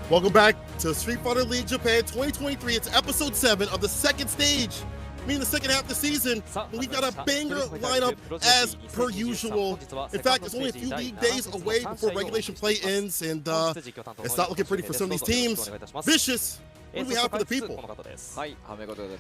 Welcome back to Street Fighter League Japan 2023. It's episode 7 of the second stage, meaning the second half of the season. We've got a banger lineup as per usual. In fact, it's only a few league days away before regulation play ends, and it's not looking pretty for some of these teams. Vicious, what do we have for the people?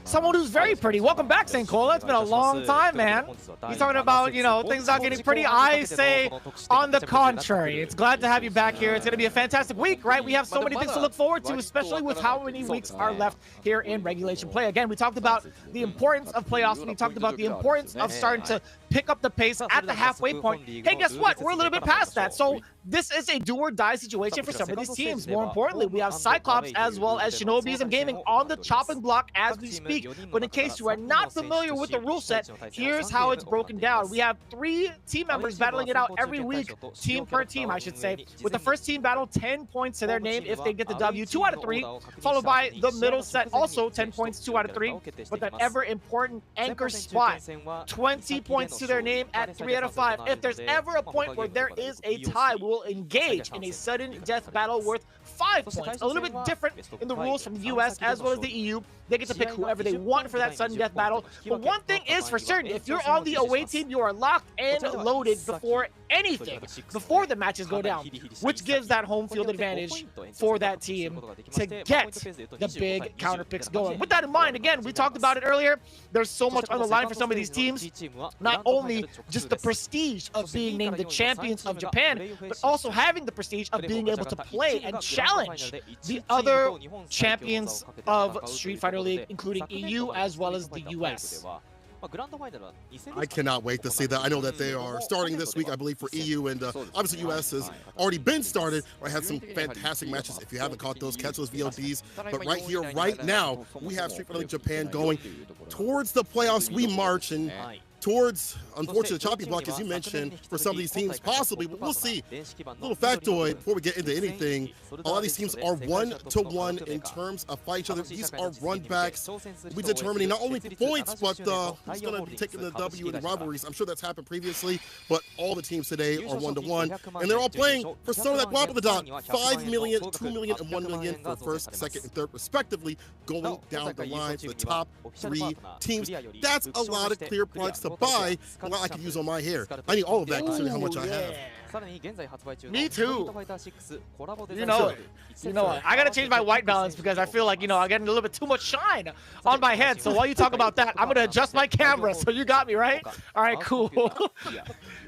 Someone who's very pretty. Welcome back, St. Cola. It's been a long time, man. He's talking about, you know, things not getting pretty. I say, on the contrary. It's glad to have you back here. It's going to be a fantastic week, right? We have so many things to look forward to, especially with how many weeks are left here in regulation play. Again, we talked about the importance of playoffs. We talked about the importance of starting to pick up the pace at the halfway point. Hey, guess what? We're a little bit past that. So this is a do-or-die situation for some of these teams. More importantly, we have CYCLOPS as well as Shinobism Gaming on the chopping block as we speak. But in case you are not familiar with the rule set, here's how it's broken down. We have 3 team members battling it out every week, team per team, I should say. With the first team battle, 10 points to their name if they get the W, 2 out of 3, followed by the middle set, also 10 points, 2 out of 3. But that ever-important anchor spot, 20 points to their name at 3 out of 5. If there's ever a point where there is a tie, we will engage in a sudden death battle worth 5 points. A little bit different in the rules from the US as well as the EU. They get to pick whoever they want for that sudden death battle. But one thing is for certain, if you're on the away team, you are locked and loaded before anything, before the matches go down, which gives that home field advantage for that team to get the big counter picks going. With that in mind, again, we talked about it earlier, there's so much on the line for some of these teams. Not only just the prestige of being named the champions of Japan, but also having the prestige of being able to play and challenge the other champions of Street Fighter League, including EU as well as the US. I cannot wait to see that. I know that they are starting this week, I believe, for EU, and obviously US has already been started. I had some fantastic matches. If you haven't caught those, catch those VODs. But right here, right now, we have Street Fighter League Japan going towards the playoffs. We march and towards, unfortunately, the choppy block, as you mentioned, for some of these teams, possibly, but we'll see. Little factoid before we get into anything, a lot of these teams are 1-to-1 in terms of fight each other. These are run backs. We're determining not only points, but who's going to be taking the W in the rivalries. I'm sure that's happened previously, but all the teams today are 1-to-1, and they're all playing for some of that guap of the dot. 5 million, 2 million, and 1 million for first, second, and third, respectively, going down the line to the top 3 teams. That's a lot of clear points to buy a lot I could use on my hair. I need all of that considering how much I have. Me too. You know it. You know it. I gotta change my white balance because I feel like, you know, I'm getting a little bit too much shine on my head. So while you talk about that, I'm gonna adjust my camera. So you got me, right? All right, cool.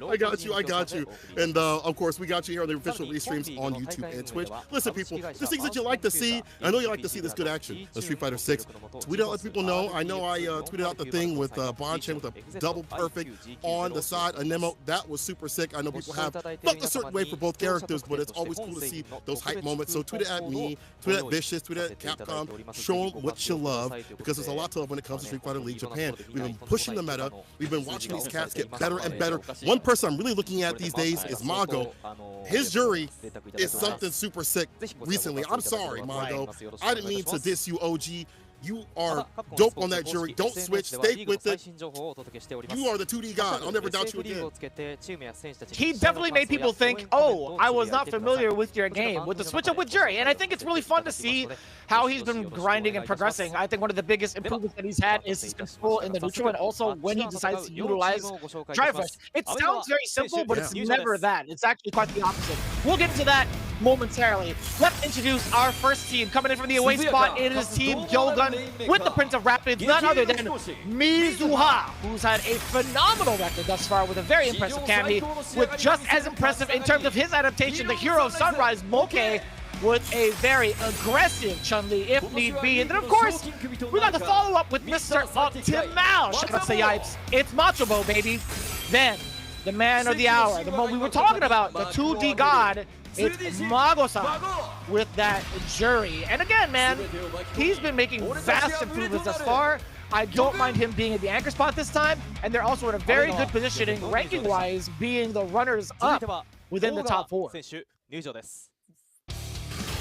I got you. I got you. And of course, we got you here on the official restreams on YouTube and Twitch. Listen, people, there's things that you like to see. I know you like to see this good action on Street Fighter 6. Tweet out, let people know. I know I tweeted out the thing with Bonchan with a double perfect on the side. Anemo, that was super sick. I know people have felt a certain way for both characters, but it's always cool to see those hype moments. So tweet it at me, tweet at Vicious, tweet at Capcom. Show them what you love, because there's a lot to love when it comes to Street Fighter League Japan. We've been pushing the meta. We've been watching these cats get better and better. One person I'm really looking at these days is Mago. His jury is something super sick recently. I'm sorry, Mago. I didn't mean to diss you, OG. You are dope on that jury. Don't switch. Stay with it. You are the 2D god. I'll never doubt you again. He definitely made people think, oh, I was not familiar with your game, with the switch up with jury. And I think it's really fun to see how he's been grinding and progressing. I think one of the biggest improvements that he's had is his control in the neutral, and also when he decides to utilize drive rush. It sounds very simple, but it's never that. It's actually quite the opposite. We'll get into that momentarily. Let's introduce our first team. Coming in from the away spot, it is Team GyoGun with the Prince of Rapids, none other than Mizuha, who's had a phenomenal record thus far with a very impressive Kami, with just as impressive in terms of his adaptation, the hero of Sunrise, Mochi, with a very aggressive Chun-Li if need be. And then, of course, we got the follow-up with Mr. Optimal. Shout out to Yipes. It's Macho Bo, baby. Then, the man of the hour, the one we were talking about, the 2D god, it's Mago-san with that jury. And again, man, he's been making vast improvements thus far. I don't mind him being at the anchor spot this time, and they're also in a very good positioning, ranking-wise, being the runners up within the top 4.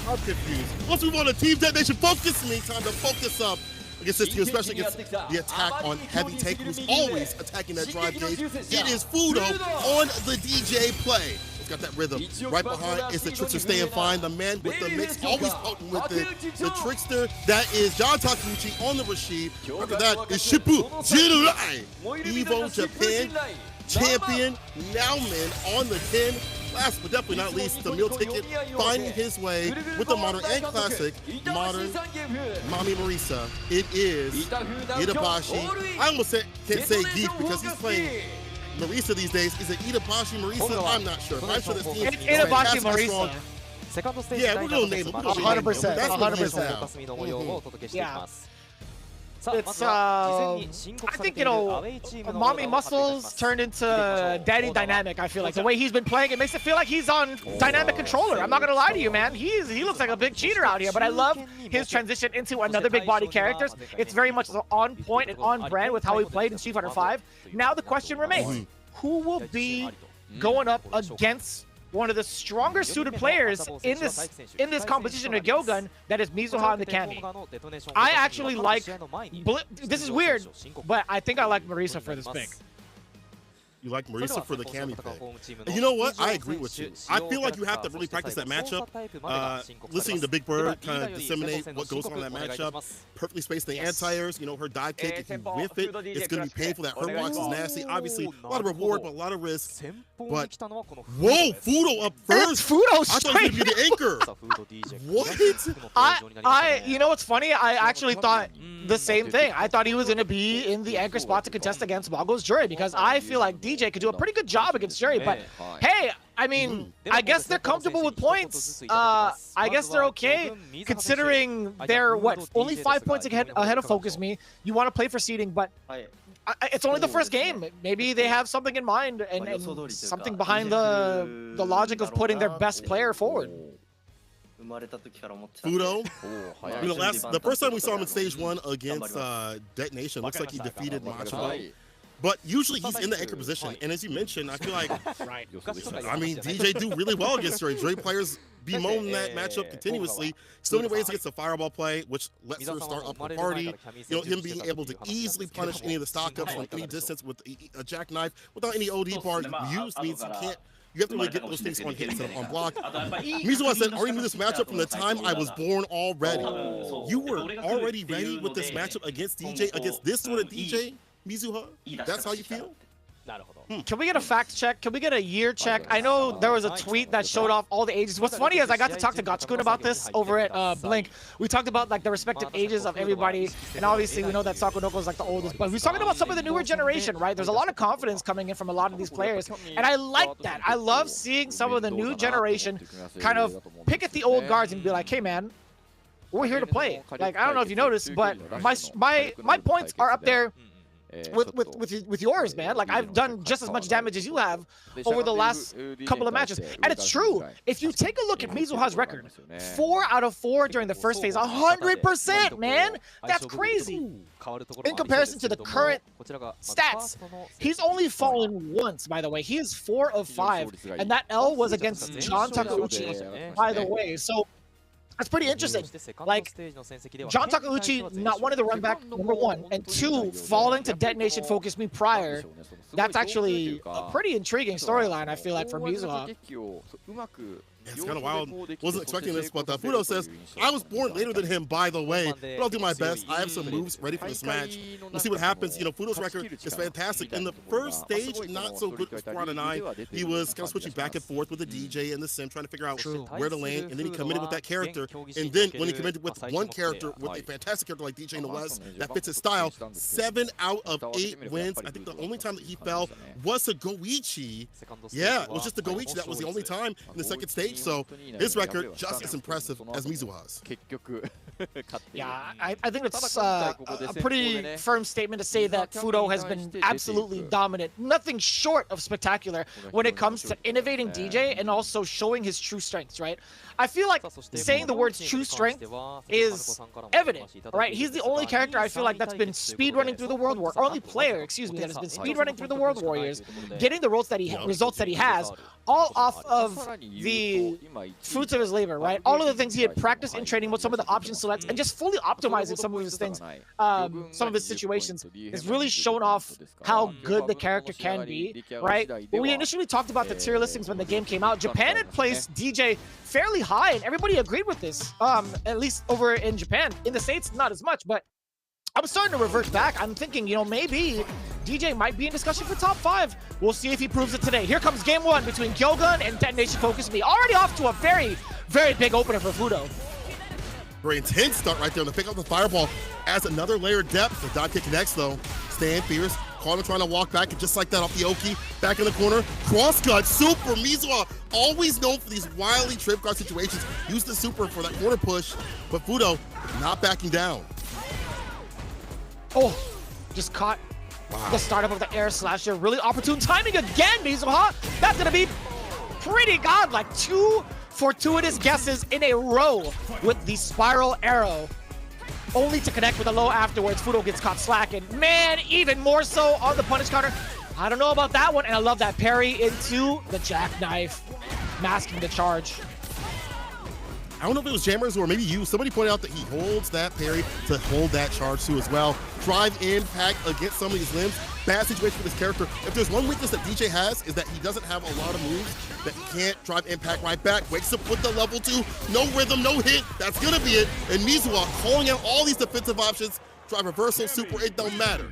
I'm confused. Once we want a Team Detonation FocusMe, time to focus up against this team, especially against the attack on Heavy Tank, who's always attacking that drive gauge. It is Fudo on the DJ play. got that rhythm. Right behind is the Trickster staying fine. The man with the mix, always potent with it. The Trickster, that is John Takeuchi on the Rashid. After that is Shippu Jirai. Evo Japan champion, now men on the 10. Last but definitely not least, the meal ticket finding his way with the modern and classic modern Mami Marisa. It is Itabashi. I almost can't say geek because he's playing Marisa these days. Is it Itabashi Marisa? I'm not sure. I'm sure this team is Itabashi Marisa. Yeah, we're gonna name it. 100%. That's what it is 100%. now. Yeah. It's I think, you know, Mommy Muscles turned into Daddy Dynamic. I feel like the way he's been playing, it makes it feel like he's on Dynamic Controller. I'm not gonna lie to you, man. He looks like a big cheater out here, but I love his transition into another big body characters. It's very much on point and on brand with how he played in Street Fighter V. Now the question remains, who will be going up against one of the stronger suited players in this competition of GyoGun, that is Mizuha and the Kami. I actually like, this is weird, but I think I like Marisa for this pick. You like Marisa for the Kami pick. And you know what? I agree with you. I feel like you have to really practice that matchup. Listening to Big Bird kind of disseminate what goes on in that matchup. Perfectly spaced the anti-airs. You know, her dive kick, if you whiff it, it's going to be painful. That hurt box is nasty. Obviously, a lot of reward, but a lot of risk. But, whoa, Fudo up first. Fudo I thought he would be the anchor. What? You know what's funny? I actually thought the same thing. I thought he was going to be in the anchor spot to contest against Mongo's Jury, because I feel like DJ could do a pretty good job against Jury, but hey, I mean, I guess they're comfortable with points. I guess they're okay, considering they're, what, only 5 points ahead of FocusMe. You want to play for seeding, but it's only the first game. Maybe they have something in mind and something behind the logic of putting their best player forward. Fudo, the first time we saw him in stage 1 against DetonatioN, looks like he defeated Mochi. But usually he's in the anchor position, and as you mentioned, I feel like, I mean, DJ do really well against Jury. Jury players bemoan that matchup continuously. So many ways he gets a fireball play, which lets her start up the party. You know, him being able to easily punish any of the stock ups from any distance with a jackknife without any OD bar used means you can't. You have to really get those things on hit instead of on block. Mizuha said, I already knew this matchup from the time I was born already. You were already ready with this matchup against DJ, against this sort of DJ? Mizuha? That's how you feel? Can we get a fact check? Can we get a year check? I know there was a tweet that showed off all the ages. What's funny is I got to talk to GyoGun about this over at Blink. We talked about like the respective ages of everybody, and obviously we know that Sakunoko is like the oldest, but we're talking about some of the newer generation, right? There's a lot of confidence coming in from a lot of these players, and I like that. I love seeing some of the new generation kind of pick at the old guards and be like, hey man, we're here to play. Like, I don't know if you noticed, but my points are up there with yours, man. Like, I've done just as much damage as you have over the last couple of matches. And it's true. If you take a look at Mizuha's record, 4 out of 4 during the first phase, 100%, man. That's crazy. In comparison to the current stats, he's only fallen once, by the way. He is 4 of 5, and that L was against John Takeuchi, by the way. So that's pretty interesting. Like, John Takeuchi not wanting to run back, number 1, and 2, falling to DetonatioN FocusMe prior. That's actually a pretty intriguing storyline, I feel like, for Mizuha. It's kind of wild. Wasn't expecting this, but Fudo says, I was born later than him, by the way, but I'll do my best. I have some moves ready for this match. We'll see what happens. You know, Fudo's record is fantastic. In the first stage, not so good with 4 out of 9. He was kind of switching back and forth with the DJ and the Sim, trying to figure out where to land, and then he committed with that character. And then when he committed with one character, with a fantastic character like DJ in the West, that fits his style, 7 out of 8 wins. I think the only time that he fell was to Goichi. Yeah, it was just the Goichi. That was the only time in the second stage. So his record just as impressive as Mizuha's. Yeah, I think it's a pretty firm statement to say that Fudo has been absolutely dominant, nothing short of spectacular when it comes to innovating DJ and also showing his true strengths, right? I feel like saying the words true strength is evident, right? He's the only character I feel like that's been speedrunning through the World War, only player, excuse me, that has been speedrunning through the World Warriors, getting the results that he has, all off of the fruits of his labor, right? All of the things he had practiced in training, what some of the options selects and just fully optimizing some of his things, some of his situations, has really shown off how good the character can be, right? When we initially talked about the tier listings when the game came out, Japan had placed DJ fairly high, and everybody agreed with this, at least over in Japan. In the States, not as much, but I'm starting to revert back. I'm thinking, you know, maybe DJ might be in discussion for top 5. We'll see if he proves it today. Here comes game 1 between GyoGun and Detonation FocusMe. Already off to a very, very big opener for Fudo. Very intense start right there to pick up the fireball. Adds another layer of depth. The dive kick connects though. Staying fierce. Karma trying to walk back, and just like that off the Oki. Back in the corner. Cross-cut. Super. Mizuha always known for these wildly trip guard situations. Used the super for that corner push. But Fudo not backing down. Oh, just caught the startup of the air slasher. Really opportune timing again, Mizuha. That's going to be pretty godlike. 2 fortuitous guesses in a row with the spiral arrow, only to connect with a low afterwards. Fudo gets caught slacking. Man, even more so on the punish counter. I don't know about that one, and I love that parry into the jackknife, masking the charge. I don't know if it was Jammers or maybe you. Somebody pointed out that he holds that parry to hold that charge too as well. Drive impact against some of these limbs. Bad situation for this character. If there's one weakness that DJ has, is that he doesn't have a lot of moves that he can't drive impact right back. Wakes up with the level 2. No rhythm, no hit. That's gonna be it. And Mizuha calling out all these defensive options. Drive reversal, super, it don't matter.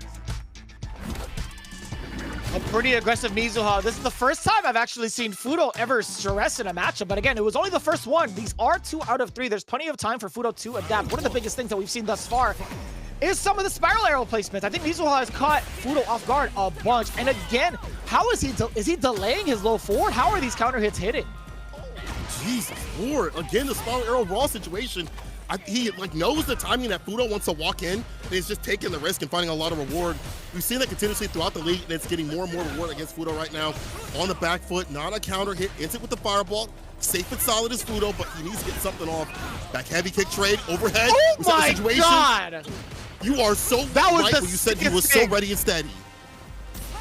A pretty aggressive Mizuha. This is the first time I've actually seen Fudo ever stress in a matchup, but again, it was only the first one. These are 2 out of 3. There's plenty of time for Fudo to adapt. One of the biggest things that we've seen thus far is some of the spiral arrow placements. I think Mizuha has caught Fudo off guard a bunch. And again, how is he delaying his low forward? How are these counter hits hitting? Jesus Lord. Again, the spiral arrow raw situation. He knows the timing that Fudo wants to walk in, and he's just taking the risk and finding a lot of reward. We've seen that continuously throughout the league, and it's getting more and more reward against Fudo right now. On the back foot, not a counter hit, ends it with the fireball. Safe and solid as Fudo, but he needs to get something off. Back heavy kick trade, overhead. Oh my God! You are so that was right when you said he was so ready and steady.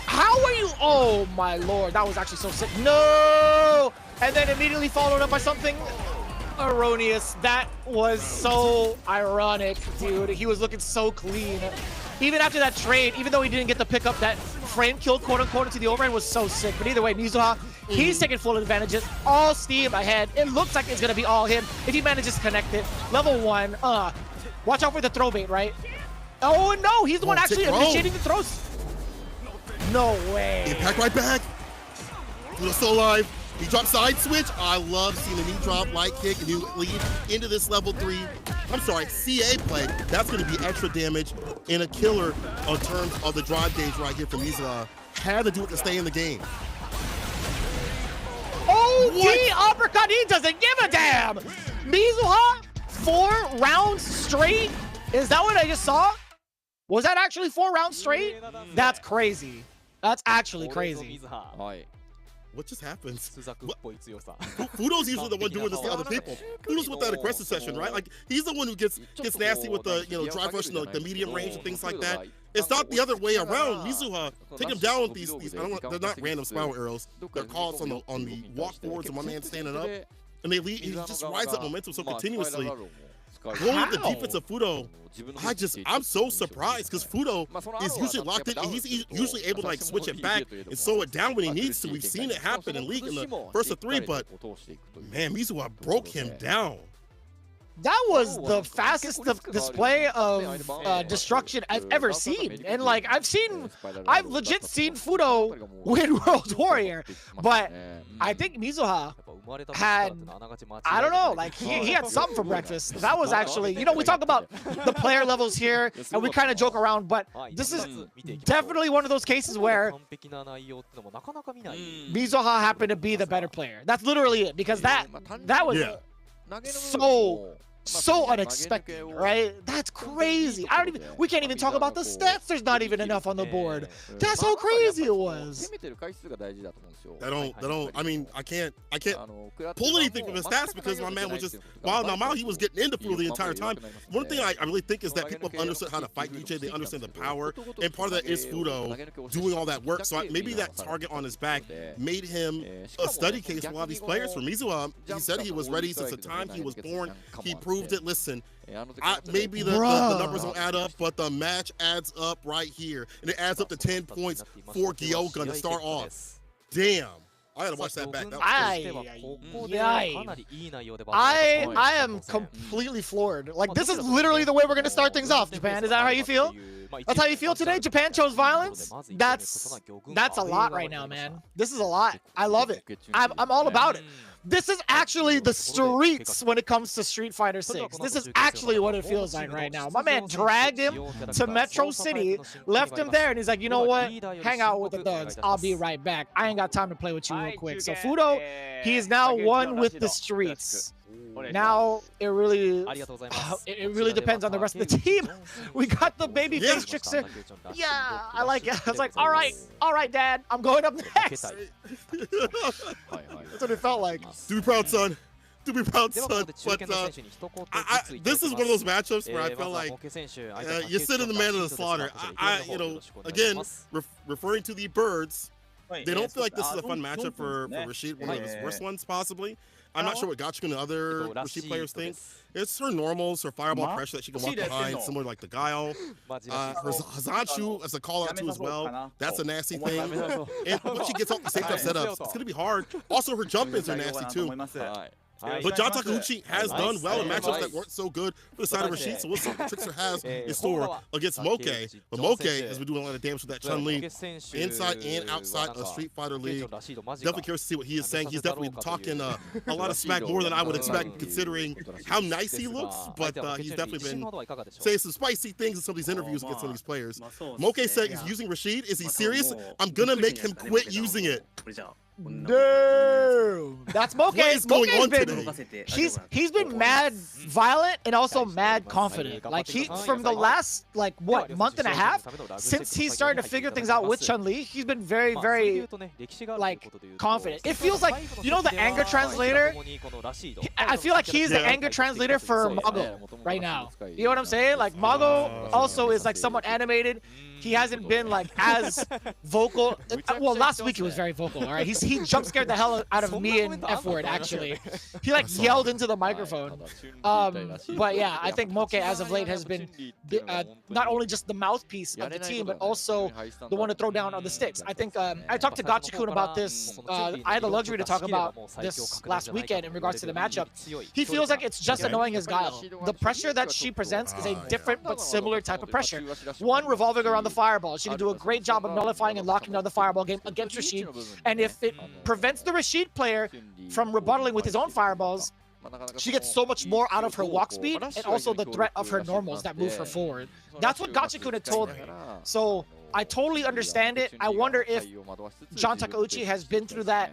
How are you? Oh my Lord, that was actually so sick. No! And then immediately followed up by something erroneous. That was so ironic, dude. He was looking so clean. Even after that trade, even though he didn't get the pickup, that frame kill, quote unquote, into the overhead was so sick. But either way, Mizuha, he's taking full advantages. All steam ahead. It looks like it's going to be all him if he manages to connect it. Level 1. Watch out for the throw bait, right? Oh no, he's the one actually initiating the throws. No way. Impact right back. Fudo still alive. He drops side switch. I love seeing the knee drop, light kick, and you lead into this level 3. I'm sorry, CA play. That's going to be extra damage and a killer in terms of the drive gauge right here from Mizuha. Had to do it to stay in the game. Oh, the uppercut. He doesn't give a damn. Mizuha, 4 rounds straight. Is that what I just saw? Was that actually 4 rounds straight? That's crazy. That's actually crazy. What just happens? Fudo's usually the one doing this to other people. Fudo's with that aggressive session, right? Like, he's the one who gets nasty with the drive rush and the medium range and things like that. It's not the other way around. Mizuha take him down with these they're not random spiral arrows. They're calls on the walk forwards and one man standing up. And they lead, he just rides up momentum so continuously. Going with the defense of Fudo, I'm so surprised because Fudo is usually locked in and he's usually able to switch it back and slow it down when he needs to. We've seen it happen in League in the first of 3, but man, Mizuha broke him down. That was the fastest display of destruction I've ever seen. And I've legit seen Fudo win World Warrior, but I think Mizuha had, I don't know, he had something for breakfast. That was actually, we talk about the player levels here and we kind of joke around, but this is definitely one of those cases where Mizuha happened to be the better player. That's literally it, because that was so unexpected, right? That's crazy. We can't even talk about the stats. There's not even enough on the board. That's how crazy it was. I mean, I can't pull anything from the stats because my man was just, while he was getting into Fudo the entire time. One thing I really think is that people have understood how to fight DJ. They understand the power, and part of that is Fudo doing all that work. So maybe that target on his back made him a study case for a lot of these players. For Mizuha, he said he was ready since the time he was born. He proved proved it. Listen, maybe the numbers don't add up, but the match adds up right here. And it adds up to 10 points for GyoGun to start off. Damn. I gotta watch that back. I am completely floored. Like, this is literally the way we're gonna start things off, Japan. Is that how you feel? That's how you feel today? Japan chose violence? That's a lot right now, man. This is a lot. I love it. I'm all about it. This is actually the streets when it comes to Street Fighter 6. This is actually what it feels like right now. My man dragged him to Metro City, left him there, and he's like, you know what? Hang out with the thugs. I'll be right back. I ain't got time to play with you real quick. So Fudo, he is now one with the streets. Now it really depends on the rest of the team. We got the babyface trickster. Yeah, I like it. I was like, all right, Dad, I'm going up next. That's what it felt like. Do be proud, son. Do be proud, son. But this is one of those matchups where I felt like you sit in the man of the slaughter. You know, again, referring to the birds, they don't feel like this is a fun matchup for Rashid, one of his worst ones possibly. I'm not sure what Gotchakun and other Rashid players think. It's her normals, her fireball pressure that she can walk behind, similar like the Guile. Her Hazanchu as a call out too as well. That's a nasty thing. And when she gets off the safe up setups, it's going to be hard. Also, her jump ins are nasty too. But John Takeuchi has done well in matchups that weren't so good for the side of Rashid, so we'll see what Trickster has in store against Mochi. But Mochi has been doing a lot of damage with that Chun-Li inside and outside of Street Fighter League. Definitely curious to see what he is saying. He's definitely talking a lot of smack, more than I would expect considering how nice he looks, but he's definitely been saying some spicy things in some of these interviews against some of these players. Mochi said he's using Rashid. Is he serious? I'm going to make him quit using it. No, that's Mochi. What is going on today? He's been mad violent and also mad confident. Like from the last month and a half since he started to figure things out with Chun-Li, he's been very confident. It feels like, you know, the anger translator. I feel like he's the anger translator for Mago right now. You know what I'm saying? Like Mago also is like somewhat animated. He hasn't been like as vocal. Well, last week he was very vocal. All right, he jump scared the hell out of me and F-word. Actually, he like yelled into the microphone. But yeah, I think Mochi as of late has been not only just the mouthpiece of the team, but also the one to throw down on the sticks. I think I talked to Gotchakun about this. I had the luxury to talk about this last weekend in regards to the matchup. He feels like it's just annoying as Guile. The pressure that she presents is a different but similar type of pressure. One revolving around the fireball. She can do a great job of nullifying and locking down the fireball game against Rashid. And if it prevents the Rashid player from rebuttaling with his own fireballs, she gets so much more out of her walk speed and also the threat of her normals that move her forward. That's what Gotchakun had told me. So I totally understand it. I wonder if John Takeuchi has been through that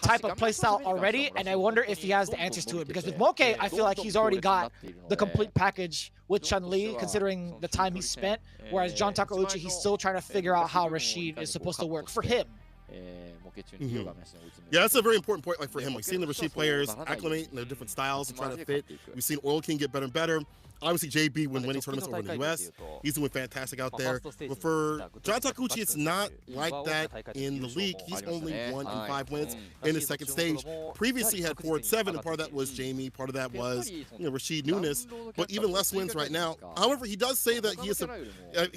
type of playstyle already, and I wonder if he has the answers to it. Because with Mochi, I feel like he's already got the complete package with Chun-Li, considering the time he spent. Whereas John Takeuchi, he's still trying to figure out how Rashid is supposed to work for him. Yeah, that's a very important point. Like for him, we've seen the Rashid players acclimate in their different styles and try to fit. We've seen Oil King get better and better. Obviously, JB when winning tournaments over in the US, he's doing fantastic out there. But for John Takeuchi, it's not like that in the league. He's only 1 in 5 wins in his second stage. Previously, he had 4 and 7, and part of that was Jamie, part of that was Rashid Nunes, but even less wins right now. However, he does say that he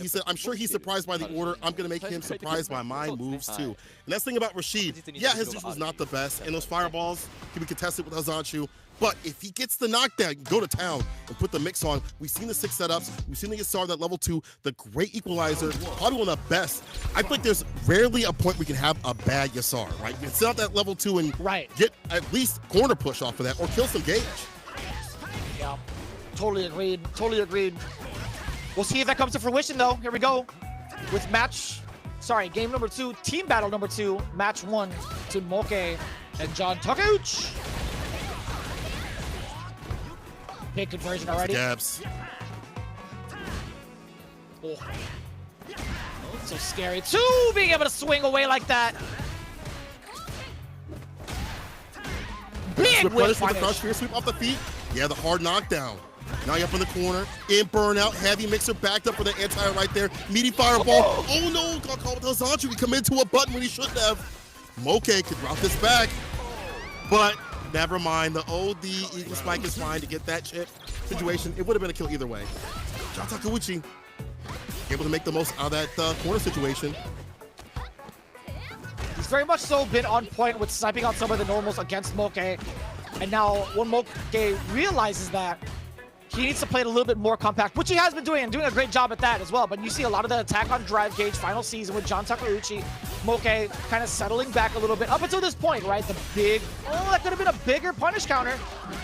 said, I'm sure he's surprised by the order. I'm going to make him surprised by my moves too. And that's the thing about Rashid. Yeah, his use was not the best, and those fireballs can be contested with Hazanchu. But if he gets the knockdown, go to town and put the mix on. We've seen the 6 setups. We've seen the Yasar, that level 2, the great equalizer, probably one of the best. I think there's rarely a point we can have a bad Yasar, right? You can set out that level 2 and get at least corner push off of that or kill some gauge. Yeah, totally agreed. Totally agreed. We'll see if that comes to fruition, though. Here we go with game number 2, team battle number 2, match 1 to Mochi and John Takeuchi. Big conversion already. Gabs. Oh. So scary too, being able to swing away like that. Big whip punish with the crush fear sweep off the feet. Yeah, the hard knockdown. Now you're up in the corner. In burnout. Heavy mixer backed up for the anti right there. Meaty fireball. Oh no, got caught with Hazanchu. He committed to a button when he shouldn't have. Mochi could route this back. But Never mind. The OD equal spike is fine to get that chip situation. It would have been a kill either way. John Takeuchi able to make the most out of that corner situation. He's very much so been on point with sniping out some of the normals against Moche. And now when Moche realizes that, he needs to play it a little bit more compact, which he has been doing and doing a great job at that as well. But you see a lot of the attack on drive gauge final season with John Takeuchi. Moche kind of settling back a little bit up until this point, right? The big, that could have been a bigger punish counter.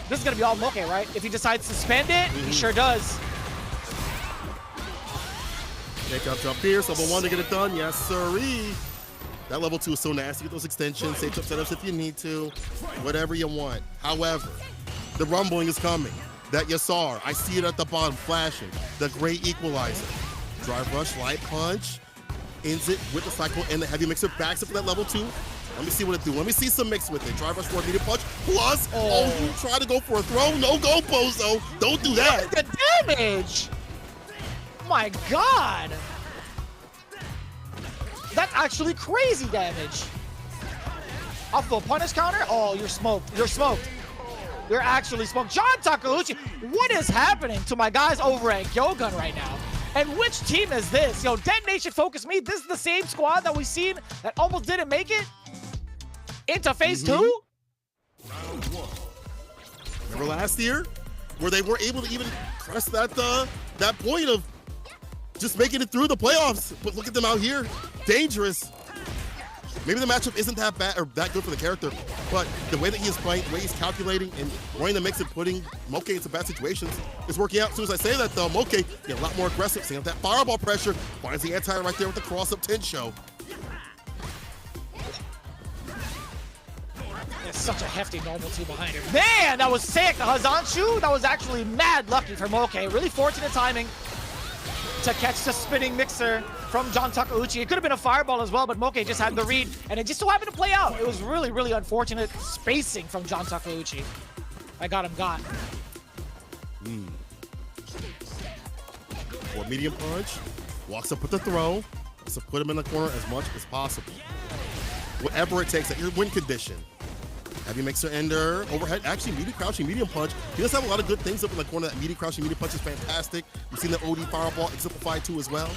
This is going to be all Moche, right? If he decides to spend it, he sure does. Make up jump fierce, level 1 to get it done. Yes, sirree. That level 2 is so nasty. Get those extensions, safe jump setups if you need to, whatever you want. However, the rumbling is coming. That Yasar, I see it at the bottom flashing. The great equalizer. Drive rush, light punch, ends it with the cycle and the heavy mixer, backs up to that level 2. Let me see what it do. Let me see some mix with it. Drive rush for a immediate punch. Plus, you try to go for a throw. No go, Bozo. Don't do that. The damage. My God. That's actually crazy damage. Off the punish counter. Oh, you're smoked. You're smoked. You're actually smoked. John Takeuchi, what is happening to my guys over at GyoGun right now? And which team is this? Yo, DetonatioN, FocusMe, this is the same squad that we've seen that almost didn't make it into phase 2? Remember last year where they were able to even crest that that point of just making it through the playoffs? But look at them out here, dangerous. Maybe the matchup isn't that bad or that good for the character, but the way that he is playing, the way he's calculating and running the mix and putting Moche into bad situations is working out. As soon as I say that though, Moche get a lot more aggressive, seeing that fireball pressure, finds the anti right there with the cross-up 10 show. It's such a hefty normal 2 behind him. Man, that was sick. The Hazanshu, that was actually mad lucky for Moche. Really fortunate timing to catch the spinning mixer from John Takeuchi. It could have been a fireball as well, but Moche just had the read, and it just so happened to play out. It was really, really unfortunate spacing from John Takeuchi. I got him got. For a medium punch, walks up with the throw, so put him in the corner as much as possible. Whatever it takes at your win condition. Heavy mixer ender, overhead, actually medium crouching, medium punch. He does have a lot of good things up in the corner. That medium crouching, medium punch is fantastic. You've seen the OD fireball exemplified too as well.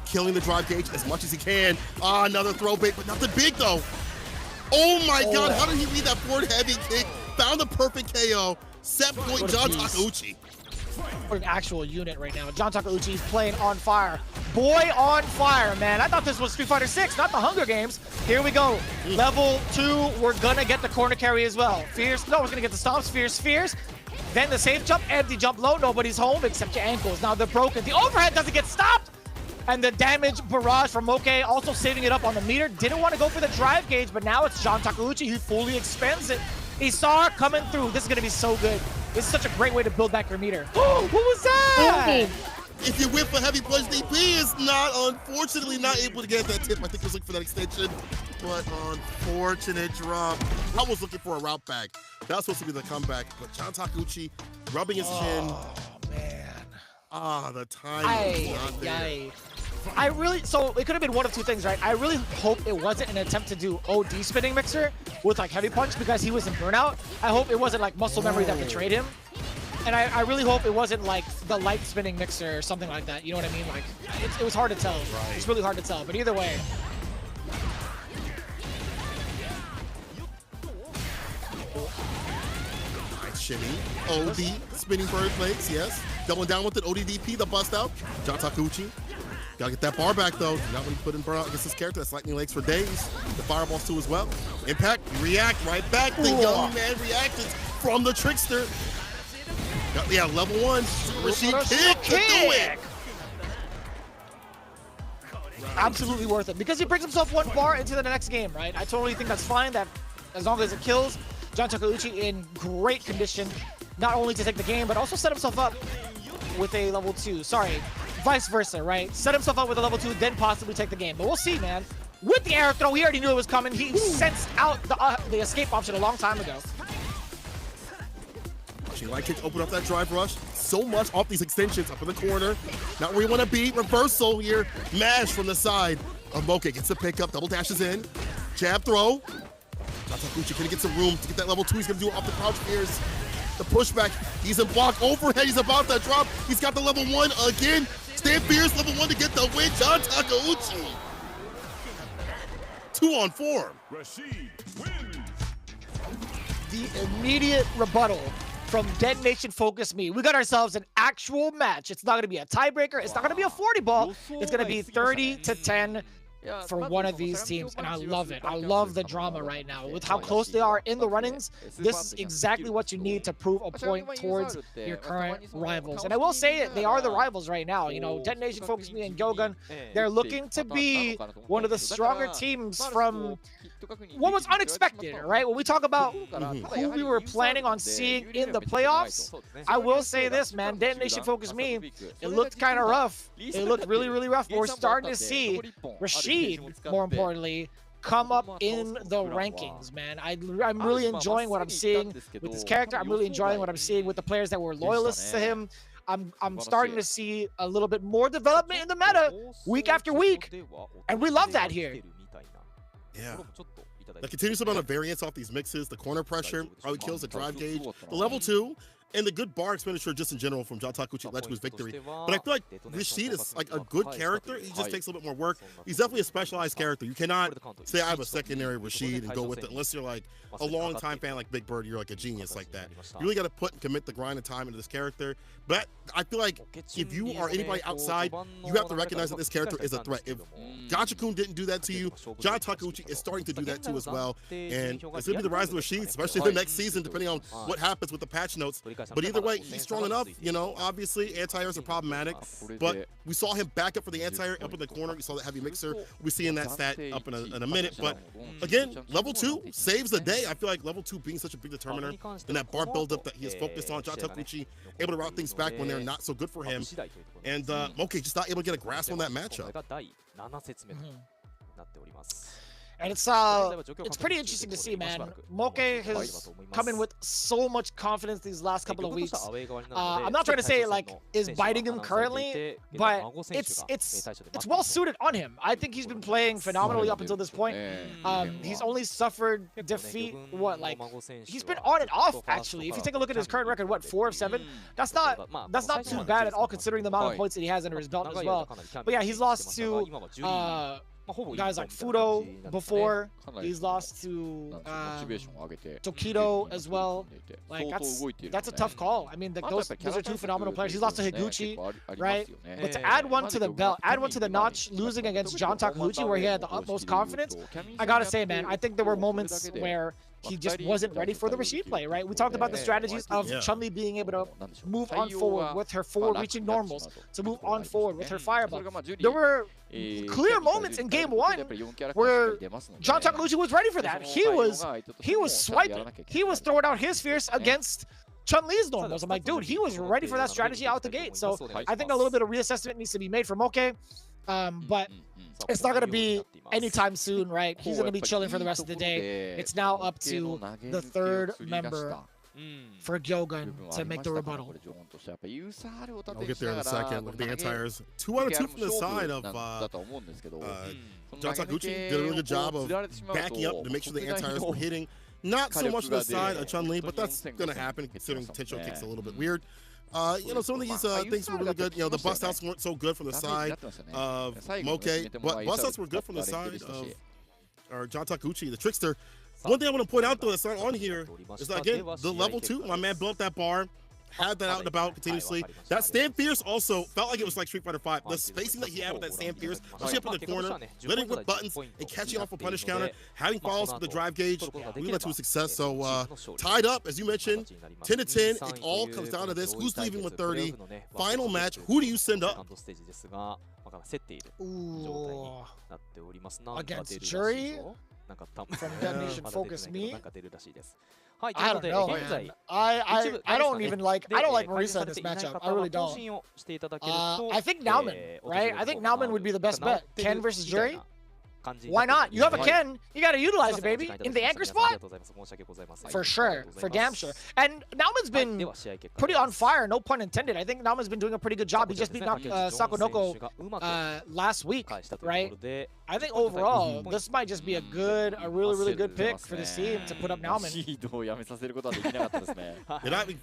Killing the drive gauge as much as he can. Another throw bait, but nothing big though. Oh my God, how did he read that forward heavy kick? Found the perfect KO. Set point John Takeuchi. What an actual unit right now. John Takeuchi is playing on fire. Boy on fire, man. I thought this was Street Fighter 6, not the Hunger Games. Here we go. Level 2, we're gonna get the corner carry as well. Fierce, no, we're gonna get the stomps, fierce. Then the safe jump, empty jump low, nobody's home except your ankles. Now they're broken. The overhead doesn't get stopped. And the damage barrage from Moche also saving it up on the meter. Didn't want to go for the drive gauge, but now it's John Takeuchi who fully expends it. Isar coming through. This is going to be so good. This is such a great way to build back your meter. Oh, what was that? If you whip a heavy punch, DP is unfortunately not able to get that tip. I think he was looking for that extension, but unfortunate drop. I was looking for a route back. That was supposed to be the comeback, but John Takeuchi rubbing his chin. Oh, man. The time was not there. So it could have been one of two things, right? I really hope it wasn't an attempt to do OD spinning mixer with like heavy punch because he was in burnout. I hope it wasn't like muscle memory that betrayed him. And I really hope it wasn't like the light spinning mixer or something like that. You know what I mean? Like it was hard to tell. Right. It's really hard to tell. But either way. Nice shimmy. OD spinning bird plates, yes. Doubling down with it. ODDP, the bust out. John Takeuchi. Gotta get that bar back though. Not when you put in burnout against this character. That's lightning legs for days. The fireballs too as well. Impact, react right back. The young man reacted from the trickster. Yeah, level 1. Machine kick to do it. Absolutely worth it because he brings himself 1 bar into the next game, right? I totally think that's fine. That as long as it kills, John Takeuchi in great condition, not only to take the game but also set himself up with a level 2. Sorry. Vice versa, right? Set himself up with a level 2, then possibly take the game. But we'll see, man. With the air throw, he already knew it was coming. He sensed out the escape option a long time ago. Light kick to open up that drive rush. So much off these extensions up in the corner. Not where you want to be. Reversal here. Mash from the side of Moche. Gets the pickup. Double dashes in. Jab throw. Takuchi, can he get some room to get that level 2? He's going to do it off the crouch spears. The pushback. He's in block overhead. He's about that drop. He's got the level 1 again. Stand fierce, level 1 to get the win. John Takeuchi. 2-on-4. The immediate rebuttal from Detonation FocusMe. We got ourselves an actual match. It's not going to be a tiebreaker. It's not going to be a 40 ball. It's going to be 30-10 for one of these teams, and I love it. I love the drama right now. With how close they are in the runnings, this is exactly what you need to prove a point towards your current rivals. And I will say it, they are the rivals right now. You know, Detonation FocusMe and GyoGun, they're looking to be one of the stronger teams from what was unexpected, right? When we talk about who we were planning on seeing in the playoffs, I will say this, man, Detonation FocusMe, it looked kind of rough. It looked really, really rough. But we're starting to see Rashid, more importantly, come up in the rankings, man. I'm really enjoying what I'm seeing with this character. I'm really enjoying what I'm seeing with the players that were loyalists to him. I'm starting to see a little bit more development in the meta week after week, and we love that here. Yeah. The continuous amount of variance off these mixes, the corner pressure, how he kills the drive gauge, the level 2, and the good bar expenditure just in general from John Takuchi led to his victory. But I feel like Rashid is like a good character. He just takes a little bit more work. He's definitely a specialized character. You cannot say I have a secondary Rashid and go with it unless you're like a long-time fan like Big Bird. You're like a genius like that. You really got to put and commit the grind and time into this character. But I feel like if you are anybody outside, you have to recognize that this character is a threat. If Gachikun didn't do that to you, John Takuchi is starting to do that too as well. And it's going to be the rise of Rashid, especially the next season, depending on what happens with the patch notes. But either way, he's strong enough. You know, obviously, anti-airs are problematic. But we saw him back up for the anti-air up in the corner. We saw that heavy mixer. We'll be seeing that stat up in a minute. But again, level 2 saves the day. I feel like level 2 being such a big determiner and that bar buildup that he is focused on. John Takuchi able to route things back when they're not so good for him. And Mochi just not able to get a grasp on that matchup. And it's pretty interesting to see, man. Mochi has come in with so much confidence these last couple of weeks. I'm not trying to say it like is biting him currently, but it's well suited on him. I think he's been playing phenomenally up until this point. He's only suffered defeat. He's been on and off actually. If you take a look at his current record, 4 of 7. That's not too bad at all considering the amount of points that he has under his belt as well. But yeah, he's lost to guys like Fudo before. He's lost to Tokido as well. Like that's a tough call. I mean, those are 2 phenomenal players. He's lost to Higuchi, right? But to add one to the belt, add one to the notch, losing against John Takuchi where he had the utmost confidence, I gotta say, man, I think there were moments where he just wasn't ready for the Rashid play, right? We talked about the strategies of Chun-Li being able to move on forward with her forward-reaching normals, to move on forward with her fireball. There were clear moments in game 1 where John Takuchi was ready for that. He was swiping. He was throwing out his fierce against Chun-Li's normals. I'm like, dude, he was ready for that strategy out the gate. So I think a little bit of reassessment needs to be made for Mochi. But it's not going to be anytime soon, right? He's going to be chilling for the rest of the day. It's now up to the 3rd member for GyoGun to make the rebuttal. I'll get there in a second. Look at the anti-airs. 2 out of 2 from the side of John Takuchi. Did a really good job of backing up to make sure the anti-airs were hitting. Not so much to the side of Chun-Li, but that's going to happen considering potential kicks a little bit weird. You know, some of these things were really good. You know, the bust outs weren't so good from the side of Mochi, but bust outs were good from the side of John Takuchi, the trickster. One thing I want to point out though that's not on here is that, again, the level 2, my man built that bar, had that out and about continuously. That stand fierce also felt like it was like Street Fighter 5. The spacing that he had with that stand fierce, especially up in the corner, letting with buttons and catching off a punish counter, having follows with the drive gauge, we led to a success. So tied up, as you mentioned, 10-10. It all comes down to this: who's leaving with 30? Final match. Who do you send up? Ooh. Against Jury from Detonation FocusMe. I don't know, man. I don't even like Marisa in this matchup. I really don't. I think Nauman, right? I think Nauman would be the best bet. Ken versus Jury. Why not? You have a Ken, you gotta utilize it, baby. In the anchor spot? For sure. For damn sure. And Nauman's been pretty on fire, no pun intended. I think Nauman's been doing a pretty good job. He just beat Sakonoko last week, right? I think overall, this might just be a really good pick for this team to put up Nauman.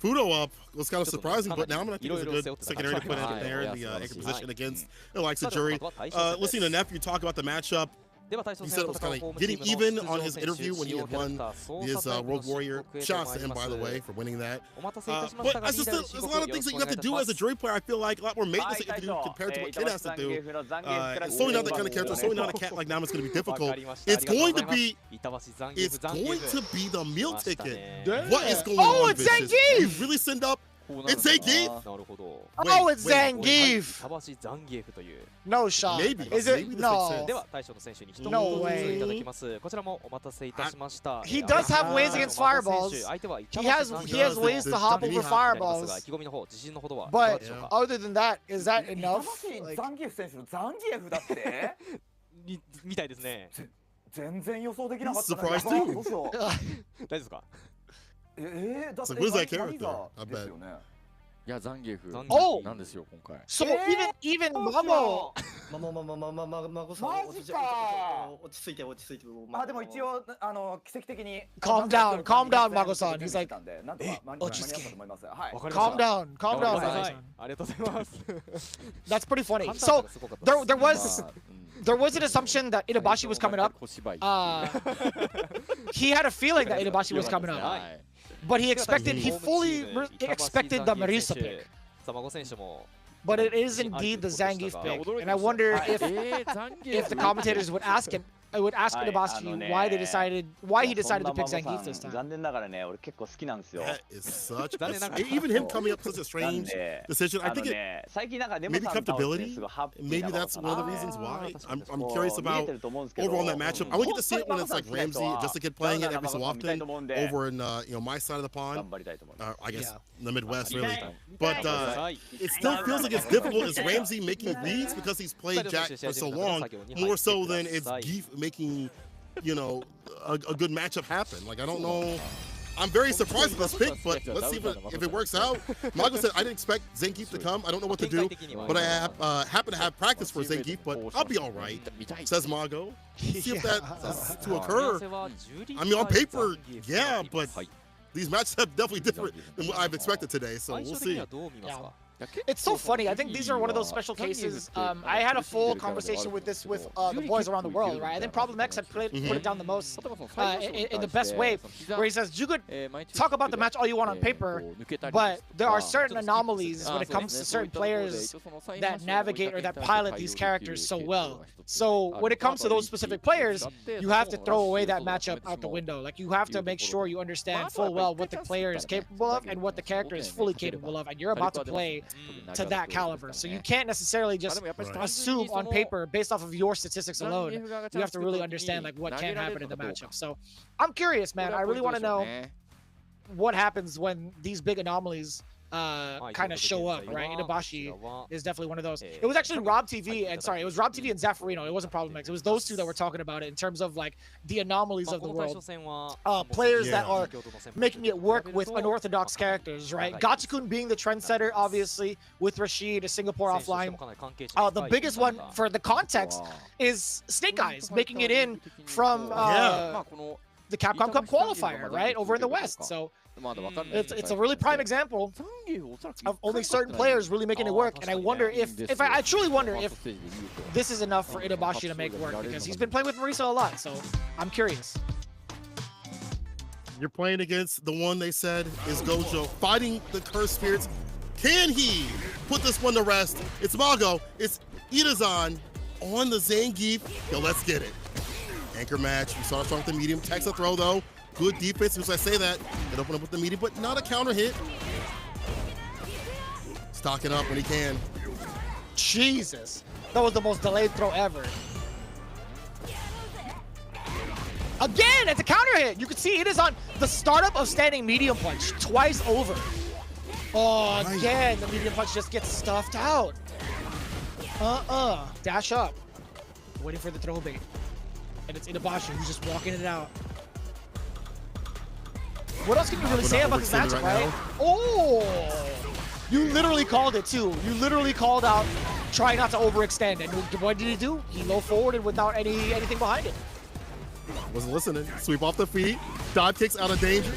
Fudo up was kind of surprising, but Nauman I think is a good secondary to put in there in the anchor position against the likes of Jury. Listening to Nephew talk about the matchup, he said it was kind of getting even on his interview when he had won his Rogue Warrior. Shouts to him, by the way, for winning that. But there's a lot of things that you have to do as a jury player. I feel like a lot more maintenance that you have to do compared to what Kid has to do. Solely not that kind of character, solely not a cat like Nauman is going to be difficult. It's going to be the meal ticket. What is going on? Oh, it's Zangief! You really send up. It's Zangief! Oh, it's Zangief! No shot. Maybe. Is it? No. No way. He does have ways against fireballs. He has ways to hop over fireballs. But other than that, is that enough? Surprised too. So who's that character? I bet. Oh! So even Mamo! Calm down, Mago-san. He's like, calm down, Mago-san. That's pretty funny. So there was an assumption that Itabashi was coming up. He had a feeling that Itabashi was coming up. But he fully expected the Marisa pick. But it is indeed the Zangief pick. And I wonder if the commentators would ask him, I would ask Itabashi why he decided to pick Zangief this time. That is such even him coming up with such a strange decision. I think maybe comfortability. Maybe that's one of the reasons why. I'm curious about overall that matchup. I want to get to see it when it's like Ramsey, just a kid playing it every so often over in my side of the pond. I guess in the Midwest really. But it still feels like it's difficult as Ramsey making leads because he's played Jack for so long, more so than it's Geef making, a good matchup happen. Like, I don't know. I'm very surprised at this pick, but let's see if it works out. Mago said, I didn't expect Zangief to come. I don't know what to do, but I happen to have practice for Zangief, but I'll be all right, says Mago. See if that's to occur. I mean, on paper, yeah, but these matches have definitely different than what I've expected today, so we'll see. Yeah. It's so funny. I think these are one of those special cases. I had a full conversation with the boys around the world, right? I think Problem X had put it down the most in the best way, where he says, you could talk about the match all you want on paper, but there are certain anomalies when it comes to certain players that navigate or that pilot these characters so well. So when it comes to those specific players, you have to throw away that matchup out the window. Like, you have to make sure you understand full well what the player is capable of and what the character is fully capable of, and you're about to play to that caliber. So you can't necessarily just assume on paper based off of your statistics alone. You have to really understand like what can happen in the matchup. So I'm curious, man. I really want to know what happens when these big anomalies kind of show up, right? Itabashi is definitely one of those. It was actually Rob TV and it was Rob TV and Zaffarino. It wasn't Problem X. It was those two that were talking about it in terms of like the anomalies of the world. Players that are making it work with unorthodox characters, right? Gachikun being the trendsetter, obviously, with Rashid, a Singapore offline. The biggest one for the context is Snake Eyes making it in from the Capcom Cup qualifier, right? Over in the West. So it's a really prime example of only certain players really making it work, and I wonder I truly wonder if this is enough for Itabashi to make it work, because he's been playing with Marisa a lot, so I'm curious. You're playing against the one they said is Gojo, fighting the cursed spirits. Can he put this one to rest? It's Mago, it's Itazan on the Zangief. Yo, let's get it. Anchor match, we saw it start with the medium, text a throw though. Good defense, as I say that. It opened up with the medium, but not a counter hit. Stocking up when he can. Jesus, that was the most delayed throw ever. Again, it's a counter hit. You can see it is on the startup of standing medium punch twice over. Oh, again, the medium punch just gets stuffed out. Dash up. Waiting for the throw bait. And it's Itabashi who's just walking it out. What else can you really say about this matchup, right? Oh! You literally called it too. You literally called out trying not to overextend. And what did he do? He low forwarded without anything behind it. Wasn't listening. Sweep off the feet. Dodge kicks out of danger.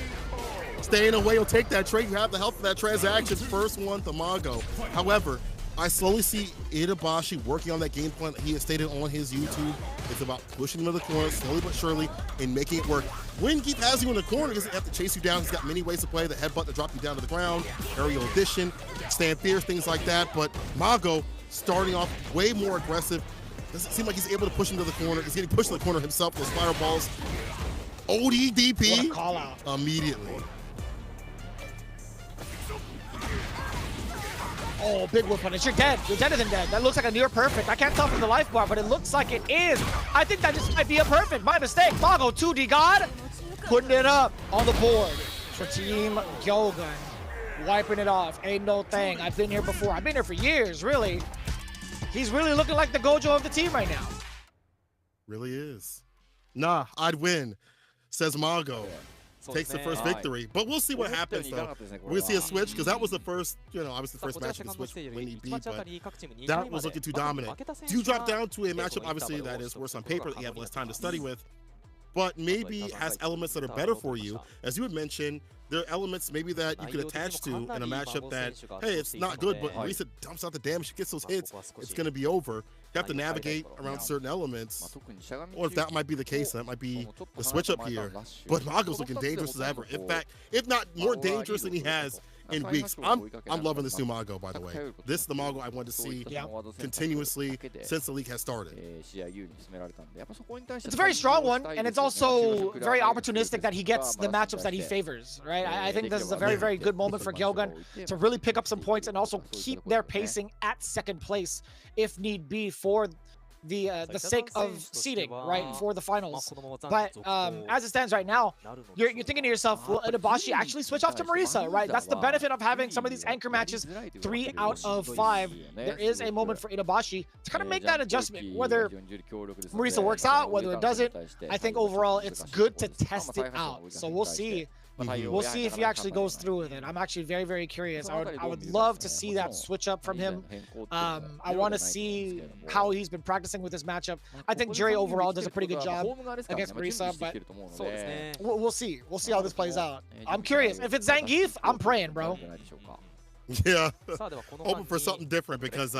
Staying away will take that trade. You have the help of that transaction. First one to Mago. However, I slowly see Itabashi working on that game plan that he has stated on his YouTube. It's about pushing him to the corner slowly but surely and making it work. When Geep has you in the corner, he doesn't have to chase you down. He's got many ways to play. The headbutt to drop you down to the ground, aerial addition, stand fierce, things like that. But Mago starting off way more aggressive. Doesn't seem like he's able to push him to the corner. He's getting pushed to the corner himself. Those fireballs. ODDP. What a call out. Immediately. Oh, big whip punish. You're dead. You're deader than dead. That looks like a near perfect. I can't tell from the life bar, but it looks like it is. I think that just might be a perfect. My mistake. Mago 2D God. Putting it up on the board for Team GyoGun. Wiping it off. Ain't no thing. I've been here before. I've been here for years, really. He's really looking like the Gojo of the team right now. Really is. Nah, I'd win, says Mago. Takes the first victory, but we'll see what happens though. We'll see a switch because that was the first, obviously the first match of the switch when he beat, but that was looking too dominant. Do you drop down to a matchup, obviously that is worse on paper, that you have less time to study with, but maybe has elements that are better for you? As you had mentioned, there are elements maybe that you could attach to in a matchup that, hey, it's not good, but Marisa dumps out the damage, gets those hits, it's going to be over. You have to navigate around certain elements, or if that might be the case, that might be the switch up here. But Mago's looking dangerous as ever. In fact, if not more dangerous than he has in weeks. I'm loving this new Mago, by the way. This is the Mago I want to see continuously since the league has started. It's a very strong one, and it's also very opportunistic that he gets the matchups that he favors, right? I think this is a very, very good moment for GyoGun to really pick up some points and also keep their pacing at second place if need be for the sake of seeding, right, for the finals. But as it stands right now, you're thinking to yourself, will Itabashi actually switch off to Marisa, right? That's the benefit of having some of these anchor matches 3 out of 5. There is a moment for Itabashi to kind of make that adjustment, whether Marisa works out, whether it doesn't. I think overall it's good to test it out. So we'll see. We'll see if he actually goes through with it. I'm actually very, very curious. I would love to see that switch up from him. I want to see how he's been practicing with this matchup. I think Jury overall does a pretty good job against Marisa, but we'll see. We'll see how this plays out. I'm curious. If it's Zangief, I'm praying, bro. Yeah, hoping for something different because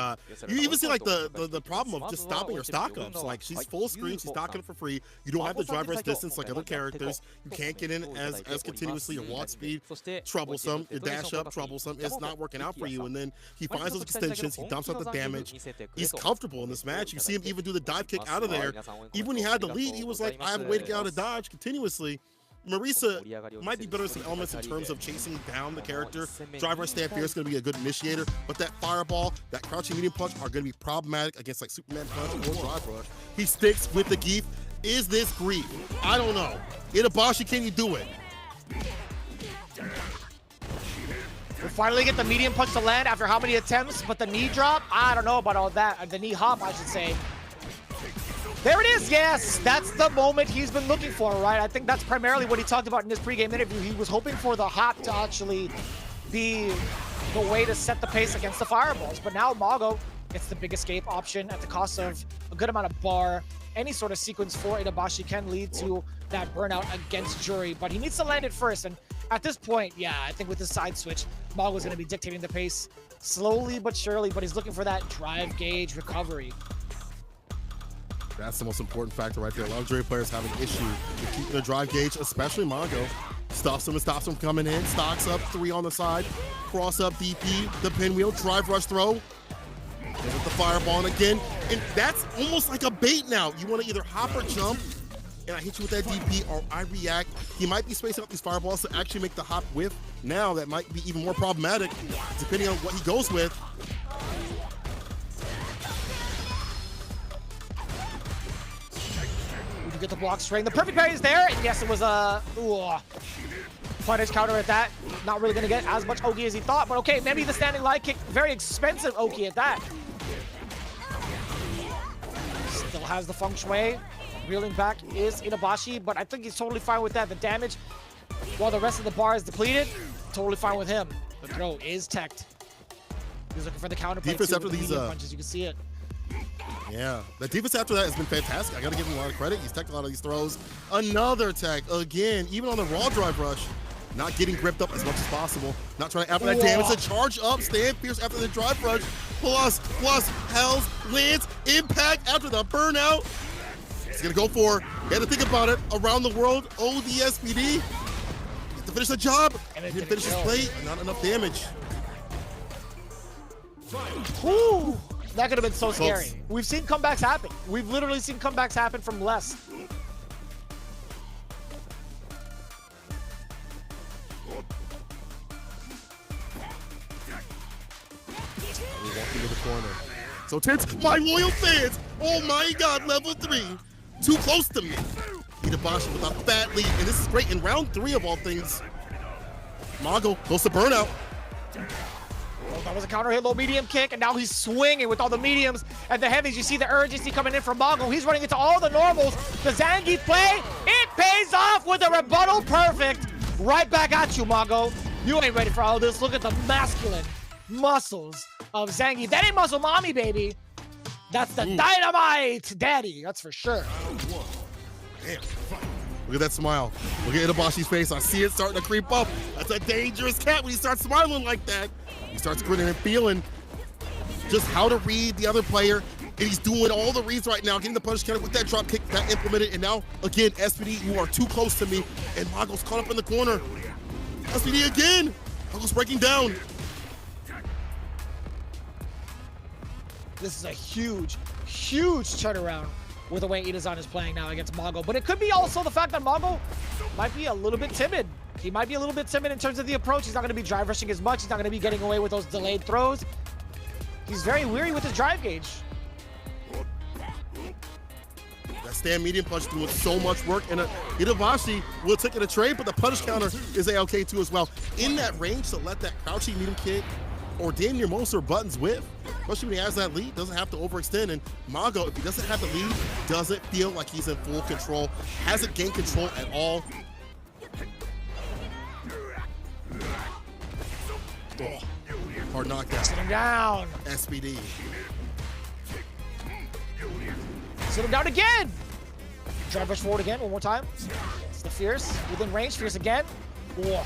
you even see like the problem of just stopping her stock ups. Like she's full screen, she's stocking it for free. You don't have the driver's distance like other characters. You can't get in as continuously. Your walk speed troublesome. Your dash up troublesome. It's not working out for you. And then he finds those extensions. He dumps out the damage. He's comfortable in this match. You see him even do the dive kick out of there. Even when he had the lead, he was like, I have a way to get out of dodge continuously. Marisa might be better at some elements in terms of chasing down the character. Driver stand fierce is going to be a good initiator, but that fireball, that crouching medium punch are going to be problematic against like Superman punch or drive rush. He sticks with the Geef. Is this Grief? I don't know. Itabashi, can you do it? We finally get the medium punch to land after how many attempts, but the knee drop? I don't know about all that. The knee hop, I should say. There it is, yes! That's the moment he's been looking for, right? I think that's primarily what he talked about in his pregame interview. He was hoping for the hop to actually be the way to set the pace against the fireballs. But now Mago gets the big escape option at the cost of a good amount of bar. Any sort of sequence for Itabashi can lead to that burnout against Jury, but he needs to land it first. And at this point, yeah, I think with his side switch, Mago's going to be dictating the pace slowly but surely, but he's looking for that drive gauge recovery. That's the most important factor right there. A lot of Jury players have an issue with keeping the drive gauge, especially Mago. Stuffs him and stops him coming in. Stocks up, 3 on the side. Cross up DP, the pinwheel, drive rush throw. There's the fireball again. And that's almost like a bait now. You want to either hop or jump, and I hit you with that DP, or I react. He might be spacing out these fireballs to actually make the hop with. Now that might be even more problematic, depending on what he goes with. Get the block string. The perfect parry is there, and yes, it was a punish counter at that. Not really going to get as much Oki as he thought, but okay, maybe the standing light kick. Very expensive Oki at that. Still has the feng shui. Reeling back is Itabashi, but I think he's totally fine with that. The damage, while the rest of the bar is depleted, totally fine with him. The throw is teched. He's looking for the counter play defense too, after with the these medium punches. You can see it. Yeah, the defense after that has been fantastic. I got to give him a lot of credit. He's teched a lot of these throws. Another tech again, even on the raw drive rush. Not getting gripped up as much as possible. Not trying to add that damage. To charge up, stand fierce after the drive rush. Plus, Hells, lands, impact after the burnout. He's gonna go for, you had to think about it, around the world, ODSPD. To finish the job, and didn't finish his play, not enough damage. Ooh, that could have been so scary. We've seen comebacks happen. We've literally seen comebacks happen from less. Walking to the corner. So tense, my loyal fans. Oh my God, level 3. Too close to me. Itabashi with a fat lead, and this is great in round 3 of all things. Mago goes to burnout. Oh, that was a counter hit, low medium kick, and now he's swinging with all the mediums and the heavies. You see the urgency coming in from Mago. He's running into all the normals. The Zangief play, it pays off with a rebuttal perfect. Right back at you, Mago. You ain't ready for all this. Look at the masculine muscles of Zangief. That ain't muscle mommy, baby. That's the dynamite daddy, that's for sure. Damn. Look at that smile. Look at Itabashi's face. I see it starting to creep up. That's a dangerous cat when he starts smiling like that. He starts grinning and feeling just how to read the other player. And he's doing all the reads right now, getting the punish counter with that drop kick that implemented. And now, again, SPD, you are too close to me. And Mago's caught up in the corner. SPD again. Mago's breaking down. This is a huge, huge turnaround with the way Itazan is playing now against Mago. But it could be also the fact that Mago might be a little bit timid. He might be a little bit timid in terms of the approach. He's not going to be drive rushing as much. He's not going to be getting away with those delayed throws. He's very weary with his drive gauge. That stand medium punch doing so much work, and Itabashi will take it a trade, but the punish counter is A-OK too as well. In that range to let that crouching medium kick or damn near most of buttons whiff, especially when he has that lead, doesn't have to overextend. And Mago, if he doesn't have the lead, doesn't feel like he's in full control, hasn't gained control at all. Oh, hard knockdown. Sit him down. SPD. Sit him down again. Drive rush forward again, one more time. It's the Fierce, within range, Fierce again. Whoa.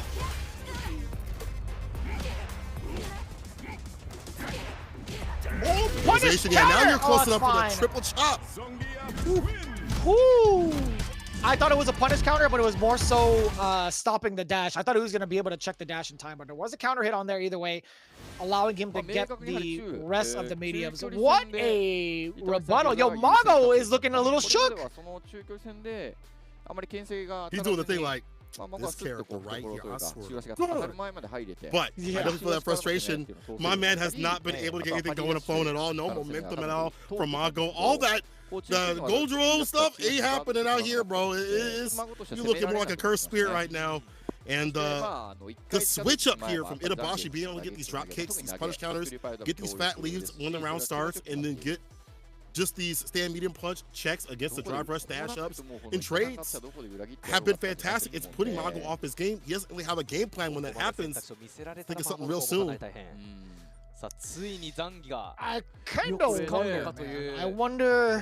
Oh, punish Yeah, now you're close enough fine. for the triple chop. Ooh. I thought it was a punish counter, but it was more so stopping the dash. I thought he was going to be able to check the dash in time, but there was a counter hit on there either way, allowing him to get the rest of the mediums. What a rebuttal. Yo, Mago is looking a little shook. He's doing the thing like, this character right here, I swear. But I don't feel that frustration. My man has not been able to get anything going on the phone at all. No momentum at all from Mago. All that, the gold roll stuff ain't happening out here, bro. You're looking more like a cursed spirit right now. And the switch up here from Itabashi, being able to get these drop kicks, these punish counters, get these fat leads when the round starts, and then get just these stand medium punch checks against the drive rush dash ups and trades have been fantastic. It's putting Mago off his game. He doesn't really have a game plan when that happens. Think of something real soon. I kind of wonder, man. I wonder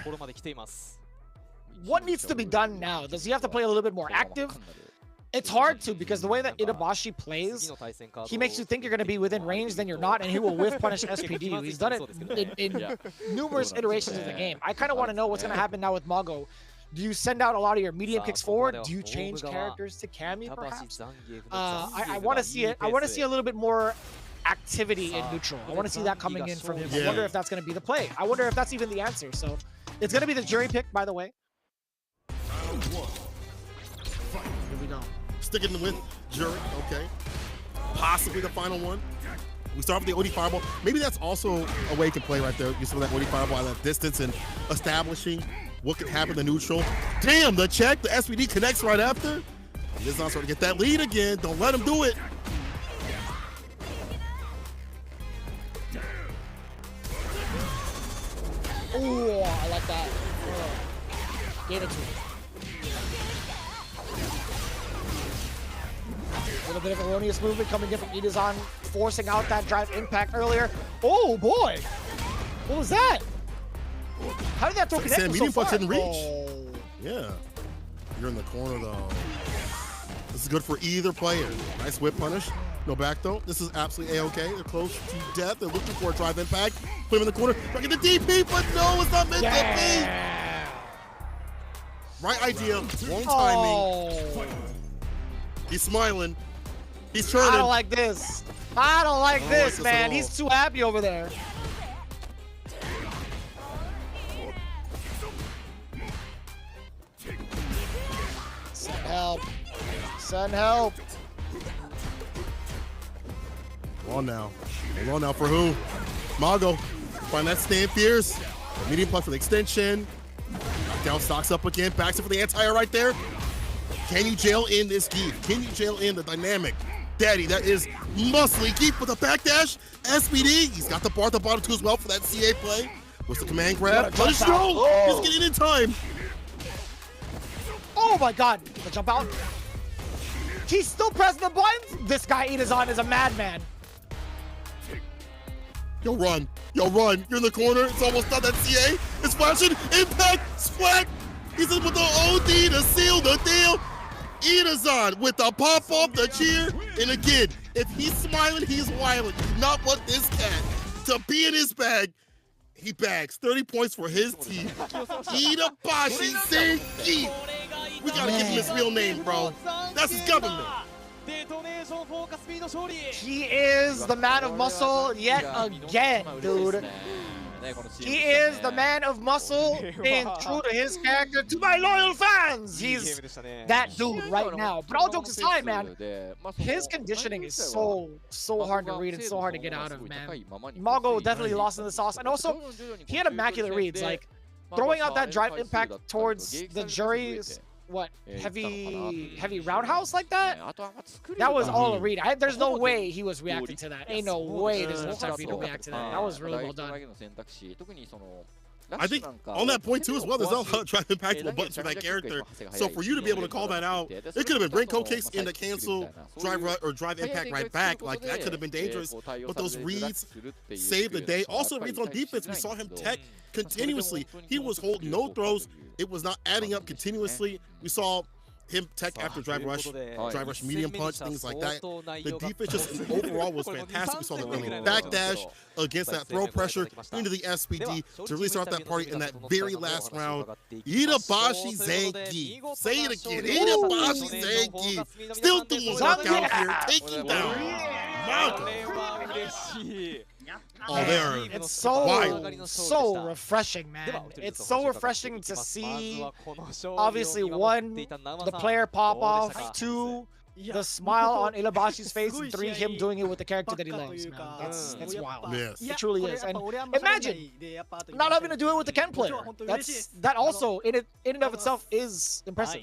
what needs to be done now. Does he have to play a little bit more active? It's hard to, because the way that Itabashi plays, he makes you think you're going to be within range, then you're not, and he will whiff punish SPD. He's done it in numerous iterations of the game. I kind of want to know what's going to happen now with Mago. Do you send out a lot of your medium kicks forward? Do you change characters to Kami, perhaps? I want to see it. I want to see a little bit more activity in neutral. I want to see that coming in from him. I wonder if that's going to be the play. I wonder if that's even the answer. So it's going to be the jury pick, by the way. Here we go. Sticking with jury, okay. Possibly the final one. We start with the OD fireball. Maybe that's also a way you can play right there. You see that OD fireball at that distance and establishing what could happen to neutral. Damn, the check, the SPD connects right after. He's not starting to get that lead again. Don't let him do it. Oh, I like that. Gave it to him. bit of erroneous movement coming in from Itazan, forcing out that drive impact earlier. Oh boy! What was that? How did that throw connect so medium far? punch didn't reach. Oh. Yeah. You're in the corner though. This is good for either player. Nice whip punish. No back though. This is absolutely A-okay. They're close to death. They're looking for a drive impact. Put him in the corner. Back in the DP, but no, it's not meant to be. Right idea, wrong timing. Oh. He's smiling. He's turning. I don't like this. I don't like this, man. He's too happy over there. Send help. Send help. Hold on now. Hold on now for who? Mago. Find that stand fierce. Medium punch for the extension. Knockdown stocks up again. Backs it for the anti-air right there. Can you jail in this Geef? Can you jail in the dynamic daddy that is muscly Geef with a backdash? SBD. He's got the bar at the bottom too as well for that CA play. What's the command grab? Punish throw. He's getting in time. Oh my god. The jump out. He's still pressing the buttons. This guy Itazan is a madman. Yo, run. Yo, run. You're in the corner. It's almost done. That CA is flashing. Impact. Splat. He's in with the OD to seal the deal. Itazan with the pop off, the cheer. And again, if he's smiling, he's wilding. You do not want this cat to be in his bag. He bags 30 points for his team. Itabashi Zenki. We gotta give him his real name, bro. That's his government. He is the man of muscle yet again, dude. He is the man of muscle, being true to his character. To my loyal fans, he's that dude right now. But all jokes aside, man, his conditioning is so hard to read and so hard to get out of, man. Mago definitely lost in the sauce. And also, he had immaculate reads, like throwing out that drive impact towards the jury's heavy roundhouse like that. That was all a read. There's no way he was reacting to that. Ain't no way there's enough time for you to react to that. That was really well done. I think on that point too as well, there's no drive impactable buttons for that character. So for you to be able to call that out, it could have been brain code case in the cancel drive impact right back. Like that could have been dangerous. But those reads saved the day. Also reads on defense. We saw him tech continuously. He was holding no throws. It was not adding up continuously. We saw him tech after drive rush medium punch, things like that. The defense just overall was fantastic. We saw the early backdash against that throw pressure into the SPD to really start that party in that very last round. Itabashi Zenki. Say it again. Itabashi Zenki. Still doing work out here. Taking down Mago. Oh, there. It's so refreshing, man. It's so refreshing to see, obviously, one, the player pop off, two, the smile on Ilabashi's face, and three, him doing it with the character that he loves, man. That's wild. Yes. It truly is. And imagine not having to do it with the Ken player. That also, in and of itself, is impressive.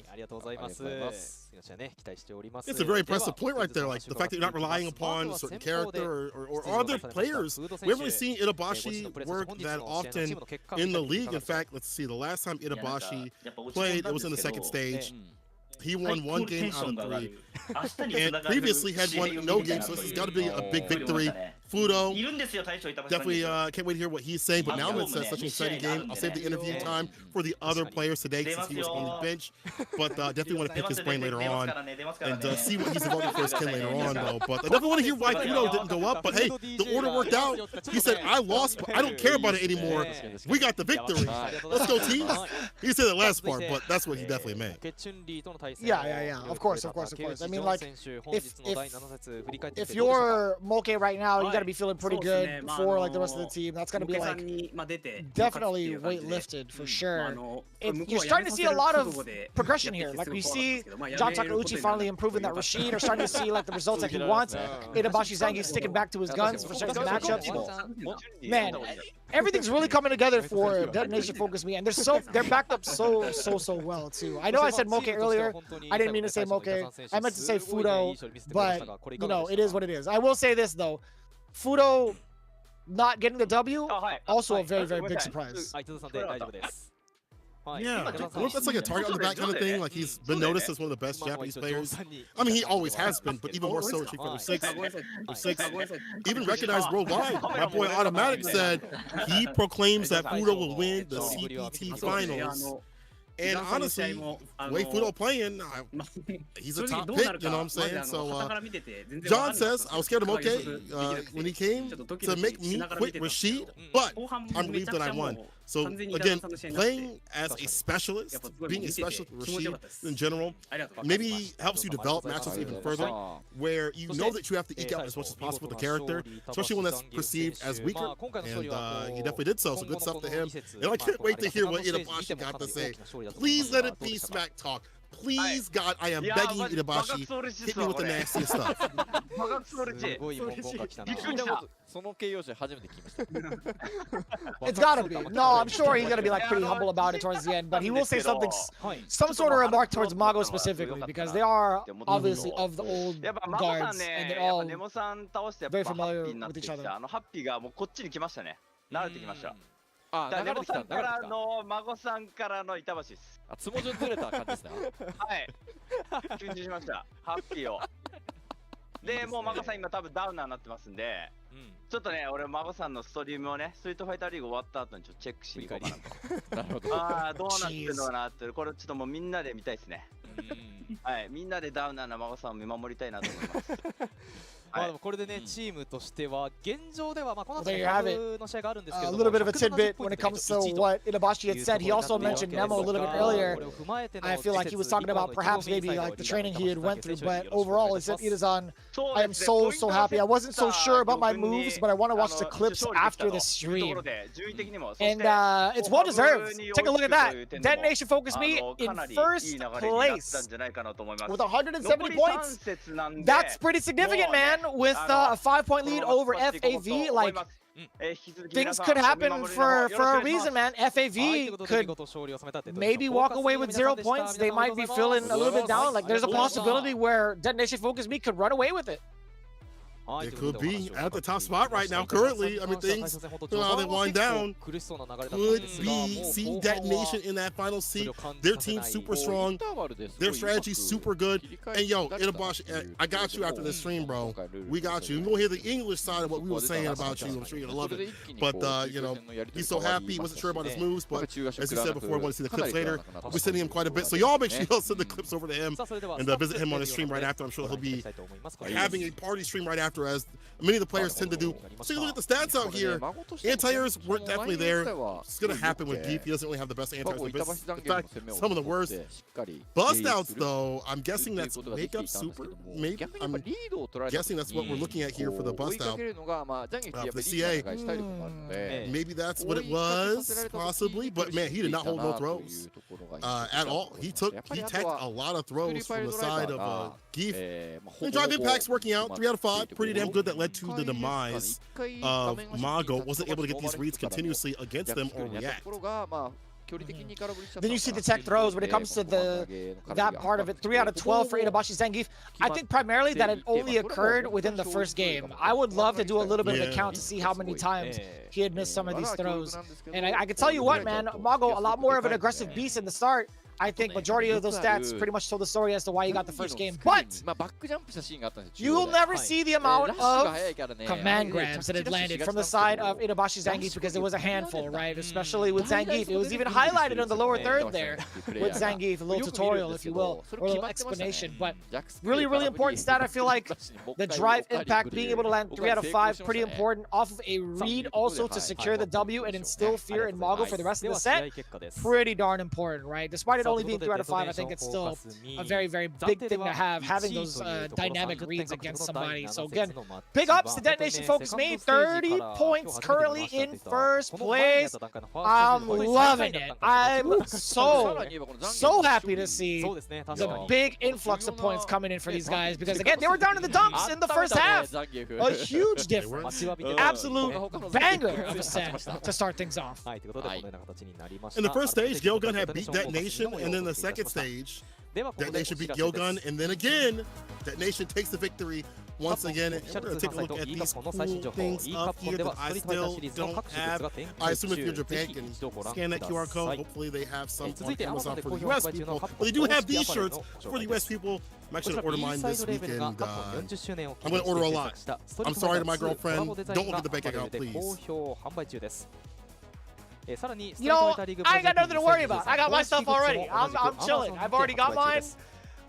It's a very impressive point right there, like the fact that you're not relying upon a certain character or other players. We haven't really seen Itabashi work that often in the league. In fact, let's see, the last time Itabashi played, it was in the second stage. He won one game out of 3, and previously had won no game, so this has got to be a big victory. Fudo, definitely can't wait to hear what he's saying, but now it's such an exciting game. I'll save the interview time for the other players today since he was on the bench, but definitely want to pick his brain later on and see what he's involved in for his kin later on, though. But I definitely want to hear why Fudo didn't go up, but hey, the order worked out. He said, I lost, but I don't care about it anymore. We got the victory. Let's go, team. He said the last part, but that's what he definitely meant. Yeah. Of course. I mean, like, if you're Moke right now, you gotta be feeling pretty good for like the rest of the team. That's gonna be like definitely weight lifted for sure. You're starting to see a lot of progression here. Like we see John Takeuchi finally improving that Rashid, or starting to see like the results that he wants. Itabashi Zangi sticking back to his guns for certain matchups. Man, everything's really coming together for Detonation FocusMe, and they're backed up so well too. I know I said Moke earlier. I didn't mean to say Moke. I meant to say Fudo, but you know, it is what it is. I will say this though. Fudo not getting the W, also a very big surprise. Yeah, that's like a target on the back kind of thing. Like he's been noticed as one of the best Japanese players. I mean, he always has been, but even more so in Street Fighter 6. Even recognized worldwide. My boy Automatic said he proclaims that Fudo will win the CPT finals. And honestly, the way Fudo playing, he's a top pick, you know what I'm saying? So John says, I was scared of Mochi when he came to make me quit Rashid, but I'm relieved that I won. So again, playing as a specialist, being a specialist with Rashid in general, maybe helps you develop matches even further, where you know that you have to eke out as much as possible with the character, especially when that's perceived as weaker, and he definitely did so good stuff to him. And I can't wait to hear what Itabashi got to say. Please let it be smack talk. Please, God, I am begging you, Itabashi, hit me with the nastiest stuff. It's gotta be. No, I'm sure he's gonna be like pretty humble about it towards the end, but he will say something, some sort of remark towards Mago specifically, because they are obviously of the old guards, and they're all very familiar with each other. ネモさんからの孫さんからの板橋です。あ、つもじゅんずれた感じですね。はい。順次しました。ハッピーを。で、もう孫さん今多分ダウナーになってますんで、ちょっとね、俺孫さんのストリームをね、ストリートファイターリーグ終わった後にちょっとチェックしに行こうかなと。なるほど。ああ、どうなってるのかなって、これちょっともうみんなで見たいですね。はい、みんなでダウナーの孫さんを見守りたいなと思います。まあでもこれでね、チームとしては現状ではまあこの後の試合があるんですけど、 A little bit of a tidbit when it comes to what Itabashi had said. He also mentioned Nemo a little bit earlier. I feel like he was talking about perhaps maybe like the training he had went through, but overall he said, Itazan, I am so happy. I wasn't so sure about my moves, but I want to watch the clips after the stream. And it's well deserved. Take a look at that. Detonation FocusMe in first place with 170 points. That's pretty significant, man. With a 5-point lead over FAV, like things could happen for a reason, man. FAV could maybe walk away with 0 points. They might be feeling a little bit down. Like there's a possibility where Detonation FocusMe could run away with it. It could be at the top spot right now. Currently, I mean, things, how they wind down, could be seeing Detonation in that final seat. Their team's super strong. Their strategy's super good. And yo, Itabashi, I got you after this stream, bro. We got you. We're going to hear the English side of what we were saying about you. I'm sure you're going to love it. But, you know, he's so happy. He wasn't sure about his moves. But as he said before, we want to see the clips later. We're sending him quite a bit. So y'all make sure y'all send the clips over to him and visit him on his stream right after. I'm sure he'll be having a party stream right after, as many of the players tend to do. So you look at the stats out here. Anti-airs weren't definitely there. It's going to happen with Geef. He doesn't really have the best anti-airs. In fact, some of the worst. Bust outs, though, I'm guessing that's makeup super. Maybe. I'm guessing that's what we're looking at here for the bust out. For the CA. Maybe that's what it was, possibly. But man, he did not hold no throws at all. He teched a lot of throws from the side of Geef. And drive impacts working out. 3 out of 5. Pretty damn good. That led to the demise of Mago. Wasn't able to get these reads continuously against them or react. Then you see the tech throws when it comes to that part of it. 3 out of 12 for Itabashi Zangief. I think primarily that it only occurred within the first game. I would love to do a little bit of a count to see how many times he had missed some of these throws. And I can tell you what, man, Mago, a lot more of an aggressive beast in the start. I think majority of those stats pretty much told the story as to why he got the first game. But you will never see the amount of command grabs that had landed from the side of Itabashi Zangief, because it was a handful, right? Especially with Zangief. It was even highlighted on the lower third there with Zangief, a little tutorial, if you will, or a little explanation. But really, really important stat. I feel like the drive impact, being able to land 3 out of 5, pretty important. Off of a read also to secure the W and instill fear in Mago for the rest of the set. Pretty darn important, right? Despite it only being 3 out of 5, I think it's still a very, very big thing to have, having those dynamic reads against somebody. So again, big ups to Detonation FocusMe. 30 points currently in first place. I'm loving it. I'm so happy to see the big influx of points coming in for these guys, because again, they were down in the dumps in the first half. A huge difference. Absolute banger of a set to start things off. In the first stage, GyoGun had beat Detonation And then the second stage, DetonatioN beat GyoGun, and then again, DetonatioN takes the victory once again. And we're going to take a look at these cool things up here that I still don't have. I assume if you're in Japan, you can scan that QR code. Hopefully they have some on Amazon for the US people. But they do have these shirts for the US people. I'm actually going to order mine this weekend. I'm going to order a lot. I'm sorry to my girlfriend. Don't look at the bank account, please. You know, I ain't got nothing to worry about. I got my stuff already. I'm chilling. I've already got mine.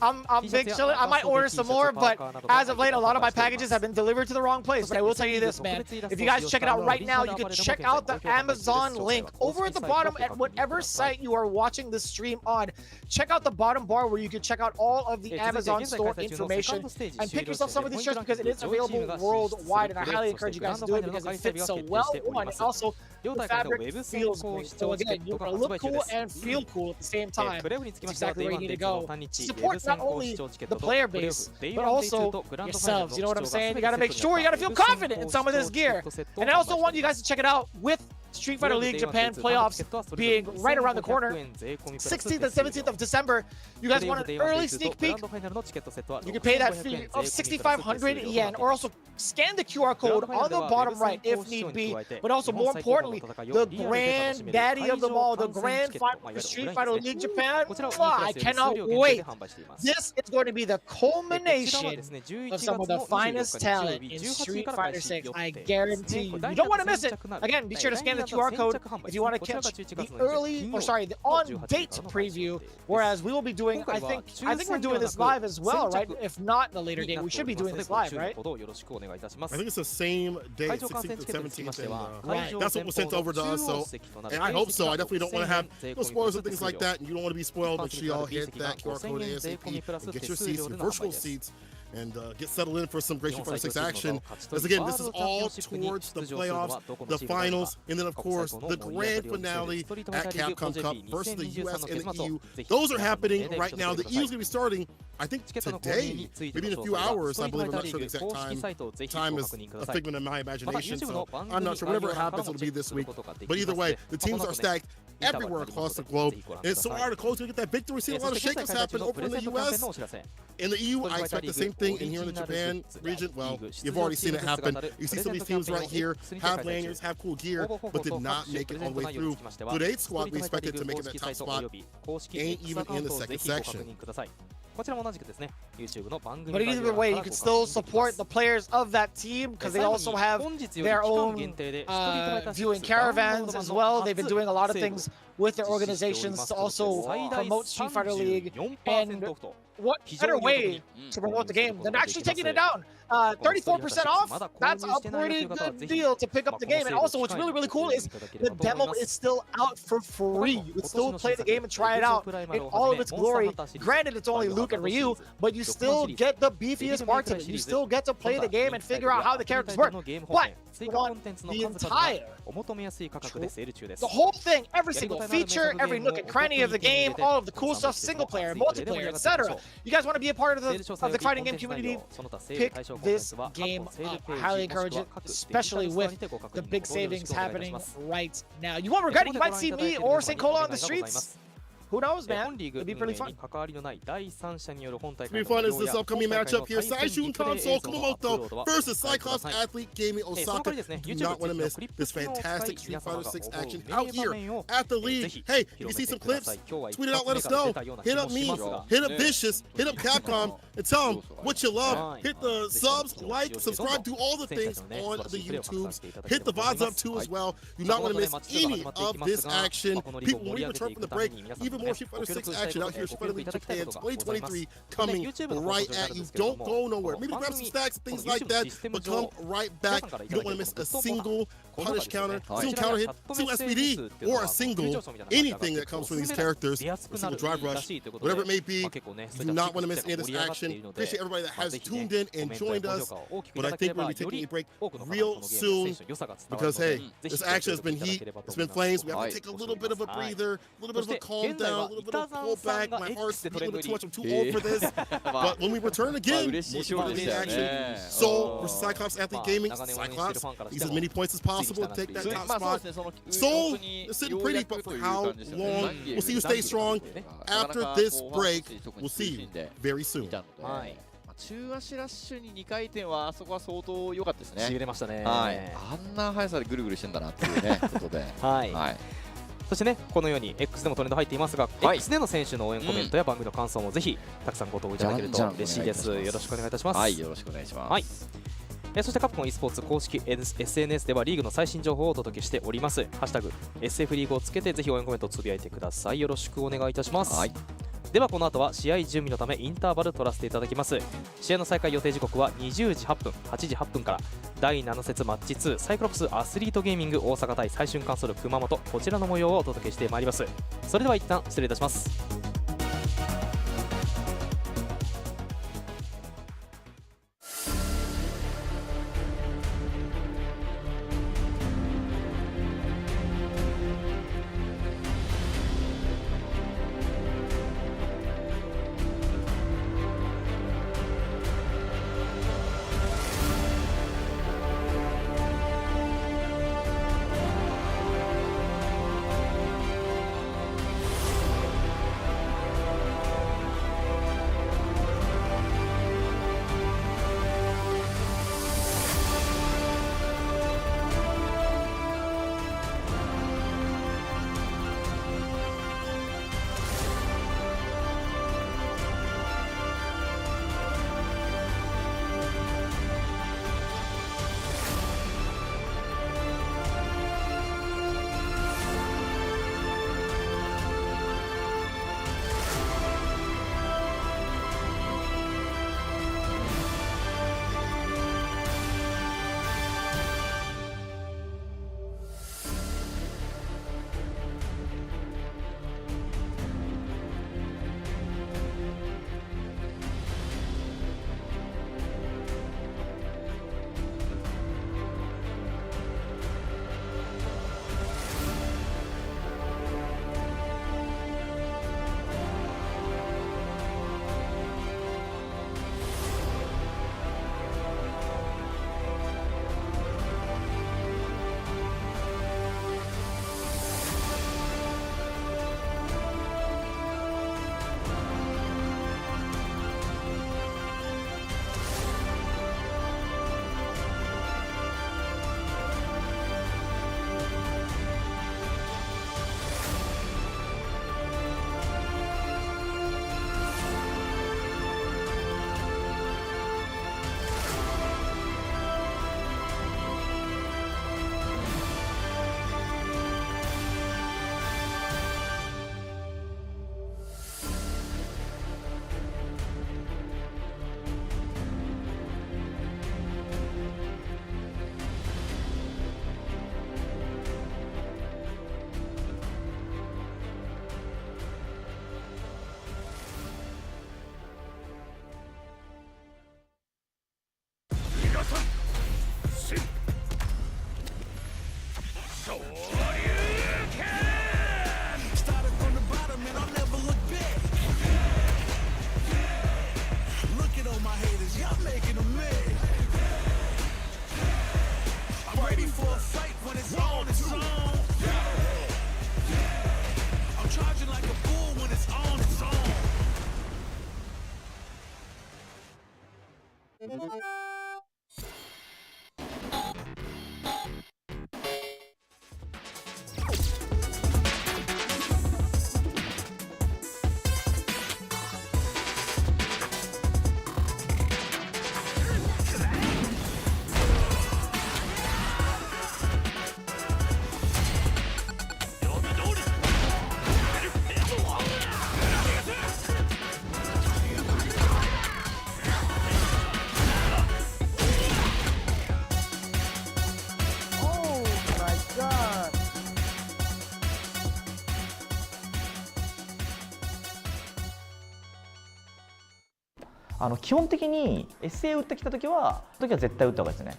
I'm big chilling. I might order some more, but as of late, a lot of my packages have been delivered to the wrong place. But I will tell you this, man. If you guys check it out right now, you can check out the Amazon link over at the bottom at whatever site you are watching this stream on. Check out the bottom bar where you can check out all of the Amazon store information and pick yourself some of these shirts because it is available worldwide. And I highly encourage you guys to do it because it fits so well. One, and also the fabric feels great. So again, you're gonna look cool and feel cool at the same time. That's exactly where you need to go. Support not only the player base, but also yourselves. You know what I'm saying? You gotta make sure you gotta feel confident in some of this gear. And I also want you guys to check it out with Street Fighter League Japan playoffs being right around the corner, 16th and 17th of December. You guys want an early sneak peek? You can pay that fee of 6,500 yen, or also scan the QR code on the bottom right if need be. But also, more importantly, the granddaddy of them all, the grand final for Street Fighter League Japan. I cannot wait. This is going to be the culmination of some of the finest talent in Street Fighter 6. I guarantee you. You don't want to miss it. Again, be sure to scan the QR code if you want to catch the the on-date preview, whereas we will be doing, I think we're doing this live as well, right? If not the later date, we should be doing this live, right? I think it's the same day, 16th and 17th, and that's what was sent over to us, so, and I hope so. I definitely don't want to have no spoilers and things like that, and you don't want to be spoiled. Make sure y'all hit that QR code ASAP and get your seats, your virtual seats, and get settled in for some great Street Fighter 6 action. Because again, this is all towards the playoffs, the finals, and then of course the grand finale at Capcom Cup versus the US and the EU. Those are happening right now. The EU is going to be starting, I think, today, maybe in a few hours. I believe. I'm not sure the exact time. Time is a figment of my imagination, so I'm not sure. Whatever happens, it'll be this week. But either way, the teams are stacked everywhere across the globe, and it's so hard to close to get that victory. We've seen a lot of shakeups happen over in the US. In the EU, I expect the same thing. And here in the Japan region, well, you've already seen it happen. You see some of these teams right here have lanyards, have cool gear, but did not make it all the way through. Good 8 squad, we expected to make it that top spot. Ain't even in the second section. But either way, you can still support the players of that team because they also have their own viewing caravans as well. They've been doing a lot of things with their organizations to also promote Street Fighter League. And what better way to promote the game than actually taking it down? 34% off? That's a pretty good deal to pick up the game. And also, what's really, really cool is the demo is still out for free. You can still play the game and try it out in all of its glory. Granted, it's only Luke and Ryu, but you still get the beefiest parts of it. You still get to play the game and figure out how the characters work. But you want the entire, the whole thing, every single feature, every nook and cranny of the game, all of the cool stuff, single player, multiplayer, etc. You guys want to be a part of the fighting game community? Pick this game up. I highly encourage it, especially with the big savings happening right now. You won't regret it. You might see me or St. Cola on the streets. Who knows, man? It'd be pretty fun. It'd be fun as this upcoming matchup here. Saishunkan Sol Kumamoto versus CYCLOPS Athlete Gaming Osaka. You do not want to miss this fantastic Street Fighter 6 action out here at the league. Hey, if you see some clips, tweet it out, let us know. Hit up me, hit up Vicious, hit up Capcom, and tell them what you love. Hit the subs, like, subscribe, do all the things on the YouTubes. Hit the VODs up too as well. You do not want to miss any of this action. People, when we return from the break, even more Street Fighter 6 action out here. Street Fighter League Japan 2023 coming right at you. Don't go nowhere. Maybe grab some stacks, things like that, but come right back. You don't want to miss a single punish counter, single counter hit, single SPD, or a single anything that comes from these characters, a single drive rush, whatever it may be. You do not want to miss any of this action. Appreciate everybody that has tuned in and joined us, but I think we're going to be taking a break real soon because, hey, this action has been heat, it's been flames. We have to take a little bit of a breather, a little bit of a calm down, a little bit of a pull back. My heart's beating a little bit too much. I'm too old for this. But when we return again, we'll see the action. Soul versus CYCLOPS Athlete Gaming. CYCLOPS needs as many points as possible. possible to take that top spot. Soul is sitting pretty, but for how long? We'll see who stays strong. After this break, we'll see you very soon. 中足ラッシュに2回転はあそこは相当良かったですね。しびれましたね。はい。あんな速さでぐるぐるしてんだなっていうねことで。はい。そしてね、このように X でもトレンド入っていますが、X での選手の応援コメントや番組の感想もぜひたくさんご投稿いただけると嬉しいです。よろしくお願いいたします。はい、よろしくお願いします。はい。そしてカプコン e スポーツ公式 SNS ではリーグの最新情報をお届けしております。ハッシュタグ SF リーグをつけてぜひ応援コメントをつぶやいてください。よろしくお願いいたします。はい。ではこの後は試合準備のためインターバル取らせていただきます。試合の再開予定時刻は20時8分、8時8分から第7節マッチ2サイクロプスアスリートゲーミング大阪対最春カンソル熊本、こちらの模様をお届けしてまいります。それでは一旦失礼いたします。基本的に SA 打ってきた時は絶対打った方がいいですね。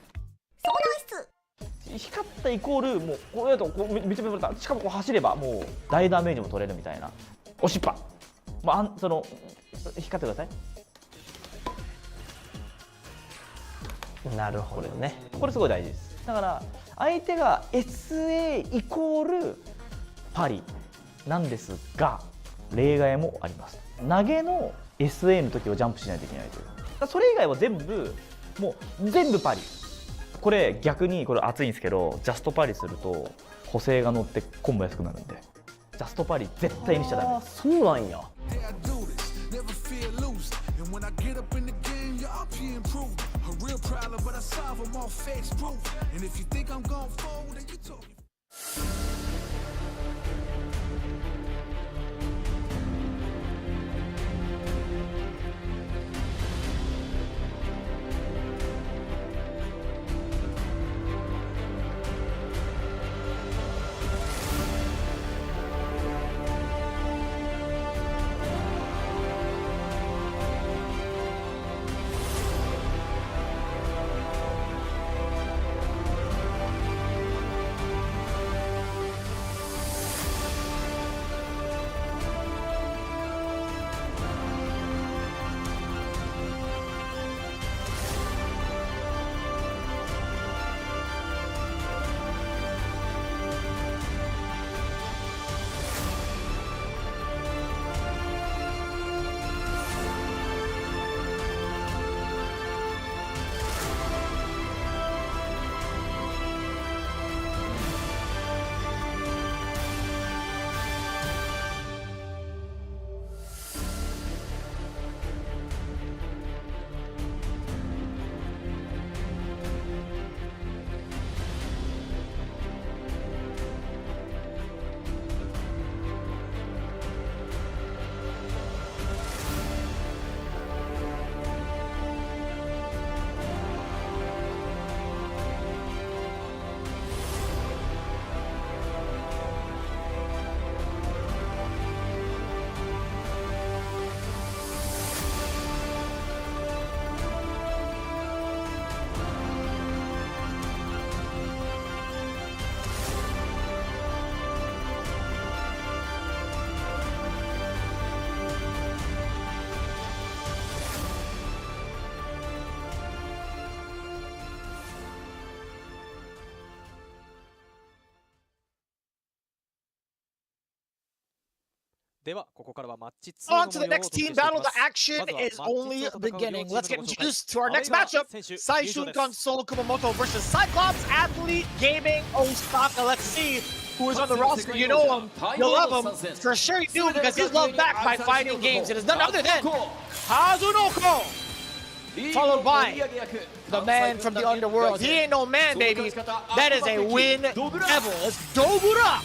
光ったイコールもうこれだとこうめちゃめちゃしかもこう走ればもう大ダメージも取れるみたいな。おしっぱ、その光ってください。なるほどね。これすごい大事です。だから相手が SA イコールパリなんですが、例外もあります。投げの SA の時をジャンプしないといけないという。それ以外は全部もう全部パリ。これ逆にこれ熱いんですけど、ジャストパリすると補正が乗ってコンボ安くなるんで、ジャストパリ絶対にしちゃダメです。そうなんや。On to the next team battle. The action is only beginning. Let's get introduced to our next matchup. Saishunkan Sol Kumamoto versus CYCLOPS Athlete Gaming Osaka. Let's see who is on the roster. You know him, you love him. For sure you do, because he's loved back by fighting games. It is none other than Kazunoko, followed by the man from the underworld. He ain't no man, baby. That is a win devil. It's Dogura.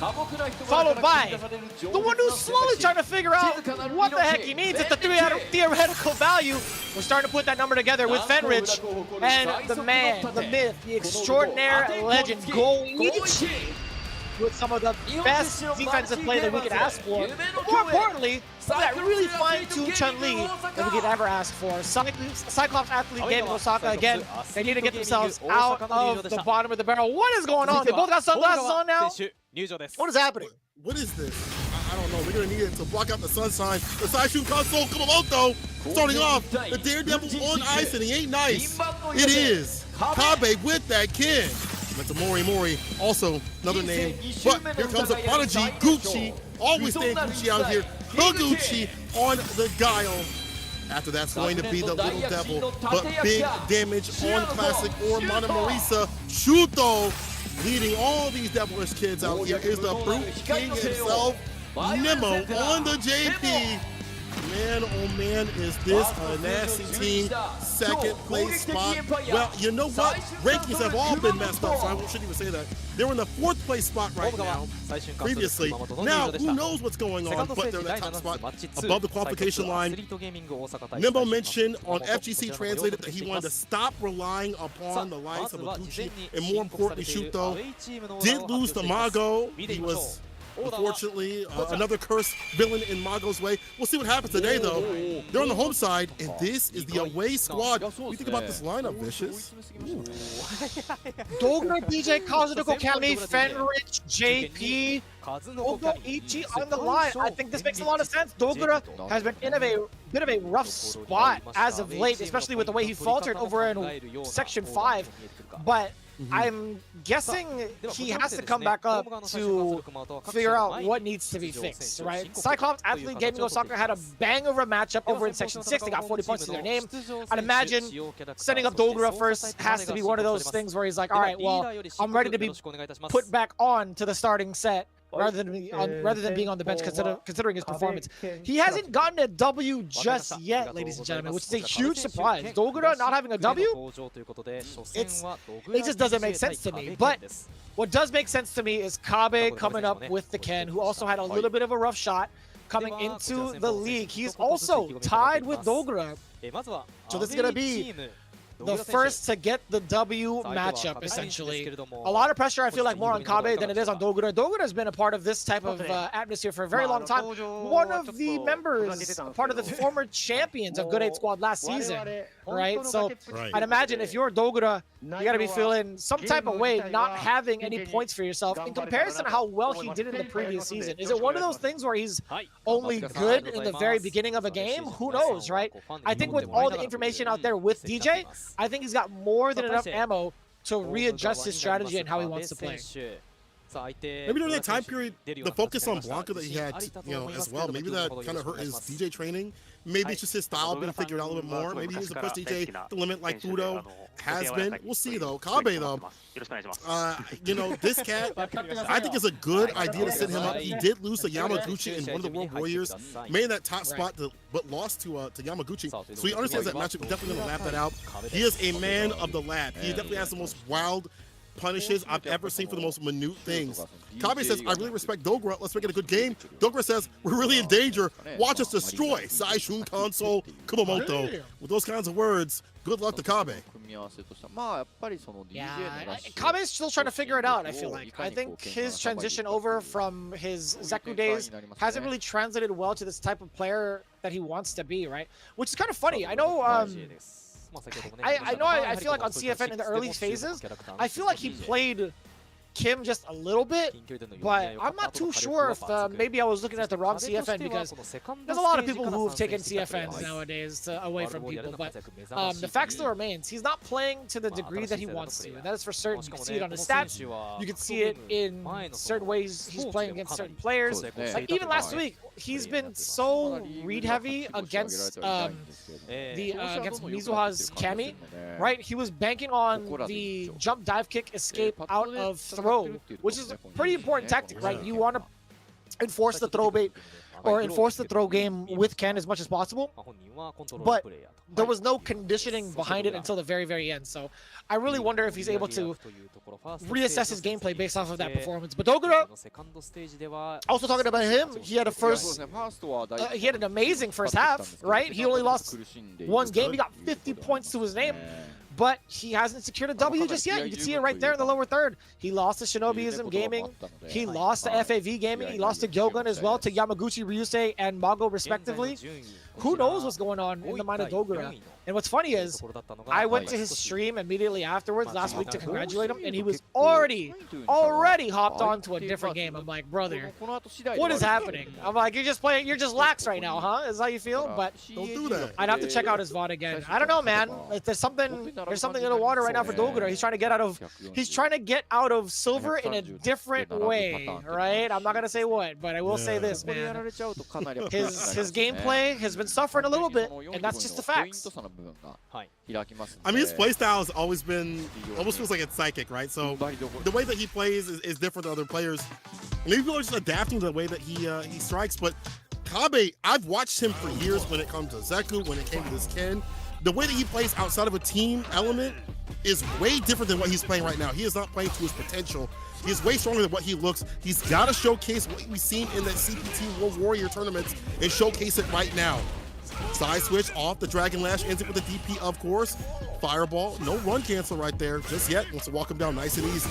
Followed by the one who's slowly trying to figure out what the heck he means. It's the theoretical value. We're starting to put that number together with Fenrich and the man, the myth, the extraordinary legend, GyoGun, with some of the best defensive play that we could ask for. But more importantly, some of that really fine-tuned Chun-Li that we could ever ask for. CYCLOPS Athlete Gaming Osaka, again, they need to get themselves out of the bottom of the barrel. What is going on? They both got sunglasses on now? What is happening? What is this? I don't know. They're going to need it to block out the sunshine. The Saishunkan Sol Kumamoto starting off. The Daredevil on ice, and he ain't nice. It is Kabe with that kid. That's Mori. Also, another name. But here comes a prodigy, Gucci. Always staying Gucci out here. Higuchi on the guile. After that's going to be the little devil. But big damage on Classic or Mana Marisa. Shuto leading all these devilish kids out here is the Brute King himself, Nemo on the JP. Man, oh man, is this a nasty team. Second place spot. Well, you know what? Rankings have all been messed up, so I shouldn't even say that. They're in the 4th place spot right now, previously. Now, who knows what's going on, but they're in the top spot above the qualification line. Nimbo mentioned on FGC Translated that he wanted to stop relying upon the likes of Higuchi and more importantly, Shuto. Did lose to Mago. He was unfortunately another cursed villain in Mago's way. We'll see what happens today, though. They're on the home side, and this is the away squad. What do you think about this lineup, Vicious? Dogner, BJ, Kazunoko, Kami, Fenrich, JP, Ogo, Ichi on the line. I think this makes a lot of sense. Dogura has been in a bit of a rough spot as of late, especially with the way he faltered over in Section 5. But I'm guessing he has to come back up to figure out what needs to be fixed, right? CYCLOPS Athlete Gaming Osaka had a bang of a matchup over in Section 6. They got 40 points to their name. I'd imagine setting up Dogura first has to be one of those things where he's like, all right, well, I'm ready to be put back on to the starting set rather than being on the bench considering his performance. He hasn't gotten a W just yet, ladies and gentlemen, which is a huge surprise. Dogura not having a W? It just doesn't make sense to me. But what does make sense to me is Kabe coming up with the Ken, who also had a little bit of a rough shot coming into the league. He's also tied with Dogura. So this is going to be the first to get the W matchup, essentially. A lot of pressure, I feel like, more on Kabe than it is on Dogura. Dogura has been a part of this type of atmosphere for a very long time. One of the members, part of the former champions of Good 8 Squad last season, right? So I'd imagine if you're Dogura, you got to be feeling some type of way not having any points for yourself in comparison to how well he did in the previous season. Is it one of those things where he's only good in the very beginning of a game? Who knows, right? I think with all the information out there with DJ, I think he's got more than enough ammo to readjust his strategy and how he wants to play. Maybe during that time period, the focus on Blanca that he had, as well, maybe that kind of hurt his DJ training. Maybe it's just his style being figured out a little bit more. Maybe he's a push DJ the limit like Fudo has been. We'll see though. Kabe though, this cat, I think it's a good idea to set him up. He did lose to Yamaguchi in one of the World Warriors, made that top spot, but lost to Yamaguchi. So he understands that matchup. He's definitely gonna map that out. He is a man of the lab. He definitely has the most wild punishes I've ever seen for the most minute things. Kabe says, I really respect Dogura. Let's make it a good game. Dogura says, we're really in danger. Watch us destroy Saishunkan Sol Kumamoto. With those kinds of words, good luck to Kabe. Yeah, Kabe's still trying to figure it out, I feel like. I think his transition over from his Zeku days hasn't really translated well to this type of player that he wants to be, right? Which is kind of funny. I know I feel like on CFN in the early phases, I feel like he played Kim just a little bit, but I'm not too sure if maybe I was looking at the wrong CFN, because there's a lot of people who have taken CFNs nowadays away from people, but the fact still remains, he's not playing to the degree that he wants to, and that is for certain. You can see it on his stats, you can see it in certain ways he's playing against certain players. Like even last week, he's been so read heavy against against Mizuha's Kami, right? He was banking on the jump dive kick escape out of throw, which is a pretty important tactic, right? You want to enforce the throw bait or enforce the throw game with Ken as much as possible, but there was no conditioning behind it until the very, very end. So I really wonder if he's able to reassess his gameplay based off of that performance. But Dogura, also talking about him, he had he had an amazing first half, right? He only lost one game. He got 50 points to his name, but he hasn't secured a W just yet. You can see it right there in the lower third. He lost to Shinobism Gaming. He lost to FAV Gaming. He lost to GyoGun as well, to Yamaguchi, Ryusei, and Mago respectively. Who knows what's going on in the mind of Dogura? And what's funny is, I went to his stream immediately afterwards last week to congratulate him, and he was already hopped on to a different game. I'm like, brother, what is happening? I'm like, you're just lax right now, huh? Is that how you feel? But don't do that. I'd have to check out his VOD again. I don't know, man. There's something in the water right now for Dogura. He's trying to get out of silver in a different way, right? I'm not gonna say what, but I will say this, man. His gameplay has been suffering a little bit, and that's just the facts. I mean, his playstyle has always been, almost feels like it's psychic, right? So the way that he plays is different than other players. Maybe people are just adapting to the way that he strikes, but Kabe, I've watched him for years when it comes to Zeku, when it came to this Ken. The way that he plays outside of a team element is way different than what he's playing right now. He is not playing to his potential. He is way stronger than what he looks. He's got to showcase what we've seen in that CPT World Warrior tournaments and showcase it right now. Side switch off the Dragon Lash, ends it with the DP, of course. Fireball, no run cancel right there just yet. Wants to walk him down nice and easy.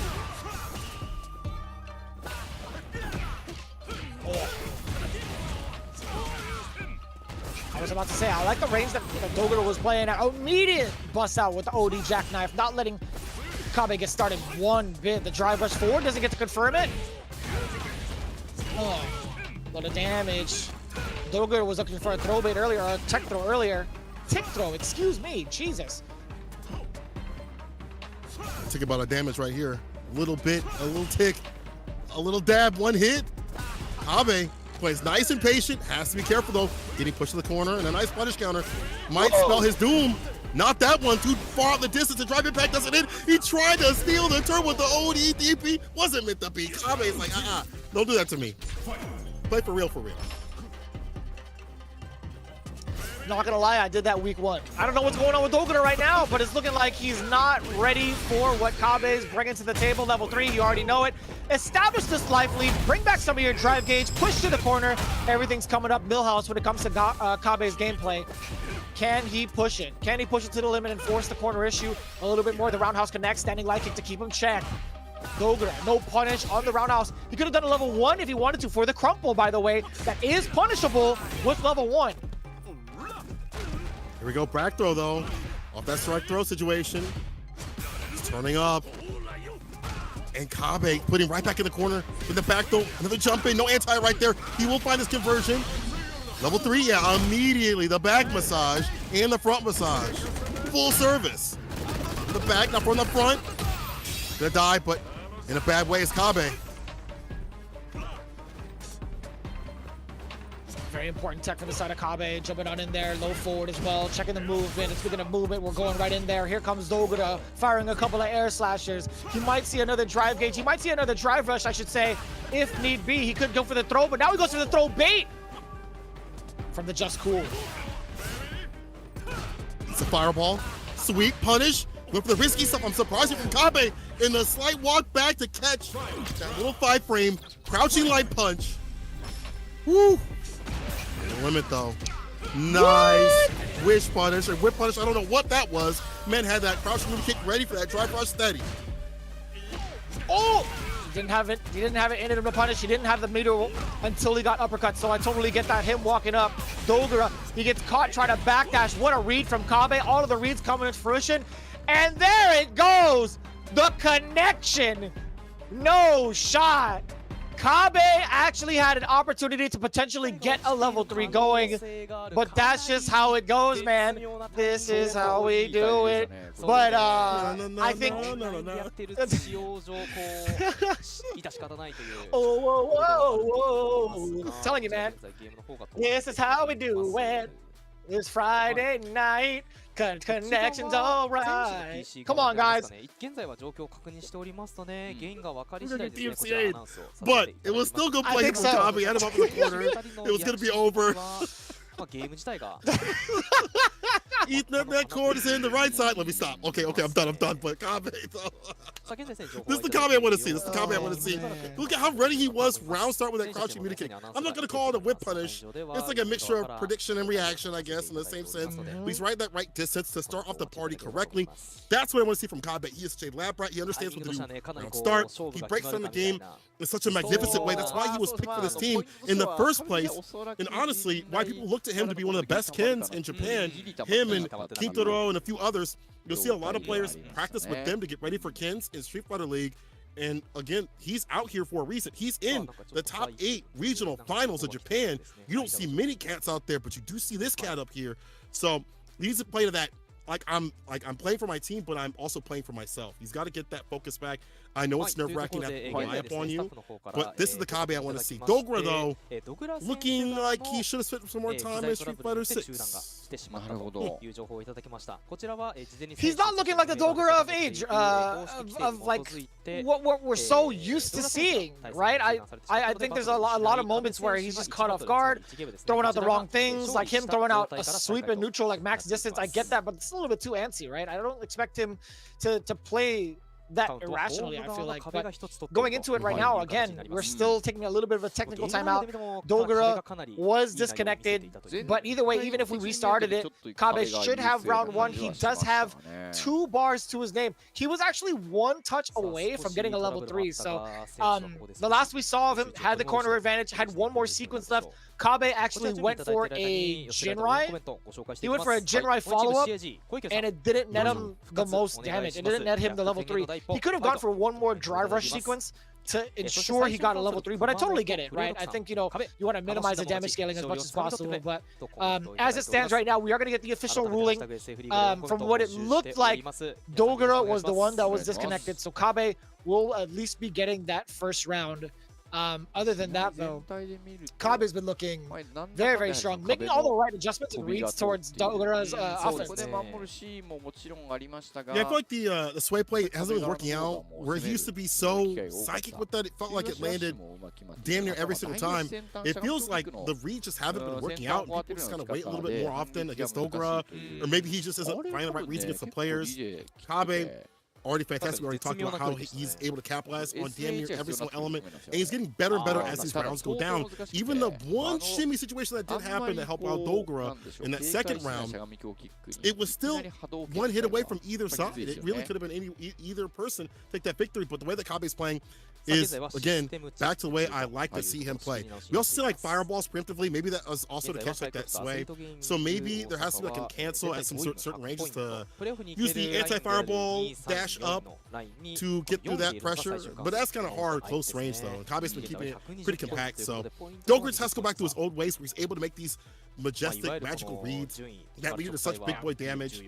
I was about to say, I like the range that Dogura was playing at. Immediate bust out with the OD jackknife, not letting Kabe get started one bit. The drive rush forward doesn't get to confirm it. Oh, a lot of damage. Dogura was looking for a throw bait earlier, or a tech throw earlier. Tick throw, excuse me, Jesus. Think about a damage right here. A little bit, a little tick, a little dab, one hit. Kabe plays nice and patient, has to be careful though. Getting pushed to the corner and a nice punish counter. Might spell his doom. Not that one, too far out the distance. The drive impact doesn't hit. He tried to steal the turn with the old EDP. Wasn't meant to be. Kabe's like, don't do that to me. Play for real, for real. Not gonna lie, I did that week 1. I don't know what's going on with Dogura right now, but it's looking like he's not ready for what Kabe's bringing to the table. Level 3, you already know it. Establish this life lead, bring back some of your drive gauge, push to the corner. Everything's coming up Millhouse when it comes to Kabe's gameplay. Can he push it? Can he push it to the limit and force the corner issue a little bit more? The roundhouse connect, standing light kick to keep him checked. Dogura, no punish on the roundhouse. He could have done a level 1 if he wanted to for the crumple, by the way. That is punishable with level 1. Here we go, back throw though. Off that strike throw situation. He's turning up. And Kabe putting right back in the corner with the back throw. Another jump in, no anti right there. He will find his conversion. Level 3, yeah, immediately the back massage and the front massage. Full service. From the back, not from the front. Gonna die, but in a bad way is Kabe. Very important tech from the side of Kabe, jumping on in there, low forward as well, checking the movement. And speaking of movement, we're going right in there. Here comes Dogura, firing a couple of air slashers. He might see another drive gauge. He might see another drive rush, I should say, if need be. He could go for the throw, but now he goes for the throw bait from the Just Cool. It's a fireball. Sweet punish. Went for the risky stuff. I'm surprised from Kabe in the slight walk back to catch that little 5-frame crouching light punch. Woo! The limit though. Nice wish punish or whip punish. I don't know what that was. Man had that crouching move kick ready for that drive rush steady. Oh! He didn't have it. He didn't have it in him to punish. He didn't have the meter until he got uppercut. So I totally get that. Him walking up. Dogura, he gets caught trying to backdash. What a read from Kabe. All of the reads coming to fruition. And there it goes. The connection. No shot. Kabe actually had an opportunity to potentially get a level 3 going, but that's just how it goes, man. This is how we do it. But I think I'm telling you, man, this is how we do it. It's Friday night. Connection's all right. Come on, guys. But it was still good play from Kabe. Had him up in the corner. It was going to be over. Ethan, that cord is in the right side. Let me stop. Okay, I'm done. But Kabe, this is the Kabe I want to see. Look at how ready he was round start with that crouching meter kick. I'm not going to call it a whip punish. It's like a mixture of prediction and reaction, I guess, in the same sense. But he's right at that right distance to start off the party correctly. That's what I want to see from Kabe. He is such a lab rat. He understands what to do round start. He breaks down the game in such a magnificent way. That's why he was picked for this team in the first place. And honestly, why people looked at him to be one of the best Kens in Japan. Him and Kintaro and a few others. You'll see a lot of players practice with them to get ready for Kens in Street Fighter League. And again, he's out here for a reason. He's in the top 8 regional finals of Japan. You don't see many cats out there, but you do see this cat up here. So he needs to play to that. I'm playing for my team, but I'm also playing for myself. He's got to get that focus back. I know it's nerve-wracking to rely upon you, but this is the Kabe I want to see. Dogura, though, looking like he should have spent some more time in Street Fighter 6. He's not looking like the Dogura of age, of like what we're so used to seeing, right? I think there's a lot of moments where he's just caught off guard, throwing out the wrong things, like him throwing out a sweep and neutral like max distance. I get that, but it's a little bit too antsy, right? I don't expect him to play that irrationally, I feel like. But going into it right now, again, we're still taking a little bit of a technical timeout. Dogura was disconnected, but either way, even if we restarted it, Kabe should have round 1. He does have 2 bars to his name. He was actually 1 touch away from getting a level 3. So the last we saw of him had the corner advantage, had 1 more sequence left. Kabe actually went for a Jinrai. He went for a Jinrai follow-up, and it didn't net him the most damage. It didn't net him the level 3. He could have gone for 1 more drive rush sequence, to ensure he got a level 3, but I totally get it, right? I think, you know, you want to minimize the damage scaling as much as possible, but as it stands right now, we are going to get the official ruling. From what it looked like, Dogura was the one that was disconnected, so Kabe will at least be getting that first round. Other than that, though, Kabe's been looking very, very strong, making all the right adjustments and reads towards Dogura's offense. Yeah, I feel like the sway play hasn't been working out. Where he used to be so psychic with that, it felt like it landed damn near every single time. It feels like the reads just haven't been working out. People just kind of wait a little bit more often against Dogura, or maybe he just isn't finding the right reads against the players. Kabe, already fantastic. We already talked about how he's able to capitalize on damn near every single element, and he's getting better and better as these rounds go down. Even the one shimmy situation that did happen to help out Dogura in that second round, it was still one hit away from either side. It really could have been either person take that victory, but the way that Kabe's playing is, again, back to the way I like to see him play. We also see like fireballs preemptively. Maybe that was also to catch like that sway. So maybe there has to be like a cancel at some certain ranges to use the anti-fireball dash up to get through that pressure. But that's kind of hard close range though. Kabe's been keeping it pretty compact. So Dogura has to go back to his old ways where he's able to make these majestic, magical reads that lead to such big boy damage.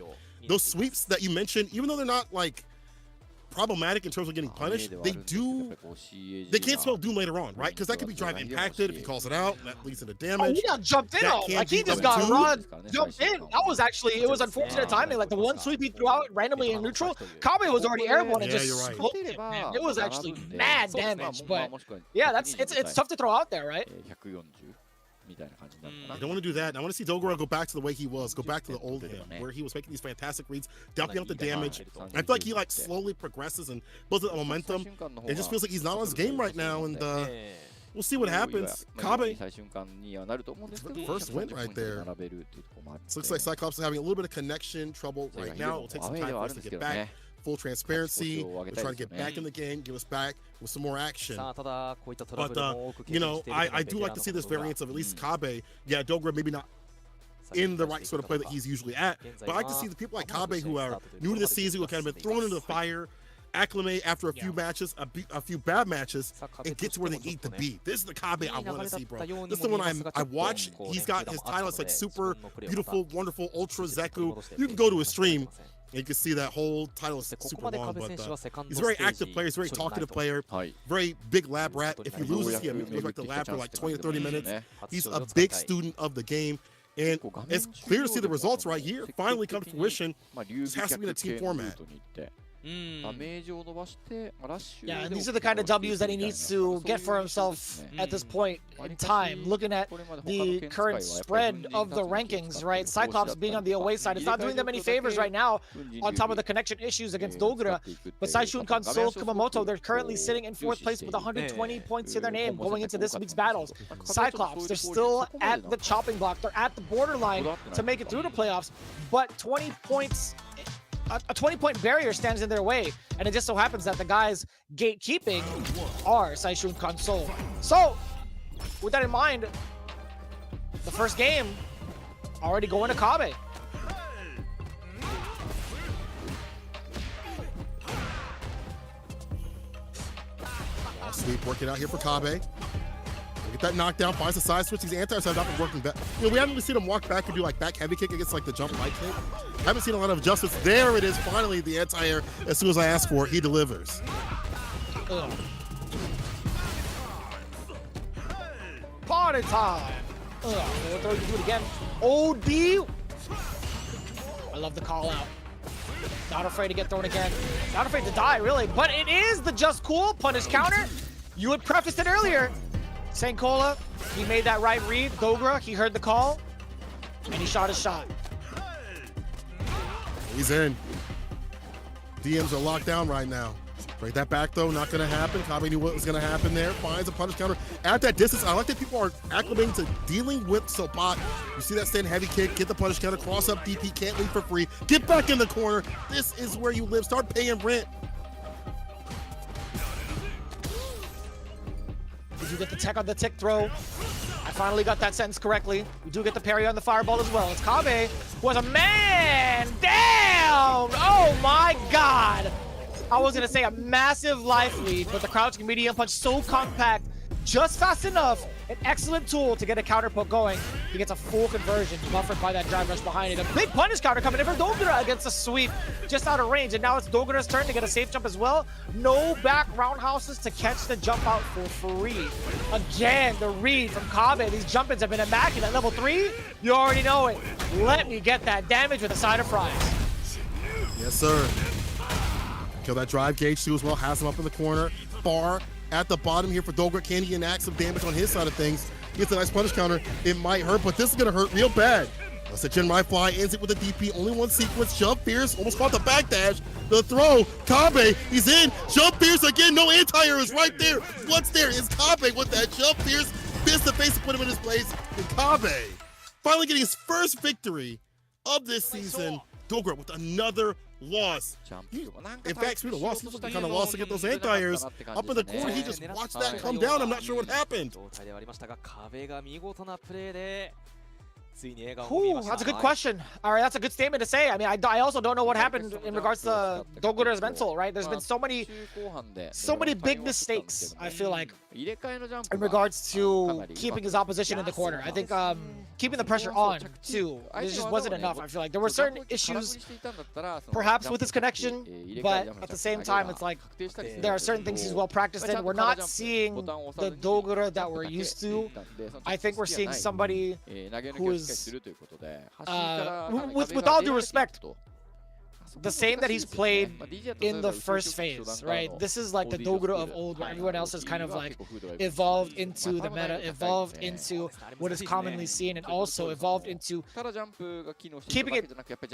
Those sweeps that you mentioned, even though they're not like problematic in terms of getting punished, they can't spell doom later on, right? Because that could be drive impacted if he calls it out. That leads to the damage. Oh, he got jumped in. Like he just got jumped in. That was actually, it was unfortunate timing. Like the one sweep he threw out randomly in neutral, Kabe was already airborne and just smoked it, man. It was actually mad damage, but yeah, it's tough to throw out there, right? I don't want to do that. I want to see Dogura go back to the way he was, go back to the old him, where he was making these fantastic reads, dumping out the damage. I feel like he like slowly progresses and builds up momentum. It just feels like he's not on his game right now, and we'll see what happens. Kabe, first win right there. It looks like CYCLOPS is having a little bit of connection trouble right now. It will take some time for us to get back. Full transparency. We're trying to get back in the game, give us back with some more action. But, you know, I do like to see this variance of at least Kabe. Yeah, Dogura maybe not in the right sort of play that he's usually at. But I like to see the people like Kabe who are new to the season, who kind of been thrown into the fire, acclimate after a few matches, a few bad matches, and get to where they need to be. This is the Kabe I want to see, bro. This is the one I watch. He's got his title. It's like super beautiful, wonderful, ultra Zeku. You can go to his stream. You can see that whole title is super long, but he's a very active player. He's a very talkative player. Very big lab rat. If he loses, he goes back to lab for like 20 to 30 minutes. He's a big student of the game. And it's clear to see the results right here finally come to fruition. This has to be in a team format. Yeah, and these are the kind of W's that he needs to get for himself at this point in time. Looking at the current spread of the rankings, right? CYCLOPS being on the away side, it's not doing them any favors right now on top of the connection issues against Dogura. But Saishunkan Sol Kumamoto, they're currently sitting in 4th place with 120 points to their name going into this week's battles. CYCLOPS, they're still at the chopping block. They're at the borderline to make it through the playoffs, but 20 points... A 20-point barrier stands in their way, and it just so happens that the guys gatekeeping are Saishunkan Sol. So, with that in mind, the first game already going to Kabe. Sweep working out here for Kabe. Get that knockdown, finds the side switch. These anti-airs have not been working back. You know, we haven't really seen him walk back and do like back heavy kick against like the jump light kick. I haven't seen a lot of adjustments. There it is, finally the anti-air. As soon as I ask for it, he delivers. Party time. Do it again. OD. I love the call out. Not afraid to get thrown again. Not afraid to die, really. But it is the just cool punish counter. You had prefaced it earlier. Sankola, he made that right read. Dogura, he heard the call, and he shot his shot. He's in. DMs are locked down right now. Break that back, though. Not going to happen. Kabe knew what was going to happen there. Finds a punish counter. At that distance, I like that people are acclimating to dealing with Sopat. You see that stand heavy kick. Get the punish counter. Cross up DP. Can't leave for free. Get back in the corner. This is where you live. Start paying rent. Did you get the tech on the tick throw? I finally got that sentence correctly. We do get the parry on the fireball as well. It's Kabe who has a man down. Oh my God. I was going to say a massive life lead, but the crouching medium punch so compact, just fast enough. An excellent tool to get a counter poke going. He gets a full conversion, buffered by that drive rush behind it. A big punish counter coming in from Dogura against a sweep just out of range. And now it's Dogura's turn to get a safe jump as well. No back roundhouses to catch the jump out for free. Again, the read from Kabe. These jump-ins have been immaculate. Level 3, you already know it. Let me get that damage with a side of fries. Yes, sir. Kill that drive gauge too as well. Has him up in the corner. Bar at the bottom here for Dogura. Can he enact some damage on his side of things? Gets a nice punish counter. It might hurt, but this is going to hurt real bad. That's a Genrai fly. Ends it with a DP. Only one sequence. Jump fierce. Almost caught the backdash. The throw. Kabe. He's in. Jump fierce again. No anti-air is right there. What's there is Kabe with that jump fierce. Fist to face to put him in his place. And Kabe finally getting his first victory of this season. Dogura with another loss. In fact, speaking of loss, he kind of lost to get those anti-airs up in the corner. He just watched that come down. I'm not sure what happened. Ooh, that's a good question. All right, that's a good statement to say. I mean, I also don't know what happened in regards to Dogura's mental, right? There's been so many big mistakes, I feel like, in regards to keeping his opposition in the corner. I think keeping the pressure on, too, it just wasn't enough. I feel like there were certain issues, perhaps with his connection, but at the same time, it's like there are certain things he's well practiced in. We're not seeing the Dogura that we're used to. I think we're seeing somebody who is, with all due respect, the same that he's played in the first phase, right? This is like the Dogura of old, where everyone else has kind of like evolved into the meta, evolved into what is commonly seen, and also evolved into keeping it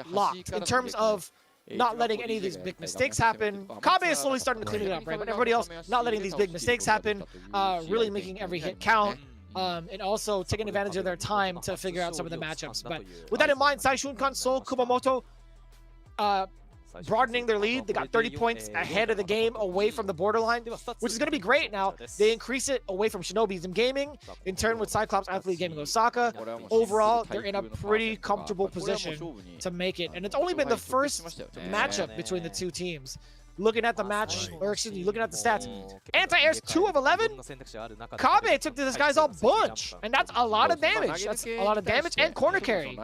locked in terms of not letting any of these big mistakes happen. Kabe is slowly starting to clean it up, right? But everybody else not letting these big mistakes happen, really making every hit count. And also taking advantage of their time to figure out some of the matchups. But with that in mind, Saishunkan Sol Kumamoto broadening their lead. They got 30 points ahead of the game, away from the borderline, which is going to be great now. They increase it away from Shinobism Gaming, in turn with CYCLOPS Athlete Gaming Osaka. Overall, they're in a pretty comfortable position to make it. And it's only been the first matchup between the two teams. Looking at the match, or excuse me, looking at the stats, anti-airs 2 of 11. Kabe took this guy's all bunch, and that's a lot of damage. That's a lot of damage and corner carry.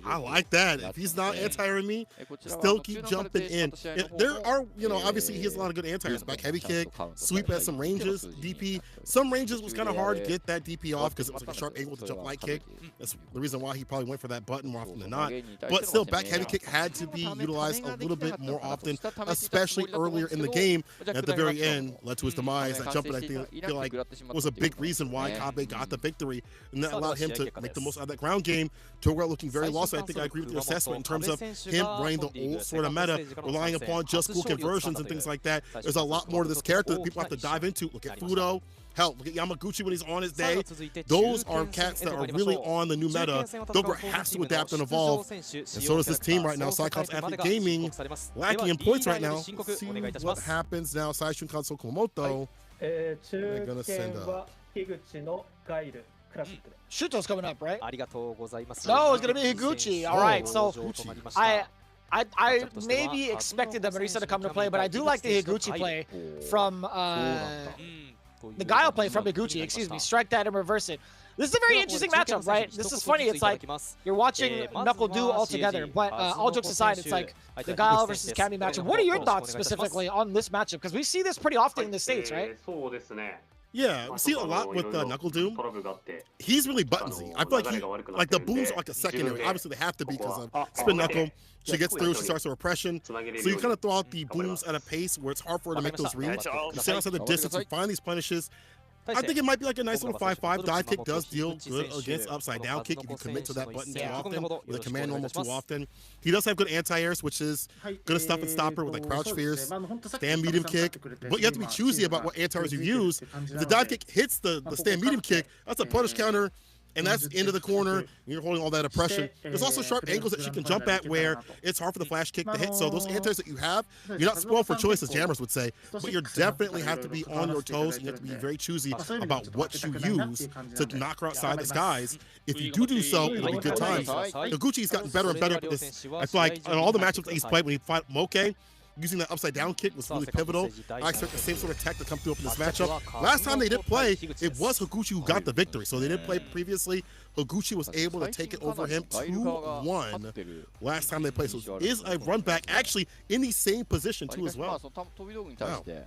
I like that. If he's not anti-airing me, still keep jumping in. There are, obviously he has a lot of good anti-airs. Back heavy kick, sweep at some ranges, DP. Some ranges was kind of hard to get that DP off because it was like a sharp angle with the jump light kick. That's the reason why he probably went for that button more often than not. But still, back heavy kick had to be utilized a little bit more often, especially earlier in the game. At the very end, led to his demise. That jump, I feel like, was a big reason why Kabe got the victory, and that allowed him to make the most out of that ground game. Dogura looking very lost. I think I agree with your assessment in terms of him running the old sort of meta, relying upon just cool conversions and things like that. There's a lot more to this character that people have to dive into. Look at Fudo. Hell, look at Yamaguchi when he's on his day. Those are cats that are really on the new meta. Dogura has to adapt and evolve. And so does this team right now. CYCLOPS Athlete Gaming lacking in points right now. Let's see what happens now. Saishunkan Sol Kumamoto. They're going to send up. Shuto's coming up, right? No, it's going to be Higuchi. All right, so I maybe expected the Marisa to come to play, but I do like the Higuchi play from the Guile play from Higuchi, excuse me. Strike that and reverse it. This is a very interesting matchup, right? This is funny. It's like you're watching Knuckle Do all together, but all jokes aside, it's like the Guile versus Cammy matchup. What are your thoughts specifically on this matchup? Because we see this pretty often in the States, right? Yeah, we see it a lot with Knuckle Doom. He's really buttonsy. I feel like the booms are like a secondary. Obviously, they have to be because of Spin Knuckle. She gets through, she starts her repression. So you kind of throw out the booms at a pace where it's hard for her to make those reads. You stand outside the distance, you find these punishes. I think it might be like a nice little 5-5. Dive kick does deal good against upside down kick if you commit to that button too often, with a command normal too often. He does have good anti-airs, which is good stuff and stopper with like crouch fierce, stand medium kick. But you have to be choosy about what anti-airs you use. If the dive kick hits the stand medium kick, that's a punish counter. And that's into the corner. You're holding all that oppression. There's also sharp angles that she can jump at where it's hard for the flash kick to hit. So those anti-airs that you have, you're not spoiled for choice, as jammers would say, but you definitely have to be on your toes. And you have to be very choosy about what you use to knock her outside the skies. If you do so, it'll be good times. Higuchi's gotten better and better at this. I feel like in all the matchups that he's played, when he fought Moke, using that upside down kick was really pivotal. I expect the same sort of tech to come through up in this matchup. Last time they did play, it was Higuchi who got the victory. So they did play previously. Higuchi was able to take it over him 2-1 last time they played. So it is a run back actually in the same position too as well. Wow.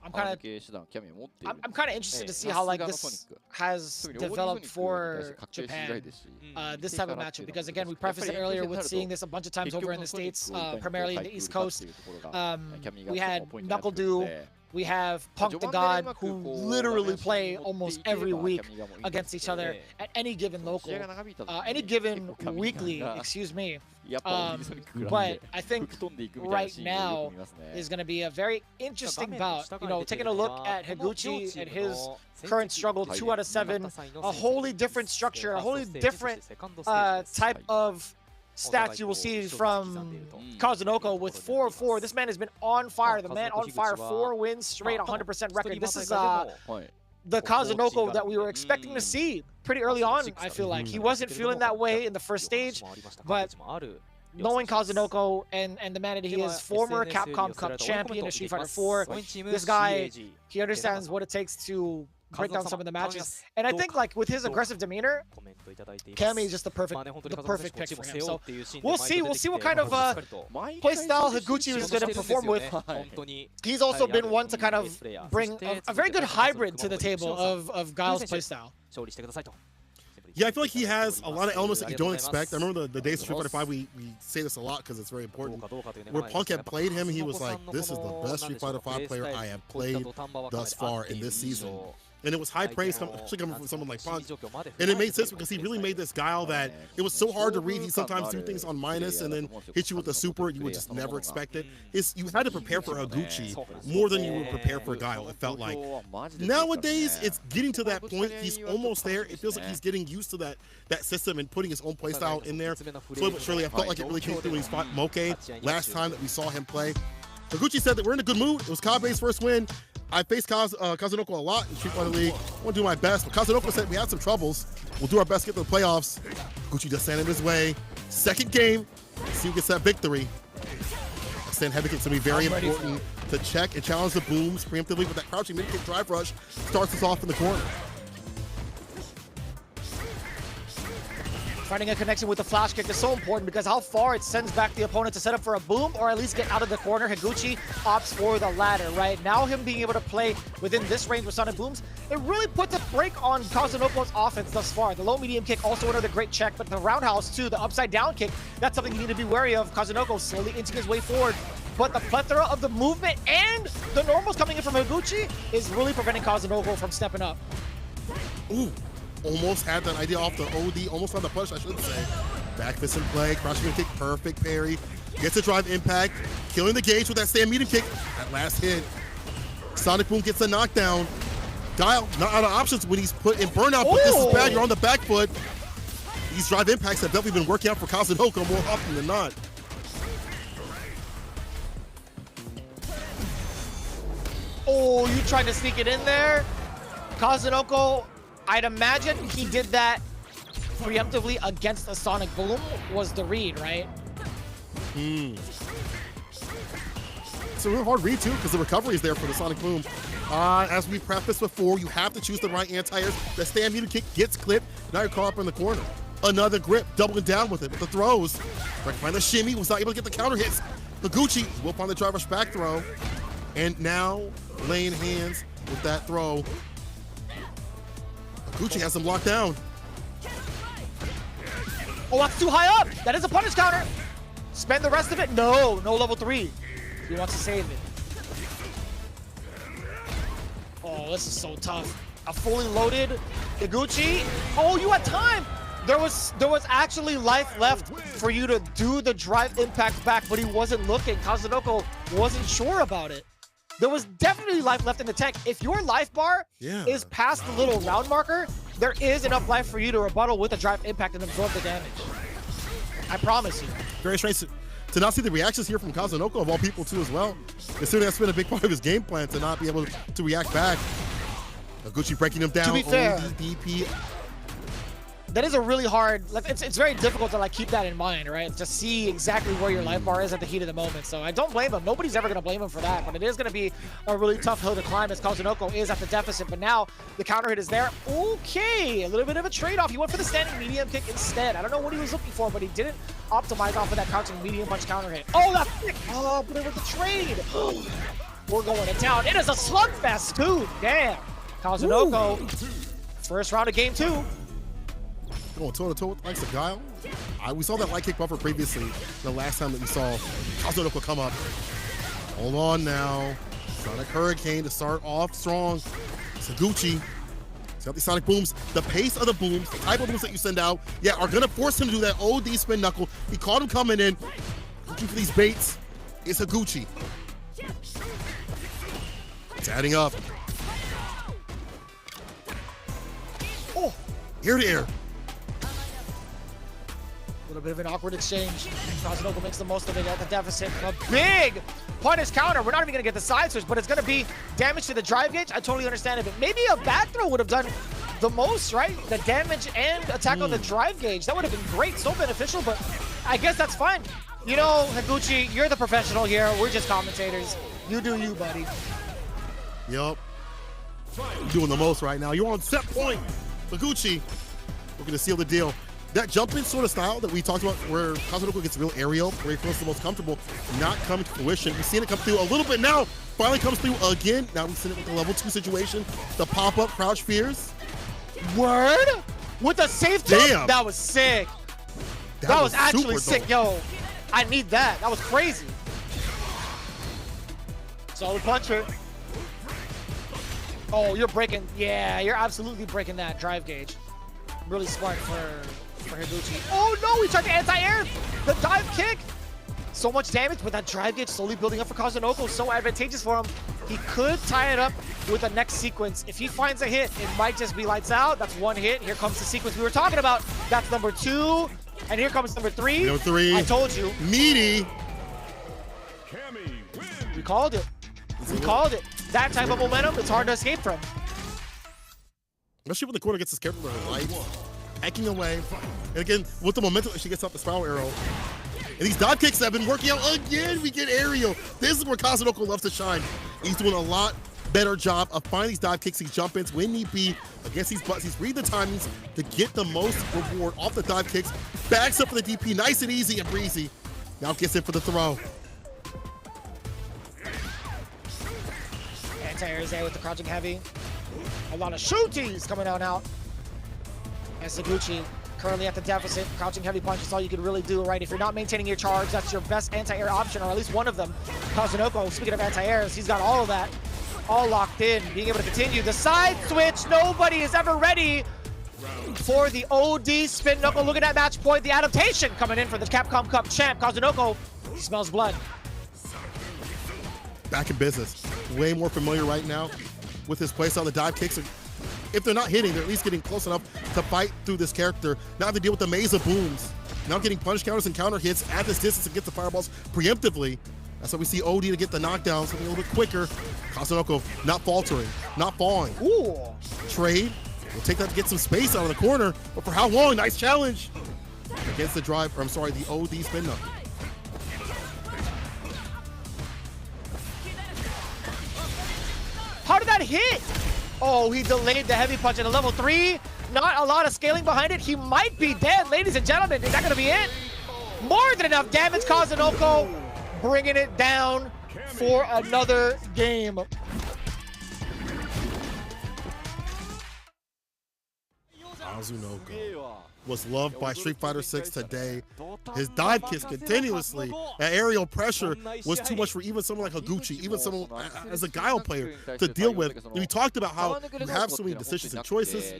I'm kind of interested to see how like this has developed for Japan, this type of matchup, because again, we prefaced it earlier with seeing this a bunch of times over in the States, primarily in the East Coast. We had Knuckle Do, we have Punk the God, who literally play almost every week against each other at any given local, any given weekly, excuse me. But I think right now is going to be a very interesting bout. You know, taking a look at Higuchi and his current struggle, 2 out of 7, a wholly different structure, a wholly different type of stats you will see from Kazunoko with 4-4. This man has been on fire. The man on fire, 4 wins straight, 100% record. This is the Kazunoko that we were expecting to see pretty early on, I feel like. He wasn't feeling that way in the first stage, but knowing Kazunoko and the man that he is, former Capcom Cup champion of Street Fighter 4, this guy, he understands what it takes to break down some of the matches. And I think like with his aggressive demeanor, Kami is just the perfect pick for him. So we'll see what kind of playstyle Higuchi is going to perform with. He's also been one to kind of bring a very good hybrid to the table of Guile's playstyle. Yeah, I feel like he has a lot of elements that you don't expect. I remember the days of Street Fighter 5, we say this a lot because it's very important. Where Punk had played him, he was like, this is the best Street Fighter 5 player I have played thus far in this season. And it was high praise, especially coming from someone like Punk. And it made sense because he really made this Guile that it was so hard to read. He sometimes do things on minus and then hit you with a super. You would just never expect it. You had to prepare for Higuchi more than you would prepare for Guile, it felt like. Nowadays, it's getting to that point. He's almost there. It feels like he's getting used to that system and putting his own playstyle in there. Slowly but surely, I felt like it really came through when he fought Mochi last time that we saw him play. Higuchi said that we're in a good mood. It was Kabe's first win. I faced Kazunoko a lot in Street Fighter League. I want to do my best, but Kazunoko said we had some troubles. We'll do our best to get to the playoffs. Higuchi just sent him his way. Second game, see who gets that victory. Extend heavy kick's going to be very important to check and challenge the booms preemptively, but that crouching mid-kick drive rush starts us off in the corner. Finding a connection with the flash kick is so important because how far it sends back the opponent to set up for a boom or at least get out of the corner. Higuchi opts for the latter, right? Now him being able to play within this range with Sonic Booms, it really puts a break on Kazunoko's offense thus far. The low medium kick, also another great check, but the roundhouse too, the upside down kick, that's something you need to be wary of. Kazunoko slowly inching his way forward, but the plethora of the movement and the normals coming in from Higuchi is really preventing Kazunoko from stepping up. Ooh. Almost had that idea off the OD, almost on the push, I should say. Back fist in play, crouching kick, perfect parry. Gets a drive impact, killing the gauge with that stand medium kick. That last hit. Sonic Boom gets a knockdown. Guile, not out of options when he's put in burnout, but this is bad, you're on the back foot. These drive impacts have definitely been working out for Kazunoko more often than not. Oh, you tried to sneak it in there? Kazunoko, I'd imagine he did that preemptively against a Sonic Boom was the read, right? It's a real hard read too because the recovery is there for the Sonic Boom. As we prefaced before, you have to choose the right anti-airs. The stand medium kick gets clipped. Now you're caught up in the corner. Another grip, doubling down with it with the throws. Right behind the shimmy, was not able to get the counter hits. Higuchi will find the drive rush back throw. And now laying hands with that throw. Higuchi has him locked down. Oh, that's too high up. That is a punish counter. Spend the rest of it. No level 3. He wants to save it. Oh, this is so tough. A fully loaded Higuchi. Oh, you had time. There was actually life left for you to do the drive impact back, but he wasn't looking. Kazunoko wasn't sure about it. There was definitely life left in the tech. If your life bar is past the little round marker, there is enough life for you to rebuttal with a drive impact and absorb the damage. I promise you. Very strange to not see the reactions here from Kazunoko, of all people too as well. Considering that's been a big part of his game plan to not be able to react back. Higuchi breaking him down. To be fair, DP. that is a really hard, like, it's very difficult to like keep that in mind, right? To see exactly where your life bar is at the heat of the moment. So I don't blame him. Nobody's ever gonna blame him for that, but it is gonna be a really tough hill to climb as Kazunoko is at the deficit, but now the counter hit is there. Okay, a little bit of a trade-off. He went for the standing medium kick instead. I don't know what he was looking for, but he didn't optimize off of that crouching medium punch counter hit. Oh, that's sick. Oh, but it was a trade. We're going to town. It is a slugfest, too. Damn. Kazunoko, first round of game 2. Going toe-to-toe with likes of Guile. We saw that light kick buffer previously, the last time that we saw Kazunoko come up. Hold on now. Sonic Hurricane to start off strong. Higuchi. He's got the Sonic Booms. The pace of the booms, the type of booms that you send out, yeah, are going to force him to do that OD spin knuckle. He caught him coming in. Looking for these baits. It's Higuchi. It's adding up. Oh, ear to ear. A little bit of an awkward exchange. Kazunoko makes the most of it at the deficit. A big punish counter. We're not even going to get the side switch, but it's going to be damage to the drive gauge. I totally understand it. Maybe a back throw would have done the most, right? The damage and attack on the drive gauge. That would have been great. So beneficial, but I guess that's fine. You know, Higuchi, you're the professional here. We're just commentators. You do you, buddy. Yup. You're doing the most right now. You're on set point. Higuchi, we're going to seal the deal. That jump-in sort of style that we talked about where Kazunoko gets real aerial, where he feels the most comfortable, not coming to fruition. We've seen it come through a little bit now. Finally comes through again. Now we've seen it with the level 2 situation. The pop-up crouch fears. Word? With the safe jump? Damn. That was sick. That was actually sick. Yo, I need that. That was crazy. Solid puncher. Oh, you're breaking. Yeah, you're absolutely breaking that drive gauge. Really smart for Higuchi. Oh no, he tried to anti-air the dive kick. So much damage, but that drive gauge slowly building up for Kazunoko. So advantageous for him. He could tie it up with the next sequence. If he finds a hit, it might just be lights out. That's one hit. Here comes the sequence we were talking about. That's number 2. And here comes number 3. Number 3. I told you. Meaty. We called it. We called it. That type of momentum, it's hard to escape from. Especially when the corner gets his character with her light, hacking away. And again, with the momentum, she gets up the spiral arrow. And these dive kicks have been working out again. We get aerial. This is where Kazunoko loves to shine. He's doing a lot better job of finding these dive kicks, these jump ins when need be against these butts. He's reading the timings to get the most reward off the dive kicks. Backs up for the DP, nice and easy and breezy. Now gets in for the throw. Anti-airs there with the crouching heavy. A lot of shooties coming out now. And Higuchi currently at the deficit. Crouching heavy punch is all you can really do, right? If you're not maintaining your charge, that's your best anti-air option, or at least one of them. Kazunoko, speaking of anti-airs, he's got all of that, all locked in, being able to continue. The side switch, nobody is ever ready for the OD spin knuckle. Look at that match point, the adaptation coming in for the Capcom Cup champ. Kazunoko smells blood. Back in business. Way more familiar right now with his playstyle. The dive kicks, if they're not hitting, they're at least getting close enough to fight through this character. Now they deal with the maze of booms. Now getting punish counters and counter hits at this distance to get the fireballs preemptively. That's why we see OD to get the knockdown, something a little bit quicker. Kazunoko not faltering, not falling. Ooh. Trade. We'll take that to get some space out of the corner, but for how long? Nice challenge against the drive, or I'm sorry, the OD spin knuckle. How did that hit? Oh, he delayed the heavy punch at a level 3. Not a lot of scaling behind it. He might be dead, ladies and gentlemen. Is that going to be it? More than enough damage. Kazunoko bringing it down for another game. Kazunoko was loved by Street Fighter 6 today. His dive kicks continuously. That aerial pressure was too much for even someone like Higuchi, even someone as a Guile player to deal with. We talked about how you have so many decisions and choices.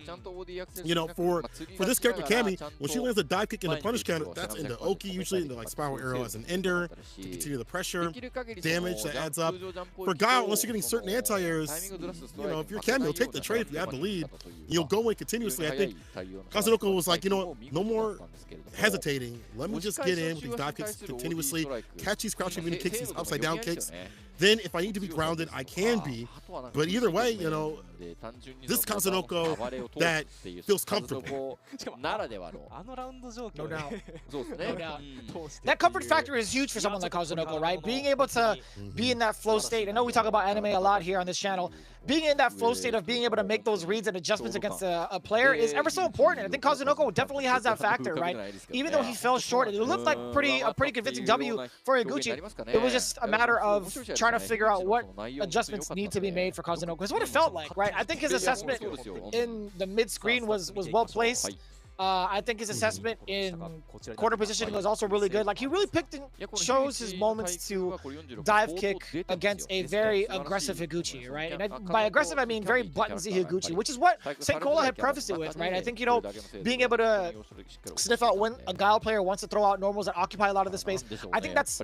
You know, for this character, Cammy, when she lands a dive kick in the punish counter, that's in the Oki, usually in the like spiral arrow as an ender to continue the pressure, damage that adds up. For Guile, once you're getting certain anti-airs, you know, if you're Cammy, you'll take the trade if you have the lead. You'll go in continuously. I think Kazunoko was like, you know, no more hesitating. Let me just get in with these dive kicks continuously, catch these crouching mini kicks, these upside down kicks, then if I need to be grounded, I can be. But either way, you know, this Kazunoko that feels comfortable. No doubt. No doubt. That comfort factor is huge for someone like Kazunoko, right? Being able to be in that flow state. I know we talk about anime a lot here on this channel. Being in that flow state of being able to make those reads and adjustments against a player is ever so important. I think Kazunoko definitely has that factor, right? Even though he fell short, it looked like a pretty convincing W for Higuchi. It was just a matter of trying to figure out what adjustments need to be made for Kazunoko. It's what it felt like, right? I think his assessment in the mid-screen was well placed. I think his assessment in corner positioning was also really good. Like, he really picked and chose his moments to dive kick against a very aggressive Higuchi, right? And by aggressive, I mean very buttonsy Higuchi, which is what St. Cola had prefaced it with, right? I think, you know, being able to sniff out when a Guile player wants to throw out normals that occupy a lot of the space, I think that's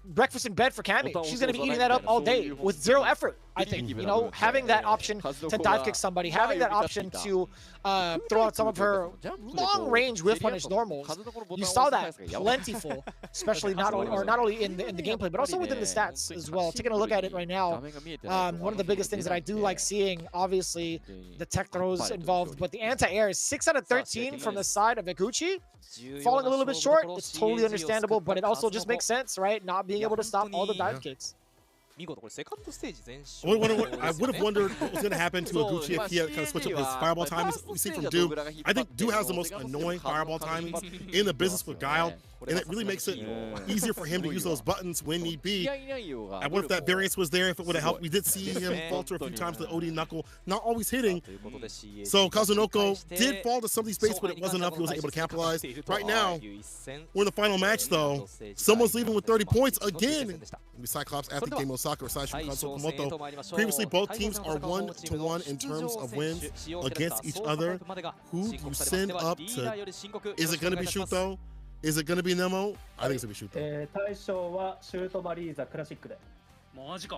breakfast in bed for Cammy. She's going to be eating that up all day with zero effort, I think. You know, having that option to dive kick somebody, having that option to throw out some of her long-range whiff punish normals. You saw that plentiful, especially not only in the gameplay, but also within the stats as well. Taking a look at it right now, one of the biggest things that I do like seeing, obviously, the tech throws involved, but the anti-air is 6 out of 13 from the side of Higuchi. Falling a little bit short, it's totally understandable, but it also just makes sense, right? Not being able to stop all the dive kicks. I would have wondered what was going to happen to Higuchi if he had kind of switched up his fireball timings. We see from Do. I think Do has the most annoying fireball timings in the business with Guile, and it really makes it easier for him to use those buttons when need be. I wonder if that variance was there, if it would have helped. We did see him falter a few times with the OD knuckle, not always hitting. So Kazunoko did fall to some of these baits, but it wasn't enough. He wasn't able to capitalize. Right now, we're in the final match, though. Someone's leaving with 30 points again. CYCLOPS, Athlete Game OSAKA, or Saishunkan Sol Kumamoto. Previously, both teams are 1-1 in terms of wins against each other. Who do you send up to? Is it going to be Shuto? Is it going to be Nemo? I think it's going to be Shuto.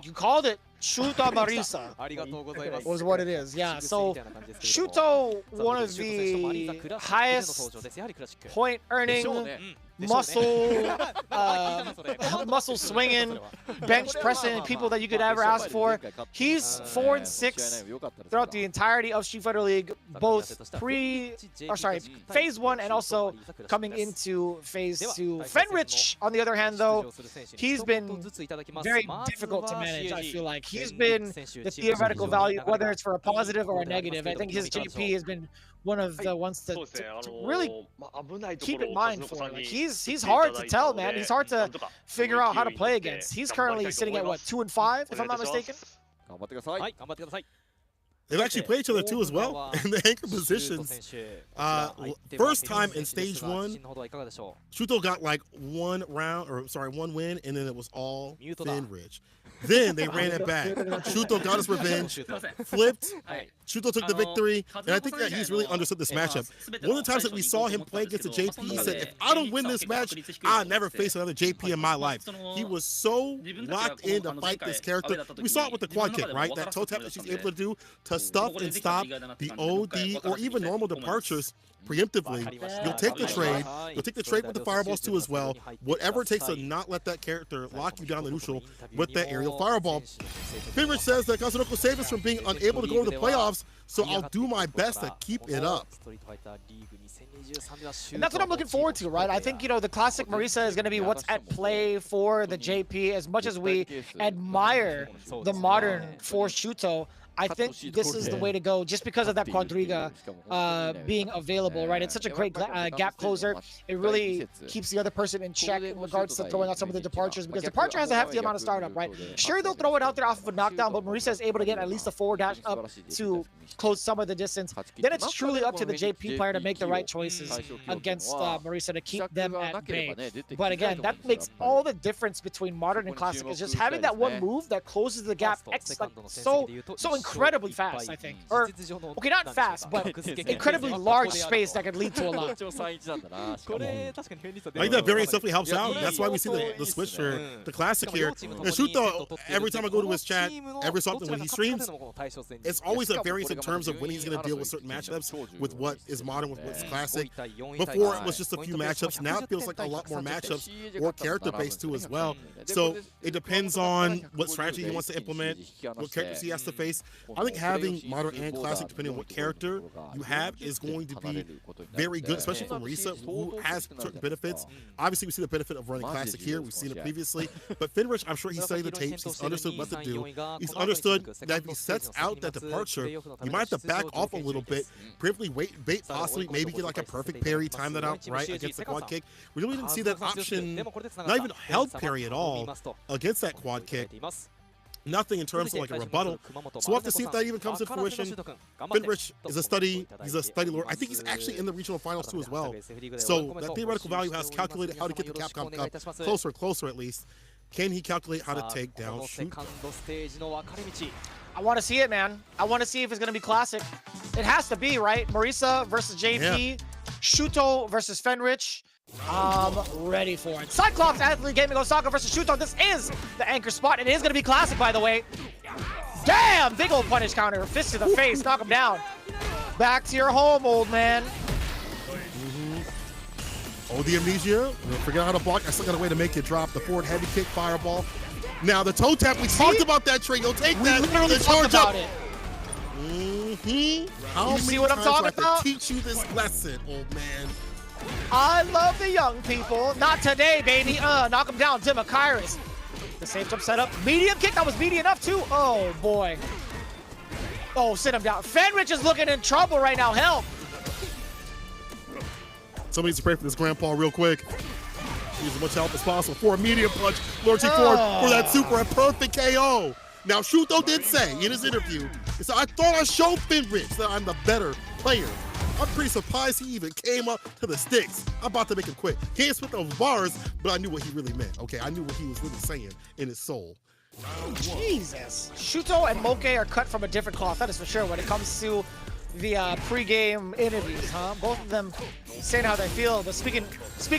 You called it. Shuto Marisa was what it is. Yeah, so Shuto, one of the highest point earning, muscle swinging, bench pressing people that you could ever ask for. He's 4-6 throughout the entirety of Street Fighter League, both phase 1 and also coming into phase 2. Fenrich, on the other hand, though, he's been very difficult to manage, I feel like. He's been the theoretical value, whether it's for a positive or a negative. I think his JP has been one of the ones to really keep in mind for. Like, he's hard to tell, man. He's hard to figure out how to play against. He's currently sitting at, what, 2-5, if I'm not mistaken? They've actually played each other too as well in the anchor positions. First time in stage 1, Shuto got like one win, and then it was all Fenrich. Then they ran it back. Shuto got his revenge, flipped. Shuto took the victory, and I think that he's really understood this matchup. One of the times that we saw him play against a JP, he said, if I don't win this match, I'll never face another JP in my life. He was so locked in to fight this character. We saw it with the quad kick, right? That toe tap that she's able to do to stuff and stop the OD or even normal departures preemptively. You'll take the trade. You'll take the trade with the fireballs too as well. Whatever it takes to not let that character lock you down the neutral with that aerial fireball. Fenrich says that Kazunoko saved us from being unable to go to the playoffs, so I'll do my best to keep it up. And that's what I'm looking forward to, right? I think, you know, the classic Marisa is going to be what's at play for the JP. As much as we admire the modern for Shuto, I think this is the way to go just because of that Quadriga being available, right? It's such a great gap closer. It really keeps the other person in check in regards to throwing out some of the departures, because departure has a hefty amount of startup, right? Sure, they'll throw it out there off of a knockdown, but Marisa is able to get at least a forward dash up to close some of the distance. Then it's truly up to the JP player to make the right choices against Marisa to keep them at bay. But again, that makes all the difference between modern and classic, is just having that one move that closes the gap so incredibly fast, I think. Or, okay, not fast, but incredibly large space that could lead to a lot. I think that variance definitely helps out. That's why we see the switch for the classic here. And Shuto, every time I go to his chat, every so often when he streams, it's always a variance in terms of when he's going to deal with certain matchups, with what is modern, with what's classic. Before, it was just a few matchups. Now it feels like a lot more matchups or character-based too as well. So it depends on what strategy he wants to implement, what characters he has to face. I think having modern and classic, depending on what character you have, is going to be very good, especially for Marisa, who has certain benefits. Obviously, we see the benefit of running classic here. We've seen it previously. But Fenrich, I'm sure he's studied the tapes. He's understood what to do. He's understood that if he sets out that departure, you might have to back off a little bit, briefly bait, possibly maybe get like a perfect parry, time that out right against the quad kick. We really didn't see that option, not even held parry at all against that quad kick. Nothing in terms of like a rebuttal. So we'll have to see if that even comes to fruition. Fenrich is a study. He's a study lord. I think he's actually in the regional finals too as well. So that theoretical value has calculated how to get the Capcom Cup closer at least. Can he calculate how to take down Shuto? I want to see it, man. I want to see if it's going to be classic. It has to be, right? Marisa versus JP. Shuto versus Fenrich. I'm ready for it. CYCLOPS Athlete Gaming OSAKA versus Shuto. This is the anchor spot. It is going to be classic, by the way. Damn! Big old punish counter. Fist to the face. Knock him down. Back to your home, old man. Oh, the amnesia. Forget how to block. I still got a way to make it drop. The forward heavy kick, fireball. Now the toe tap. We talked about that, Trey. You'll take that. The charge up. How you see what I'm talking about? To teach you this lesson, old man. I love the young people. Not today, baby. Knock him down. Demakairis. The safe jump setup. Medium kick. That was meaty enough, too. Oh, boy. Oh, sit him down. Fenrich is looking in trouble right now. Help. Somebody needs to pray for this grandpa real quick. Use as much help as possible for a medium punch. Lurching forward for that super and perfect KO. Now, Shuto did say in his interview, he said, I thought I showed Fenrich that I'm the better player. I'm pretty surprised he even came up to the sticks. I'm about to make him quit. Can't spit those bars, but I knew what he really meant. Okay, I knew what he was really saying in his soul. Jesus. Shuto and Mochi are cut from a different cloth, that is for sure, when it comes to the pre-game interviews, huh? Both of them saying how they feel, but speaking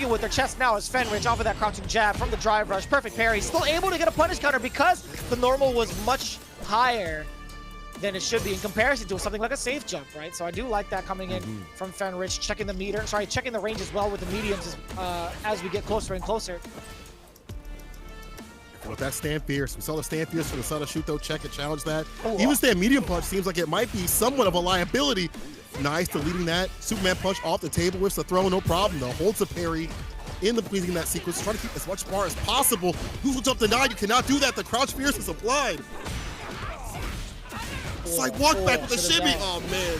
with their chest now is Fenrich off of that crouching jab from the drive rush. Perfect parry. Still able to get a punish counter because the normal was much higher than it should be in comparison to something like a safe jump, right? So I do like that coming in from Fenrich, checking the meter, checking the range as well with the mediums as we get closer and closer. With that stand fierce, we saw the stand fierce from the side of Shuto, check and challenge that. Even stand medium punch seems like it might be somewhat of a liability. Nice deleting that. Superman punch off the table, whips the throw, no problem though. Holds a parry in the pleasing that sequence, trying to keep as much bar as possible. Neutral jump denied, you cannot do that. The crouch fierce is applied. It's like walk back with a shimmy. Oh man.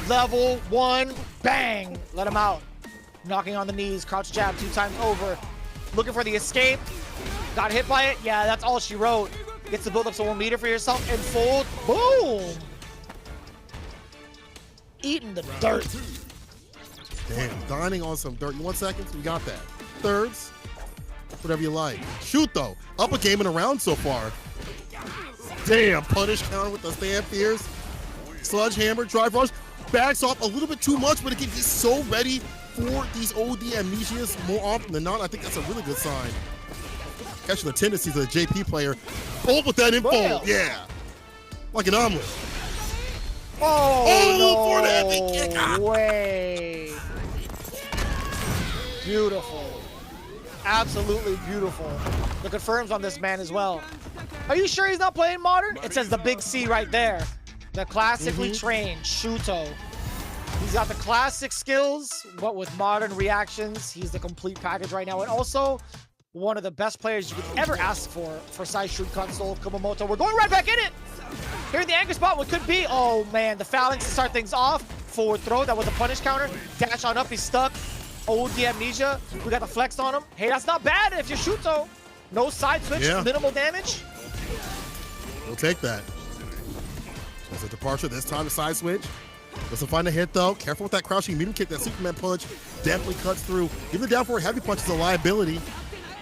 Level 1, bang, let him out. Knocking on the knees, crouch jab 2 times over. Looking for the escape. Got hit by it. Yeah, that's all she wrote. Gets to build up some 1 meter for yourself and fold. Boom! Eating the dirt. Damn, dining on some dirt. You want seconds? We got that. Thirds, whatever you like. Shuto, up a game in a round so far. Damn, punish counter with the stand fierce. Sludge hammer, drive rush. Backs off a little bit too much, but again, he's so ready for these OD amnesias more often than not. I think that's a really good sign. Catching the tendencies of the JP player. Bolt with that info. Yeah. Like an omelet. Oh, no for the heavy kick. way. Beautiful. Absolutely beautiful. The confirms on this man as well. Are you sure he's not playing modern? It says the big C right there. The classically trained Shuto. He's got the classic skills, but with modern reactions, he's the complete package right now. And also, one of the best players you could ever ask for Saishunkan Sol Kumamoto. We're going right back in it. Here in the anchor spot, what could be, oh man, the phalanx to start things off. Forward throw, that was a punish counter. Dash on up, he's stuck. OD amnesia, we got the flex on him. Hey, that's not bad if you're Shuto. No side switch, minimal damage. We'll take that. There's a departure, this time the side switch. Doesn't find a hit though. Careful with that crouching medium kick. That Superman punch definitely cuts through. Give the down forward heavy punch is a liability.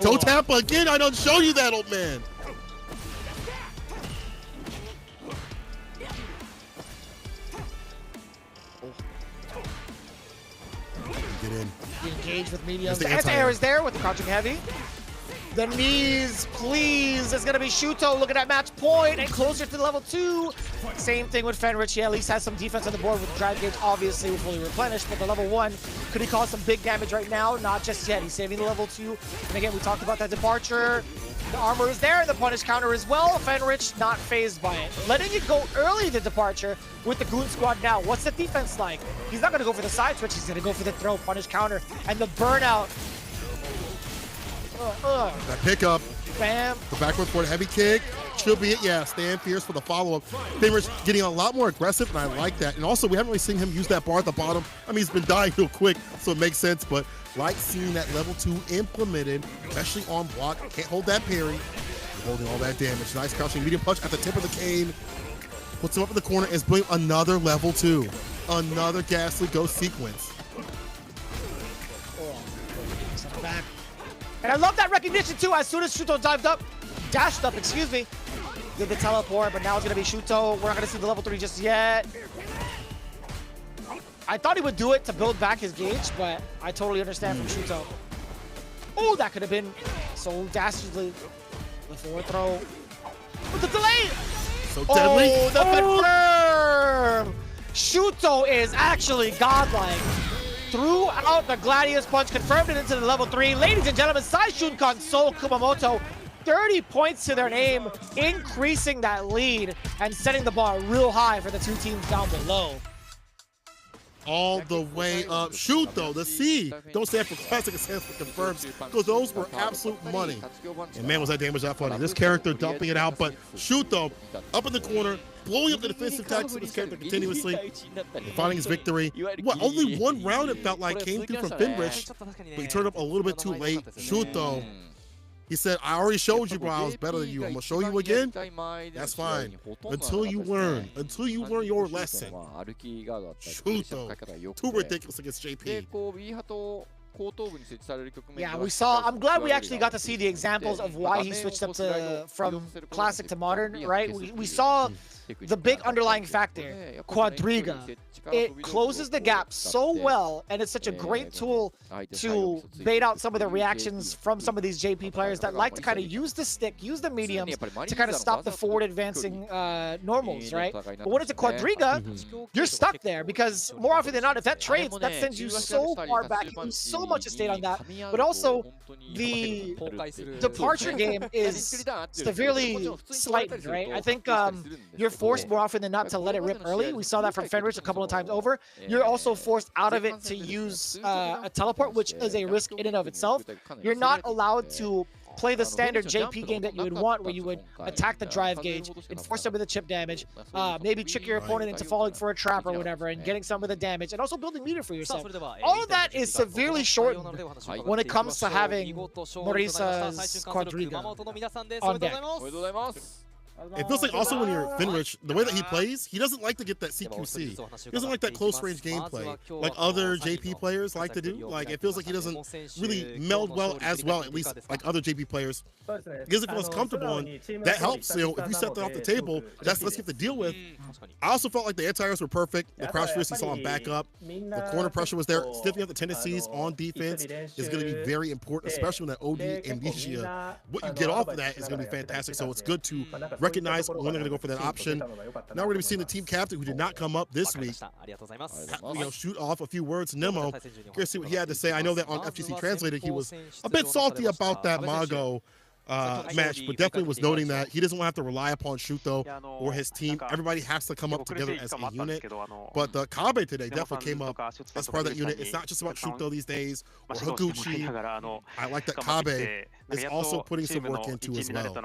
Toe tap again. I don't show you that, old man. Get in. Engage with mediums. The The anti-air is there with the crouching heavy. The knees, please. It's going to be Shuto looking at match point and closer to level 2. Same thing with Fenrich. He at least has some defense on the board with the drive gauge. Obviously, we're fully replenished, but the level 1, could he cause some big damage right now? Not just yet. He's saving the level 2. And again, we talked about that departure. The armor is there, the punish counter as well. Fenrich not phased by it. Letting it go early, the departure, with the Goon Squad now. What's the defense like? He's not going to go for the side switch. He's going to go for the throw, punish counter, and the burnout. That pickup. Bam. The backward forward heavy kick. Should be it, yeah. Stand fierce for the follow-up. Fenrich getting a lot more aggressive, and I like that. And also, we haven't really seen him use that bar at the bottom. I mean, he's been dying real quick, so it makes sense, but like seeing that level 2 implemented, especially on block. Can't hold that parry. You're holding all that damage. Nice crouching medium punch at the tip of the cane. Puts him up in the corner and is putting another level 2. Another ghastly ghost sequence. Back. And I love that recognition too. As soon as Shuto dashed up, excuse me, did the teleport, but now it's gonna be Shuto. We're not gonna see the level 3 just yet. I thought he would do it to build back his gauge, but I totally understand from Shuto. Oh, that could have been so dastardly. The forward throw. With the delay! So deadly. Oh, the confirm! Shuto is actually godlike. Threw out the Gladius Punch, confirmed it into the level 3. Ladies and gentlemen, Saishunkan Sol Kumamoto, 30 points to their name, increasing that lead and setting the bar real high for the two teams down below. All the way up. Shoot, though, the C. Don't stand for classic, it stands for confirms, because those were absolute money. And man, was that damage that funny. This character dumping it out, but Shoot, though, up in the corner, blowing up the defensive tactics of this character continuously, and finding his victory. What, only one round it felt like came through from Fenrich, but he turned up a little bit too late. Shoot, though. He said, I already showed you, bro, I was better than you. I'm going to show you again. That's fine. Until you learn your lesson. Shoot, though. Too ridiculous against JP. Yeah, we saw. I'm glad we actually got to see the examples of why he switched up to from classic to modern, right? We saw the big underlying factor, Quadriga. It closes the gap so well, and it's such a great tool to bait out some of the reactions from some of these JP players that like to kind of use the stick, use the mediums to kind of stop the forward advancing normals, right? But when it's a Quadriga, you're stuck there because more often than not, if that trades, that sends you so far back. You lose so much estate on that, but also the departure game is severely slightened, right? I think you're forced more often than not to let it rip early. We saw that from Fenrich a couple of times over. You're also forced out of it to use a teleport, which is a risk in and of itself. You're not allowed to play the standard JP game that you would want, where you would attack the drive gauge, enforce some of the chip damage, maybe trick your opponent into falling for a trap or whatever, and getting some of the damage, and also building meter for yourself. All of that is severely shortened when it comes to having Morisa's Quadriga on deck. It feels like also when you're Fenrich, the way that he plays, he doesn't like to get that CQC. He doesn't like that close range gameplay like other JP players like to do. Like, it feels like he doesn't really meld well, at least like other JP players. He doesn't feel as comfortable, and that helps. You know, if you set that off the table, that's less you have to deal with. I also felt like the anti-airs were perfect. The crouch fierce, you saw him back up. The corner pressure was there. Stiffing up the tendencies on defense is going to be very important, especially when that OD amnesia. What you get off of that is going to be fantastic. So it's good to recognize when they're going to go for that option. Now we're going to be seeing the team captain, who did not come up this week, shoot off a few words. Nemo, curious to see what he had to say. I know that on FGC Translated, he was a bit salty about that Mago match, but definitely was noting that he doesn't want to have to rely upon Shuto or his team. Everybody has to come up together as a unit. But Kabe today definitely came up as part of that unit. It's not just about Shuto these days or Higuchi. I like that Kabe is also putting some work into as well.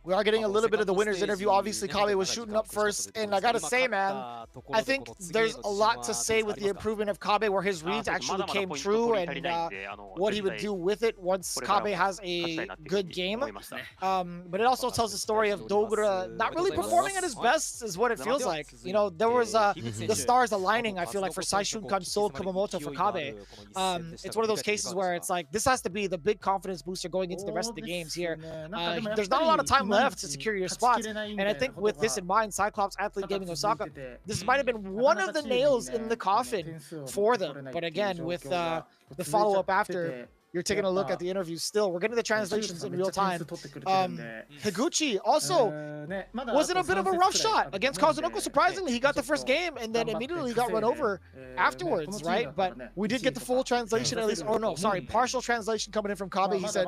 We are getting a little bit of the winner's interview. Obviously, Kabe was shooting up first, and I gotta say, man, I think there's a lot to say with the improvement of Kabe, where his reads actually came true, and what he would do with it once Kabe has a good game. But it also tells the story of Dogura not really performing at his best, is what it feels like. You know, there was the stars aligning, I feel like, for Saishunkan Sol Kumamoto for Kabe. It's one of those cases where it's like, this has to be the big confidence booster going into the rest of the games here. There's not a lot of time left to secure your spots. And I think with this in mind, Cyclops Athlete Gaming Osaka, this might have been one of the nails in the coffin for them. But again, with the follow-up after, you're taking a look at the interview still. We're getting the translations in real time. Higuchi also was in a bit of a rough shot against Kazunoko. Surprisingly, he got the first game and then immediately got run over afterwards, right? But we did get the full translation at least. Oh no, sorry, partial translation coming in from Kabe. He said,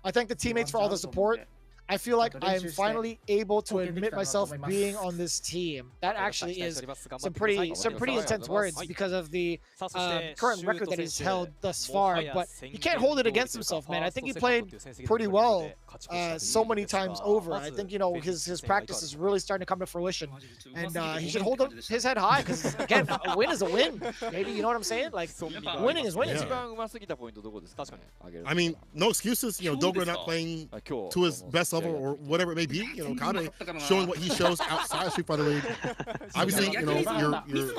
I thank the teammates for all the support. I feel like I am finally able to admit myself being on this team. That actually is some pretty intense words because of the current record that he's held thus far. But he can't hold it against himself, man. I think he played pretty well so many times over. I think, you know, his practice is really starting to come to fruition, and he should hold up his head high because again, a win is a win. Maybe, you know what I'm saying? Like, winning is winning. Yeah. I mean, no excuses. You know, Dogra not playing to his best level or whatever it may be. You know, Kabe showing what he shows outside Street Fighter League. Obviously, you know, you're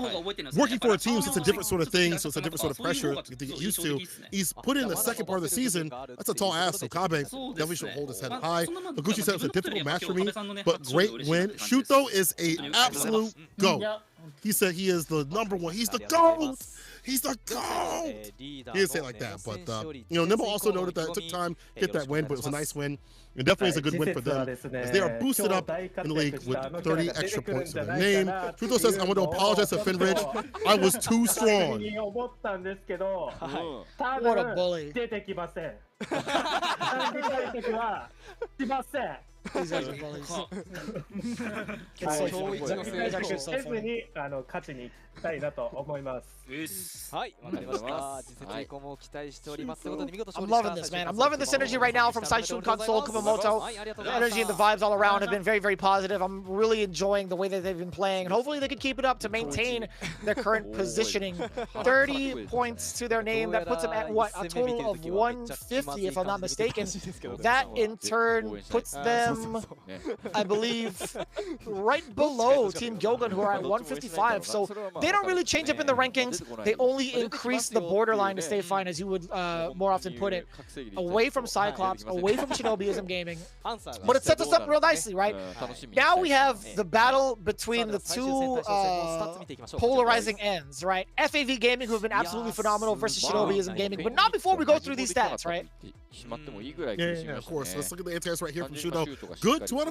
working for a team, so it's a different sort of thing, so it's a different sort of pressure to get used to. He's put in the second part of the season. That's a tall ask, so Kabe definitely should hold his head high. Higuchi said it's a difficult match for me, but great win. Shuto is an absolute GOAT. He said he is the #1. He's the GOAT! He's the GOAT! He didn't say it like that, but, you know, Nimble also noted that it took time to get that win, but it was a nice win. It definitely is a good win for them, as they are boosted up in the league with 30 extra points to their name. Shuto says, I want to apologize to Finridge. I was too strong. What a bully. These guys are bullies. It's so funny. It's actually so funny. I'm loving this, man. I'm loving this energy right now from Saishunkan Sol Kumamoto. The energy and the vibes all around have been very, very positive. I'm really enjoying the way that they've been playing, and hopefully they can keep it up to maintain their current positioning. 30 points to their name. That puts them at what? A total of 150, if I'm not mistaken. That in turn puts them, I believe, right below Team GyoGun, who are at 155. So they don't really change up in the rankings. They only increase the borderline to stay fine, as you would more often put it, away from Cyclops, away from Shinobism Gaming. But it sets us up real nicely, right? Now we have the battle between the two polarizing ends, right? FAV Gaming, who have been absolutely phenomenal, versus Shinobism Gaming. But not before we go through these stats, right? Yeah, of course. Let's look at the anti-airs right here from Shuto. Good. 2 out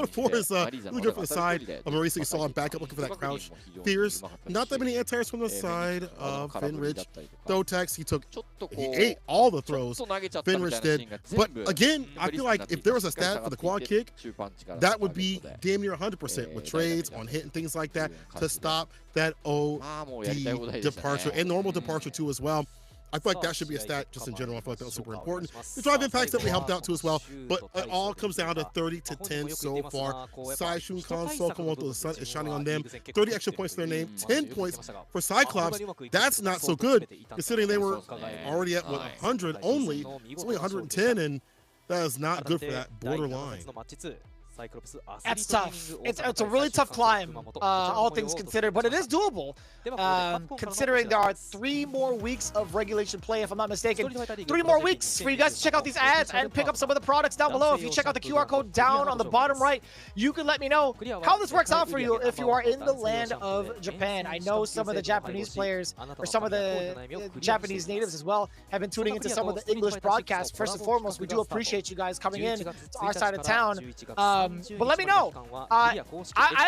of 4 is really good for the side of Marisa. You saw him back up looking for that crouch. Fierce. Not that many anti-airs from the side of Finridge. Dotex, he ate all the throws. Finridge did. But again, I feel like if there was a stat for the quad kick, that would be damn near 100% with trades on hit and things like that to stop that OD departure and normal departure too as well. I feel like that should be a stat just in general. I feel like that was super important. The drive impacts definitely helped out too as well, but it all comes down to 30-10 so far. Saishunkan Sol Kumamoto, the sun is shining on them. 30 extra points to their name, 10 points for Cyclops. That's not so good, considering they were already at, what, 100 only. It's only 110, and that is not good for that borderline. That's tough. It's a really tough climb, all things considered, but it is doable. Considering there are 3 more weeks of regulation play, if I'm not mistaken. 3 more weeks for you guys to check out these ads and pick up some of the products down below. If you check out the QR code down on the bottom right, you can let me know how this works out for you if you are in the land of Japan. I know some of the Japanese players, or some of the Japanese natives as well, have been tuning into some of the English broadcasts. First and foremost, we do appreciate you guys coming in to our side of town. But let me know. I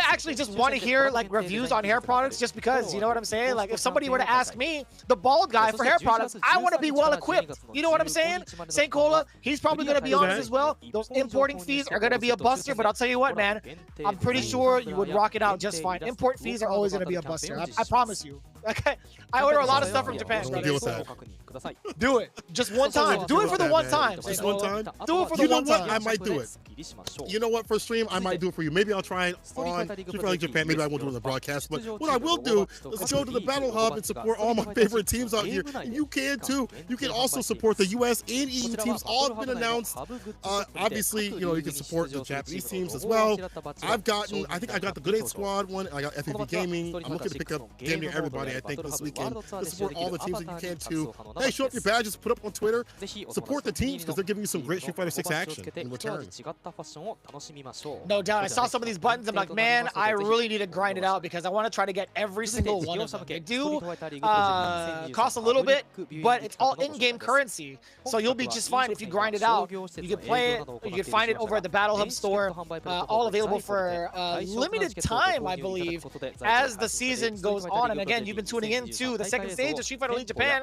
actually just want to hear like reviews on hair products, just because, you know what I'm saying? Like if somebody were to ask me, the bald guy, for hair products, I want to be well equipped. You know what I'm saying? St. Cola, he's probably going to be honest as well. Those importing fees are going to be a buster, but I'll tell you what, man, I'm pretty sure you would rock it out just fine. Import fees are always going to be a buster. I promise you. Okay, I order a lot of stuff from Japan. Deal with that. Do it. Just one time. Do it for the one time. Just one time? Do it for the one time. You know what? I might do it. You know what? For stream, I might do it for you. Maybe I'll try it on Street Fighter Japan. Maybe I won't do it on the broadcast. But what I will do is go to the Battle Hub and support all my favorite teams out here. You can too. You can also support the US and EU teams. All have been announced. Obviously, you know, you can support the Japanese teams as well. I think I got the Good 8 Squad one. I got FAV Gaming. I'm looking to pick up damn near everybody I think this weekend to support all the teams that you can too. Hey, show up your badges, put up on Twitter, support the teams because they're giving you some great Street Fighter 6 action in return. No doubt. I saw some of these buttons. I'm like, man, I really need to grind it out because I want to try to get every single one of them. They do cost a little bit, but it's all in-game currency, so you'll be just fine if you grind it out. You can play it, you can find it over at the Battle Hub store, all available for limited time, I believe, as the season goes on. And again, you've been tuning in to the second stage of Street Fighter League Japan,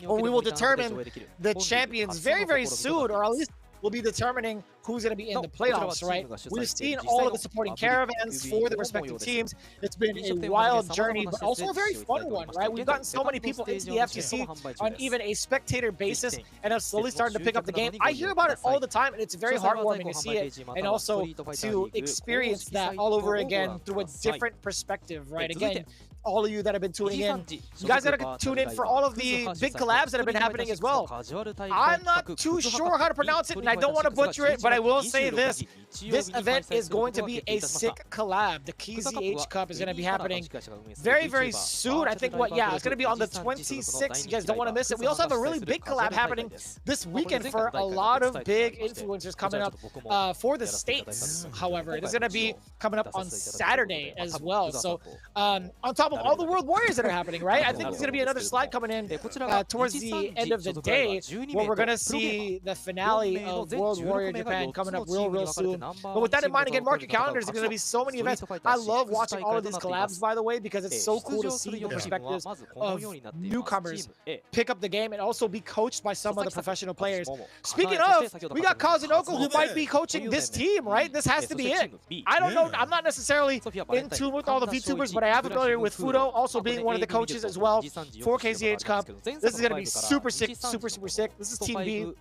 where we will determine the champions very, very soon, or at least we'll be determining who's going to be in the playoffs, right? We've seen all of the supporting caravans for the respective teams. It's been a wild journey, but also a very fun one, right? We've gotten so many people into the FGC on even a spectator basis and have slowly started to pick up the game. I hear about it all the time, and it's very heartwarming to see it and also to experience that all over again through a different perspective, right? Again, all of you that have been tuning in, you guys gotta tune in for all of the big collabs that have been happening as well. I'm not too sure how to pronounce it, and I don't want to butcher it, but I will say this. This event is going to be a sick collab. The KZH Cup is going to be happening very, very soon. I think, yeah, it's going to be on the 26th. You guys don't want to miss it. We also have a really big collab happening this weekend for a lot of big influencers coming up for the States, however. It's going to be coming up on Saturday as well. So on top of all the World Warriors that are happening, right? I think there's going to be another slide coming in towards the end of the day where we're going to see the finale of World Warrior Japan coming up real soon. But with that in mind, again, mark your calendars. There's going to be so many events. I love watching all of these collabs, by the way, because it's so cool to see the perspectives of newcomers pick up the game and also be coached by some of the professional players. Speaking of, we got Kazunoko who might be coaching this team, right? This has to be it. I don't know. I'm not necessarily in tune with all the VTubers, but I am familiar with Fudo also being one of the coaches as well for KZH Cup. This is going to be super sick, super sick. This is Team B.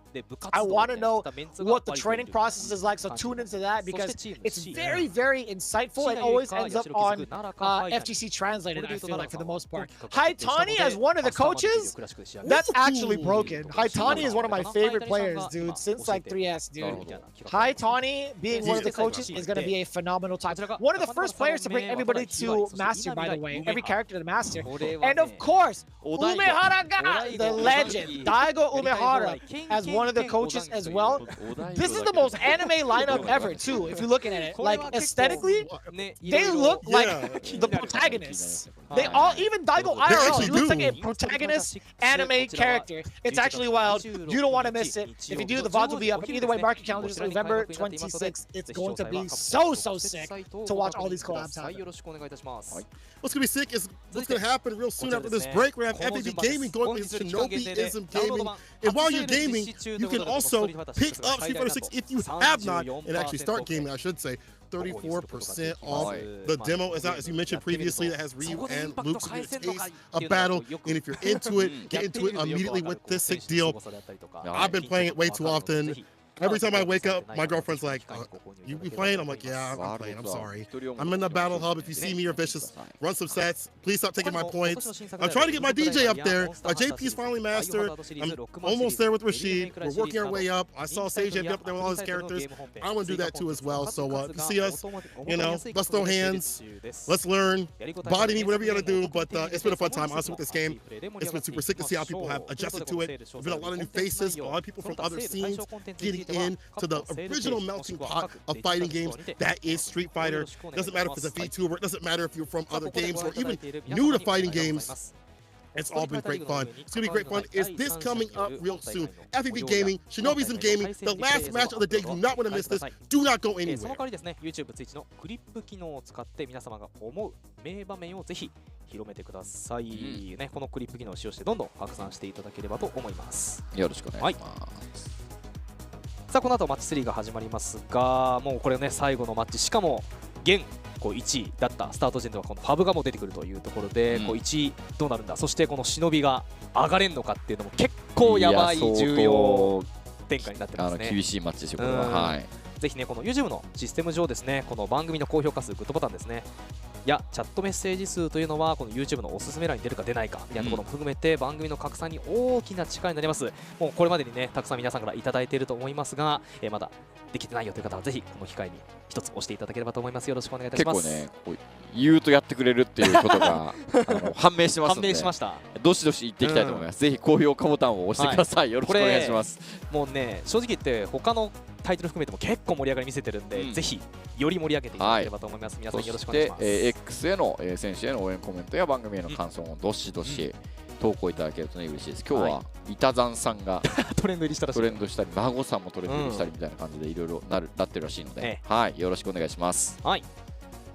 I want to know what the training process is like, so tune into that because it's very, very insightful and always ends up on FGC Translated, I feel like, for the most part. Haitani as one of the coaches? That's actually broken. Haitani is one of my favorite players, dude, since like 3S, dude. Haitani being one of the coaches is going to be a phenomenal time. One of the first players to bring everybody to Master, by the way. Every character to Master. And of course, Umehara, the legend, Daigo Umehara, as one of the coaches as well. This is the most anime lineup ever, too, if you're looking at it. Like, aesthetically, they look like the protagonists. They all, even Daigo IRL, he looks like a protagonist anime character. It's actually wild. You don't want to miss it. If you do, the VODs will be up. But either way, mark your calendars, November 26th. It's going to be so sick to watch all these collabs happen. What's going to be sick is what's going to happen real soon after this break. We're going to have FPV Gaming going with Shinobism Gaming. And while you're gaming, you can also pick up Street Fighter 6 if you have not, and actually start gaming, I should say. 34% off. The demo is out, as you mentioned previously, that has Ryu and Luke, so you get a taste of battle. And if you're into it, get into it immediately with this sick deal. I've been playing it way too often. Every time I wake up, my girlfriend's like, you be playing? I'm like, yeah, I'm playing. I'm sorry. I'm in the Battle Hub. If you see me or Vicious, run some sets. Please stop taking my points. I'm trying to get my DJ up there. My JP's finally mastered. I'm almost there with Rashid. We're working our way up. I saw Sage be up there with all his characters. I want to do that too as well. So if you see us, you know, let's throw hands. Let's learn. Body me, whatever you got to do. But it's been a fun time, honestly, with this game. It's been super sick to see how people have adjusted to it. There's been a lot of new faces, a lot of people from other scenes getting in to the original melting pot of fighting games that is Street Fighter. Doesn't matter if it's a VTuber, it doesn't matter if you're from other games or even new to fighting games. It's all been great fun. It's going to be great fun. Is this coming up real soon? FPV Gaming, Shinobism Gaming, the last match of the day. Do not want to miss this. Do not go anywhere. YouTube、Twitchのクリップ機能を使って皆様が思う名場面をぜひ広めてください。ね、このクリップ機能を使用してどんどん拡散していただければと思います。よろしくお願いします。さあこの後マッチ3が始まりますが、もうこれね最後のマッチ、しかも現1位だったスタート時点ではこのファブがもう出てくるというところで、1位どうなるんだ、そしてこの忍びが上がれんのかっていうのも結構やばい重要展開になってますね。厳しいマッチですよこれは。はい。ぜひねこの YouTube のシステム上ですね、この番組の高評価数グッドボタンですね、やチャットメッセージ数というのはこの YouTube のおすすめ欄に出るか出ないかみたいなところも含めて番組の拡散に大きな力になります。もうこれまでにねたくさん皆さんからいただいていると思いますが、まだできてないよという方はぜひこの機会に一つ押していただければと思います。よろしくお願いいたします。結構ねこう言うとやってくれるっていうことが判明してますので、判明しました。どしどし言っていきたいと思います。ぜひ高評価ボタンを押してください。よろしくお願いします。もうね正直言って他のタイトル含めても結構盛り上がり見せてるんで、ぜひより盛り上げていただければと思います。皆さんよろしくお願いします。そして、X への、選手への応援コメントや番組への感想もどしどし投稿いただけるとね嬉しいです。今日は板山さんがトレンド入りしたらしい。トレンドしたり、孫さんもトレンド入りしたりみたいな感じでいろいろなってるらしいので、はい、よろしくお願いします。はい。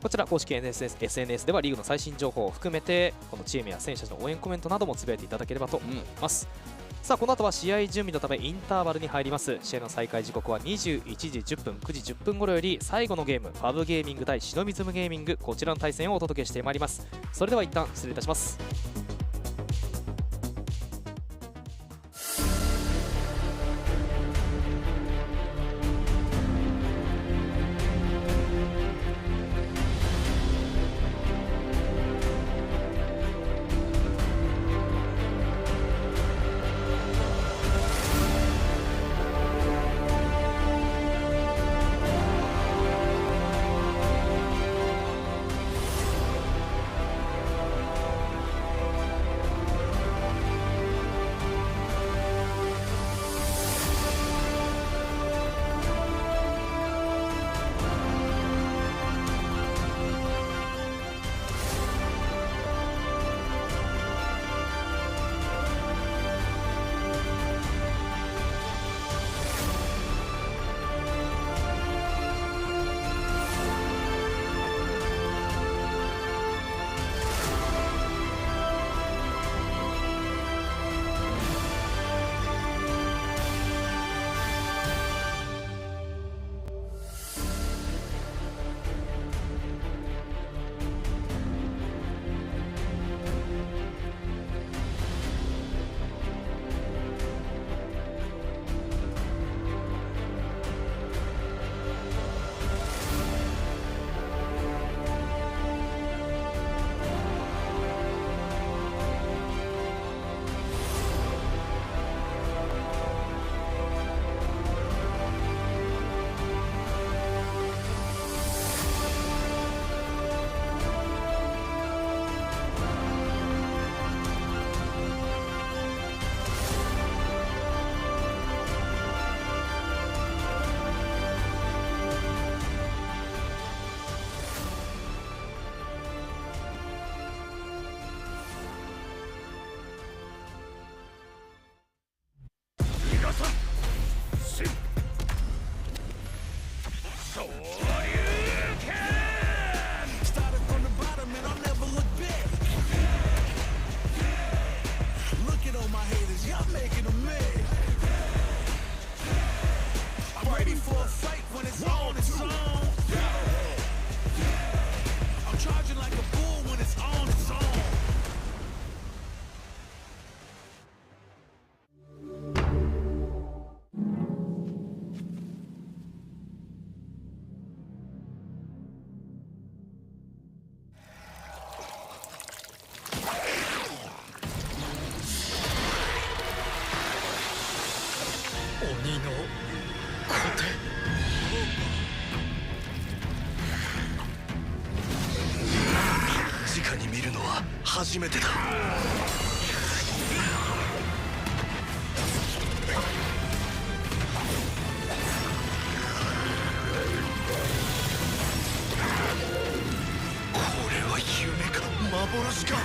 こちら公式 SNS ではリーグの最新情報を含めてこのチームや選手たちの応援コメントなどもつぶやいていただければと思います。さあこの後は試合準備のためインターバルに入ります。試合の再開時刻は21時10分9時10分頃より最後のゲームファブゲーミング対シノビズムゲーミング、こちらの対戦をお届けしてまいります。それでは一旦失礼いたします。直に見るのは初めてだ。これは夢か幻か。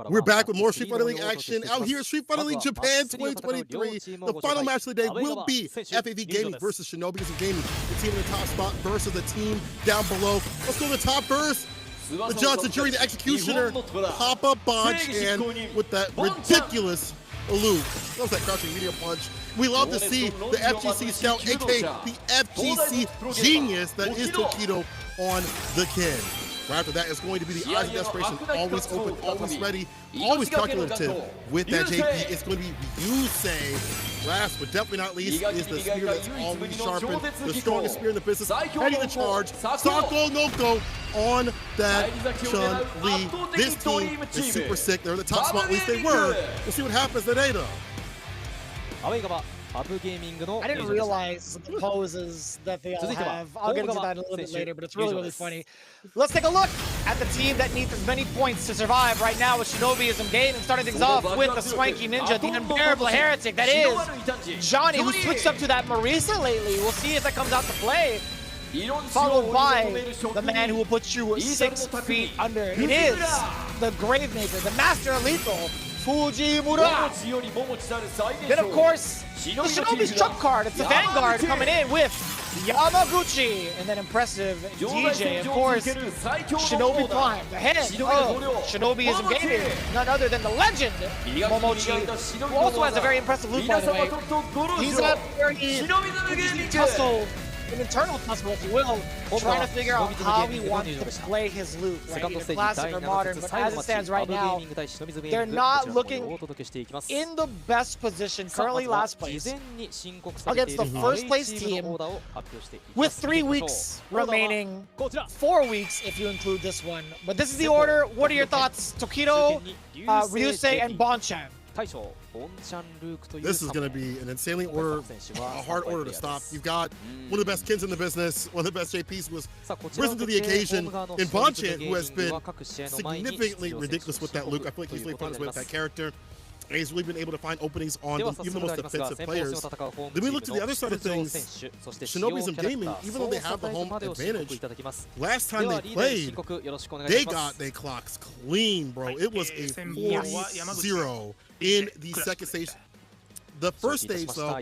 We're back with more Street Fighter League action out here at Street Fighter League Japan 2023. The final match of the day will be FAV Gaming versus Shinobism Gaming. The team in the top spot versus the team down below. Let's go to the top first. The judge, the jury, the executioner, pop-up Bonchan with that ridiculous loop. That was that crouching medium punch. We love to see the FGC scout, aka the FGC genius that is Tokido on the Ken. Right after that is going to be the Eyes of Desperation, always open, always ready, always calculative. With that JP, it's going to be Yusei. Last but definitely not least is the spear that's always sharpened, the strongest spear in the business, heading the charge, Sakonoko on that Chun-Li. This team is super sick. They're in the top spot, at least they were. We'll see what happens today though. I didn't realize the poses that they all have. I'll get into that a little bit later, but it's really, really funny. Let's take a look at the team that needs as many points to survive right now with Shinobism Gaming, starting things off with the Swanky Ninja, the unbearable heretic that is Johnny, who switched up to that Marisa lately. We'll see if that comes out to play. Followed by the man who will put you 6 feet under. It is the Gravemaker, the Master of Lethal, Fujimura. Then, of course, the Shinobi's trump card. It's the Vanguard coming in with Yamaguchi. And then impressive DJ, of course, Shinobi Prime, the head of Shinobism Gaming. None other than the legend, Mochi, who also has a very impressive loop, by the way. He's a very tussle, an internal tussle, if you will, trying to figure out how he wants to play his loop, right? Either classic or modern, but as it stands right now, they're not looking in the best position, currently last place, against the first place team with 3 weeks remaining, 4 weeks if you include this one. But this is the order. What are your thoughts? Tokido, Ryusei, and Bonchan. This is going to be an insanely a hard order to stop. You've got one of the best kids in the business, one of the best JPs who has risen to the occasion in Bonchan, who has been significantly ridiculous with that Luke. I feel like he's really found his way with that character. And he's really been able to find openings on even the most defensive players. Then we look to the other side of things, Shinobism Gaming, even though they have the home advantage, last time they played, they got their clocks clean, bro. It was a 4-0 in the second stage. The first stage, though,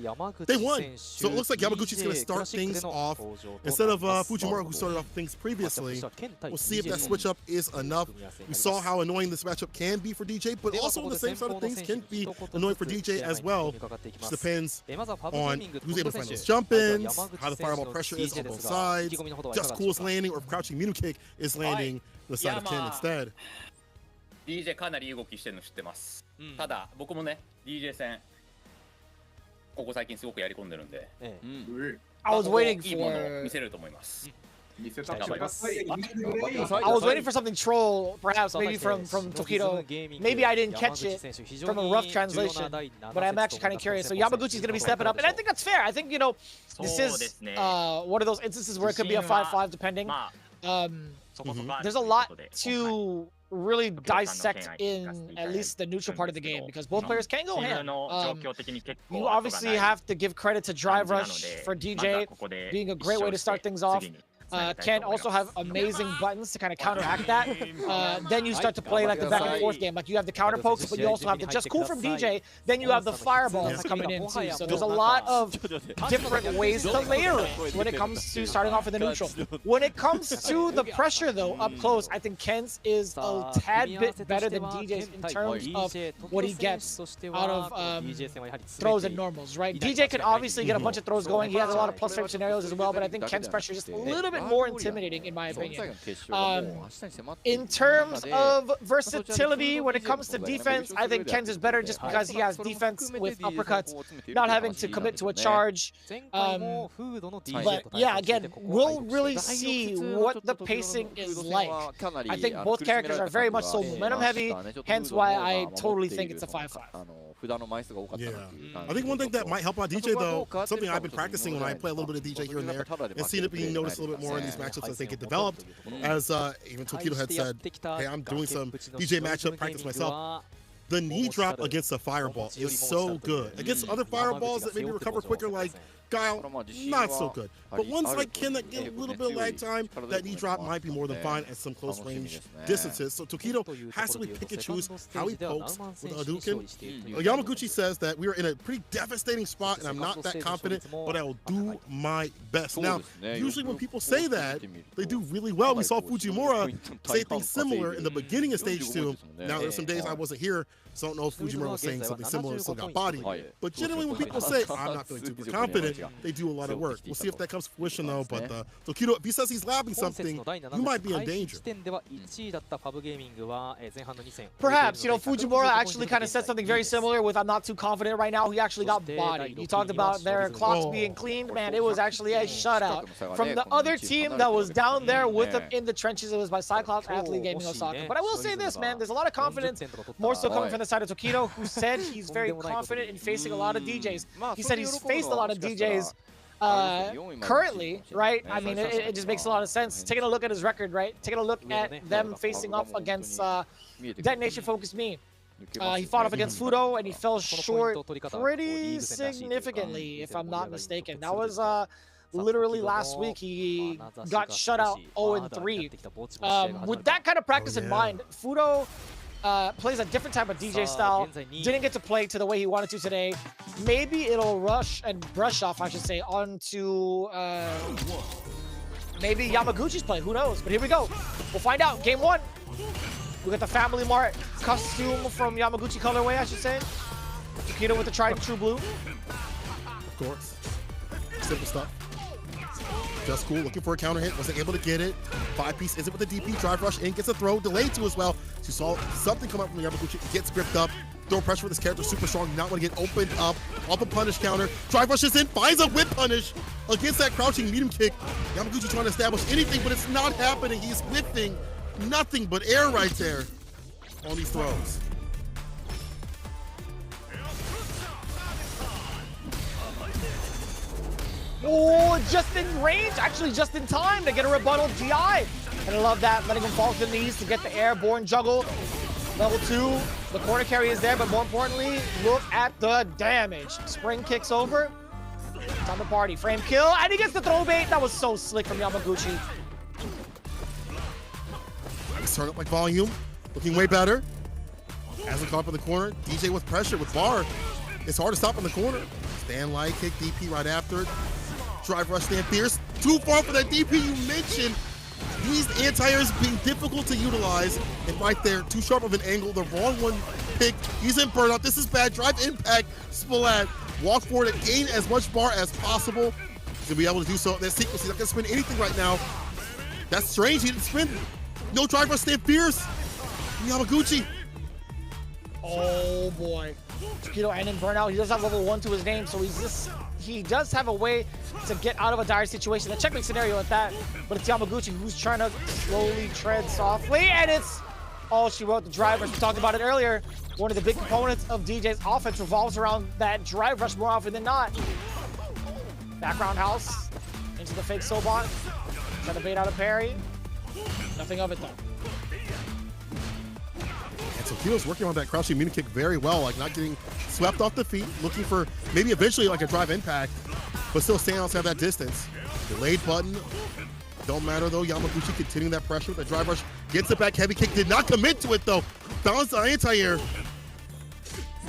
they won. So it looks like Yamaguchi's going to start things off instead of Fujimura, who started off things previously. We'll see if that switch-up is enough. We saw how annoying this matchup can be for DJ, but also on the same side of things can be annoying for DJ as well. Just depends on who's able to find those jump-ins, how the fireball pressure is on both sides, just cool is landing, or if crouching Minu kick is landing the side of Ken instead. DJ かなりいい動きしてるの知ってます。ただ僕もね DJ 戦ここ最近すごくやり込んでるんで、I was waitingいいものを見せると思います。I was waiting for something troll, perhaps maybe from Tokido. Maybe I didn't catch it from a rough translation, but I'm actually kind of curious. So Yamaguchi's going to be stepping up, and I think that's fair. I think, you know, this is one of those instances where it could be a 5-5 depending. There's a lot to really dissect in at least the neutral part of the game, because both players can go ham. You obviously have to give credit to Drive Rush for DJ being a great way to start things off. Can also have amazing buttons to kind of counteract that. Then you start to play like the back and forth game. Like you have the counter pokes, but you also have the just cool from DJ. Then you have the fireballs coming in too. So there's a lot of different ways to layer it when it comes to starting off with the neutral. When it comes to the pressure though, up close, I think Ken's is a tad bit better than DJ's in terms of what he gets out of throws and normals, right? DJ can obviously get a bunch of throws going. He has a lot of plus 5 scenarios as well, but I think Ken's pressure is just a little bit more intimidating in my opinion. In terms of versatility, when it comes to defense, I think Ken's is better just because he has defense with uppercuts, not having to commit to a charge. But yeah, again, we'll really see what the pacing is like. I think both characters are very much so momentum heavy, hence why I totally think it's a 5-5. Yeah, I think one thing that might help out DJ though, something I've been practicing when I play a little bit of DJ here and there, and seeing it being noticed a little bit more in these matchups as they get developed. As even Tokido had said, hey, I'm doing some DJ matchup practice myself. The knee drop against a fireball is so good. Against other fireballs that maybe recover quicker, like Guile, not so good. But ones like Ken that get a little bit of lag time, that knee drop might be more than fine at some close range distances. So Tokido has to really pick and choose how he pokes with Hadouken. Yamaguchi says that we are in a pretty devastating spot, and I'm not that confident, but I will do my best. Now, usually when people say that, they do really well. We saw Fujimura say things similar in the beginning of Stage 2. Now, there's some days I wasn't here, so I don't know if Fujimura was saying something similar and still got body. But generally, when people say, I'm not feeling super confident, they do a lot of work. We'll see if that comes to fruition, though. But Tokido, if he says he's lapping something, you might be in danger. Perhaps, you know, Fujimura actually kind of said something very similar with I'm not too confident right now. He actually got bodied. He talked about their clocks being cleaned. Man, it was actually a shutout. From the other team that was down there with them in the trenches, it was by CYCLOPS Athlete Gaming Osaka. But I will say this, man, there's a lot of confidence, more so coming from the side of Tokido, who said he's very confident in facing a lot of DJs. He said he's faced a lot of DJs currently, right? I mean, it just makes a lot of sense. Taking a look at his record, right? Taking a look at them facing off against DetonatioN FocusMe. He fought off against Fudo, and he fell short pretty significantly, if I'm not mistaken. That was literally last week. He got shut out 0-3. With that kind of practice in mind, Fudo plays a different type of DJ style. Didn't get to play to the way he wanted to today. Maybe it'll rush and brush off, I should say, onto maybe Yamaguchi's play. Who knows? But here we go. We'll find out. Game 1. We got the Family Mart costume from Yamaguchi colorway, I should say. Tokido with the tried and true blue. Of course. Simple stuff. Just cool, looking for a counter hit, wasn't able to get it. 5-piece is it with the DP, drive rush in, gets a throw, delayed too as well. So you saw something come up from Yamaguchi, gets gripped up, throw pressure with his character, super strong, not want to get opened up, off a punish counter, drive rushes in, finds a whip punish against that crouching medium kick. Yamaguchi trying to establish anything, but it's not happening. He's whiffing nothing but air right there on these throws. Oh, just in range, actually just in time to get a rebuttal GI. And I love that, letting him fall to the knees to get the airborne juggle. Level 2, the corner carry is there, but more importantly, look at the damage. Spring kicks over, time to party. Frame kill, and he gets the throw bait. That was so slick from Yamaguchi. Let's turn up like volume, looking way better. As we caught up in the corner, DJ with pressure with bar. It's hard to stop in the corner. Stand light kick, DP right after it. Drive rush, stand fierce. Too far for that DP you mentioned. These anti-airs being difficult to utilize. And right there, too sharp of an angle. The wrong one picked. He's in burnout. This is bad. Drive impact, splat. Walk forward and gain as much bar as possible. He's gonna be able to do so. That sequence, he's not gonna spin anything right now. That's strange. He didn't spin. No drive rush, stand fierce. Yamaguchi. Oh boy. Tokido and in burnout. He does have level 1 to his name, so he does have a way to get out of a dire situation. A checkmate scenario at that, but it's Yamaguchi who's trying to slowly tread softly, and it's all she wrote. The drive rush, we talked about it earlier. One of the big components of DJ's offense revolves around that drive rush more often than not. Background house into the fake Sobot. Trying to bait out a parry. Nothing of it though. And so Tokido's working on that crouching medium kick very well, like not getting swept off the feet, looking for maybe eventually like a drive impact, but still staying outside that distance. Delayed button, don't matter though. Yamaguchi continuing that pressure with the drive rush, gets it back, heavy kick, did not commit to it though. Bounced the anti-air.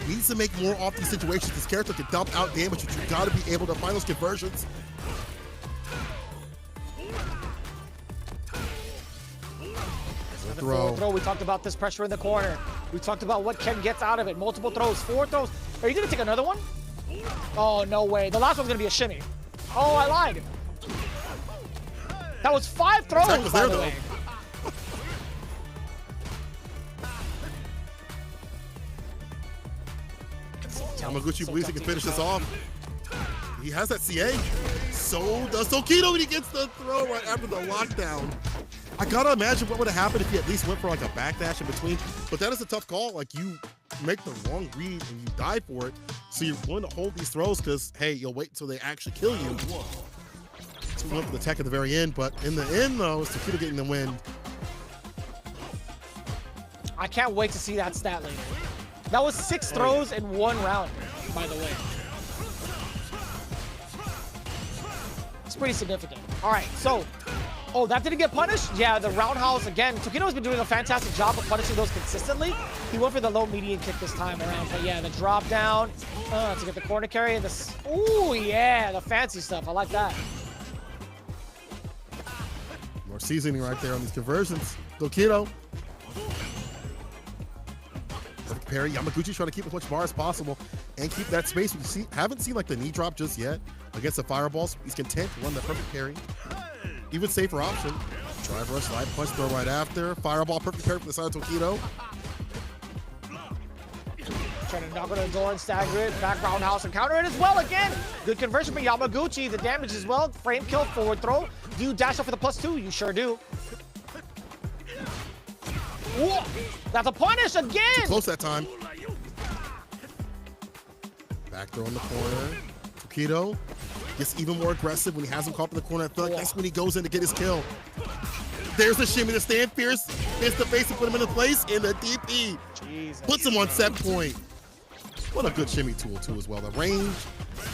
Needs to make more off these situations. This character can dump out damage, but you gotta be able to find those conversions. Throw. We talked about this pressure in the corner. We talked about what Ken gets out of it. Multiple throws, 4 throws. Are you gonna take another one? Oh, no way. The last one's gonna be a shimmy. Oh, I lied. That was 5 throws, by the way. Yamaguchi believes he can finish this off. He has that CA. So does Tokido when he gets the throw right after the lockdown. I gotta imagine what would have happened if he at least went for like a backdash in between. But that is a tough call. Like you make the wrong read and you die for it. So you're willing to hold these throws because, hey, you'll wait until they actually kill you. So we went for the tech at the very end. But in the end, though, it's Tokido getting the win. I can't wait to see that stat later. That was 6 throws in 1 round, by the way. That's pretty significant. All right, so, oh, that didn't get punished? Yeah, the roundhouse, again, Tokino's been doing a fantastic job of punishing those consistently. He went for the low median kick this time around, but yeah, the drop down to get the corner carry and the, ooh, yeah, the fancy stuff. I like that. More seasoning right there on these conversions. Tokino. Perfect parry. Yamaguchi trying to keep as much bar as possible and keep that space. We haven't seen like the knee drop just yet against the fireballs. He's content to run that perfect parry. Even safer option. Drive rush, slide punch, throw right after. Fireball, perfect parry from the side of Tokino. Trying to knock on the door and stagger it. Back roundhouse and counter it as well again. Good conversion from Yamaguchi. The damage as well. Frame kill, forward throw. Do you dash up for the +2? You sure do. Whoa, that's a punish again. Too close that time. Back throw in the corner. Tokino gets even more aggressive when he has him caught in the corner. I feel like that's when he goes in to get his kill. There's the shimmy to stand fierce. Hits the face to put him into place in the DP. Jesus. Puts him on set point. What a good shimmy tool too as well. The range,